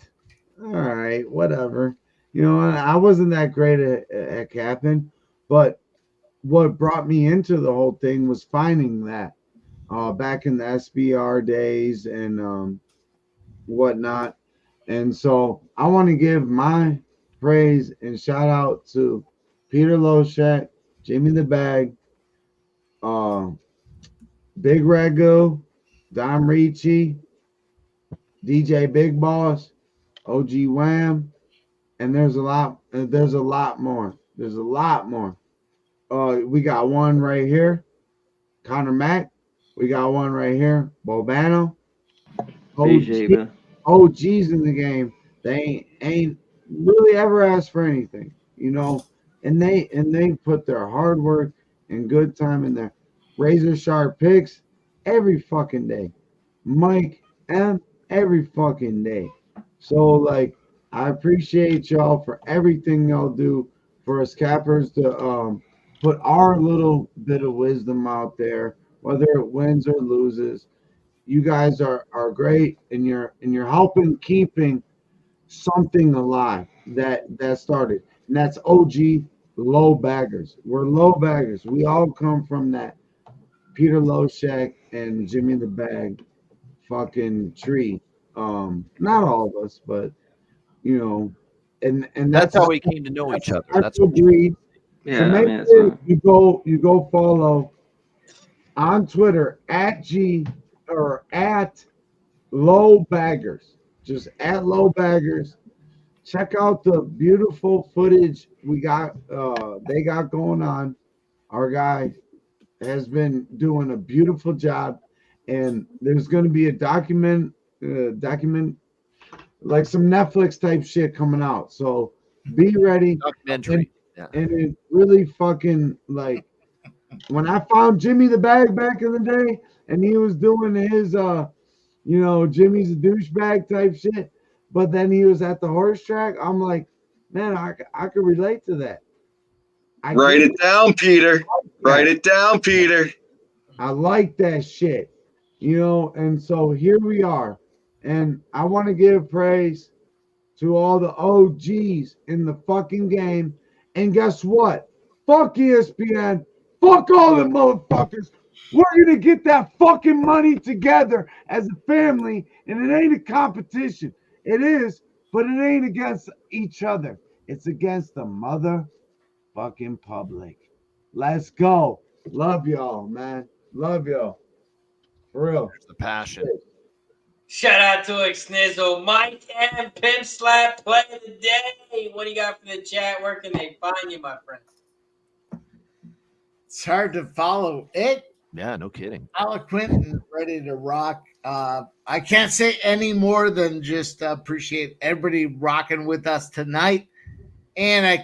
All right, whatever. I wasn't that great at capping, but what brought me into the whole thing was finding that back in the SBR days and whatnot. And so I want to give my praise and shout out to Peter Loshak, Jimmy the Bag, Big Ragu, Dom Ricci, DJ Big Boss, OG Wham, and there's a lot more. There's a lot more. We got one right here, Connor Mack. We got one right here, Bobano. OGs in the game. They ain't really ever asked for anything, and they put their hard work and good time in there. Razor sharp picks every fucking day. Mike M every fucking day. So like I appreciate y'all for everything y'all do for us cappers to put our little bit of wisdom out there, whether it wins or loses. You guys are great, and you're helping keeping something alive that started, and that's OG low baggers. We're low baggers. We all come from that Peter Loshak and Jimmy the Bag fucking tree. Not all of us, but and That's how we came to know each other. That's agreed. Yeah, So make that's sure fine. you go follow on Twitter at Low Baggers. Just at Low Baggers. Check out the beautiful footage we got. They got going on. Our guy has been doing a beautiful job, and there's going to be a document like some Netflix type shit coming out. So be ready. documentary. Yeah. And it really fucking, like, when I found Jimmy the Bag back in the day and he was doing his, Jimmy's a douchebag type shit, but then he was at the horse track, I'm like, man, I could relate to that. Write it down, Peter. Write it down, Peter. I like that shit, and so here we are. And I want to give praise to all the OGs in the fucking game. And guess what? Fuck ESPN. Fuck all the motherfuckers. We're going to get that fucking money together as a family, and it ain't a competition. It is, but it ain't against each other. It's against the motherfucking public. Let's go. Love y'all, man. Love y'all. For real. There's the passion. Shout out to Xnizzle. Mike and Pimp Slap play of the day. What do you got for the chat? Where can they find you, my friend? It's hard to follow it. Yeah, no kidding. Eloquent and ready to rock. I can't say any more than just appreciate everybody rocking with us tonight. And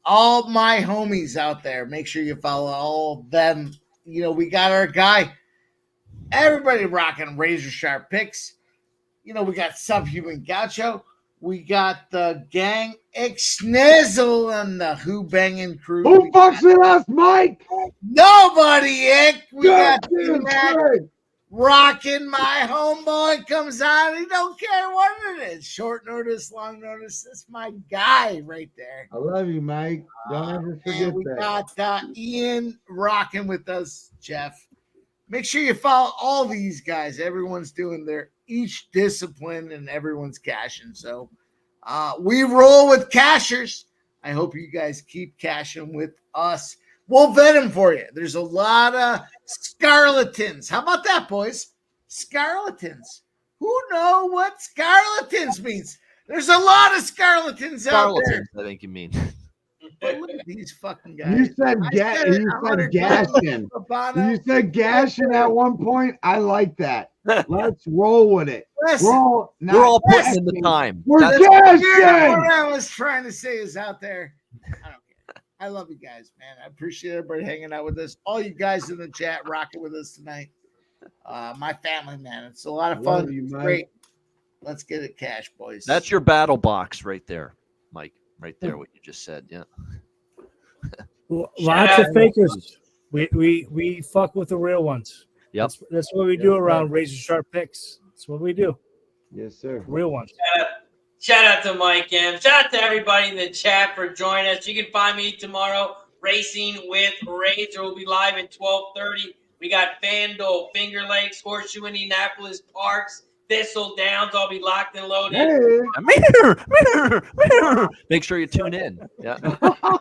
all my homies out there, make sure you follow all of them. We got our guy. Everybody rocking razor sharp picks. We got Subhuman Gaucho. We got the gang Xnizzle and the Who Banging crew. Who fucks with us, Mike? Nobody, Ick. We got Good. that rocking. My homeboy comes on. He don't care what it is. Short notice, long notice. That's my guy right there. I love you, Mike. Don't ever forget And we that. got Ian rocking with us, Jeff. Make sure you follow all these guys. Everyone's doing their each discipline and everyone's cashing. So we roll with cashers. I hope you guys keep cashing with us. We'll vet them for you. There's a lot of scarletons. How about that, boys? Scarletons. Who know what scarletons means? There's a lot of scarletons out there. Charlatans, I think you mean. But look at these fucking guys. You said gashing. You said gashing at one point. I like that. Let's roll with it. Roll. We're all putting in the time. We're What I was trying to say is out there. I don't care. I love you guys, man. I appreciate everybody hanging out with us. All you guys in the chat rocking with us tonight. My family, man. It's a lot of fun. It's great. Let's get it cash, boys. That's your battle box right there, Mike. Right there, what you just said. Yeah. Lots of fakers. We fuck with the real ones. Yep. That's what we do around razor sharp picks. That's what we do. Yes, sir. Real ones. Shout out to Mike M. Shout out to everybody in the chat for joining us. You can find me tomorrow, Racing with Razor. We'll be live at 12:30. We got FanDuel, Finger Lakes, Horseshoe, Indianapolis, Parks, Thistle Downs. I'll be locked and loaded. Hey. Make sure you tune in. Yeah.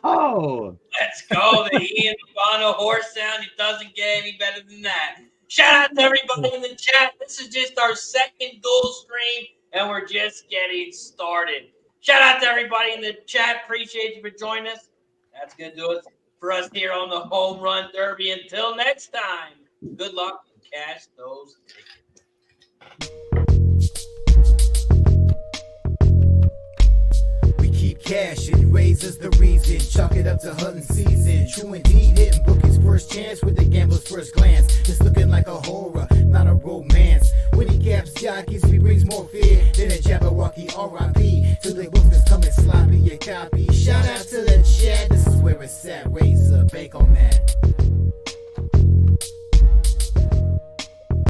Oh. Let's go. The Ian Bono horse sound. It doesn't get any better than that. Shout out to everybody in the chat. This is just our second dual stream, and we're just getting started. Shout out to everybody in the chat. Appreciate you for joining us. That's going to do it for us here on the Home Run Derby. Until next time, good luck and cash those tickets. Cashing, raises the reason, chalk it up to hunting season. True indeed, hitting book his first chance with the gambler's first glance. It's looking like a horror, not a romance. When he caps jockeys, he brings more fear than a Jabberwocky R.I.P. To the books that's coming sloppy, your copy. Shout out to the chat, this is where it's at. Razor, bake on that.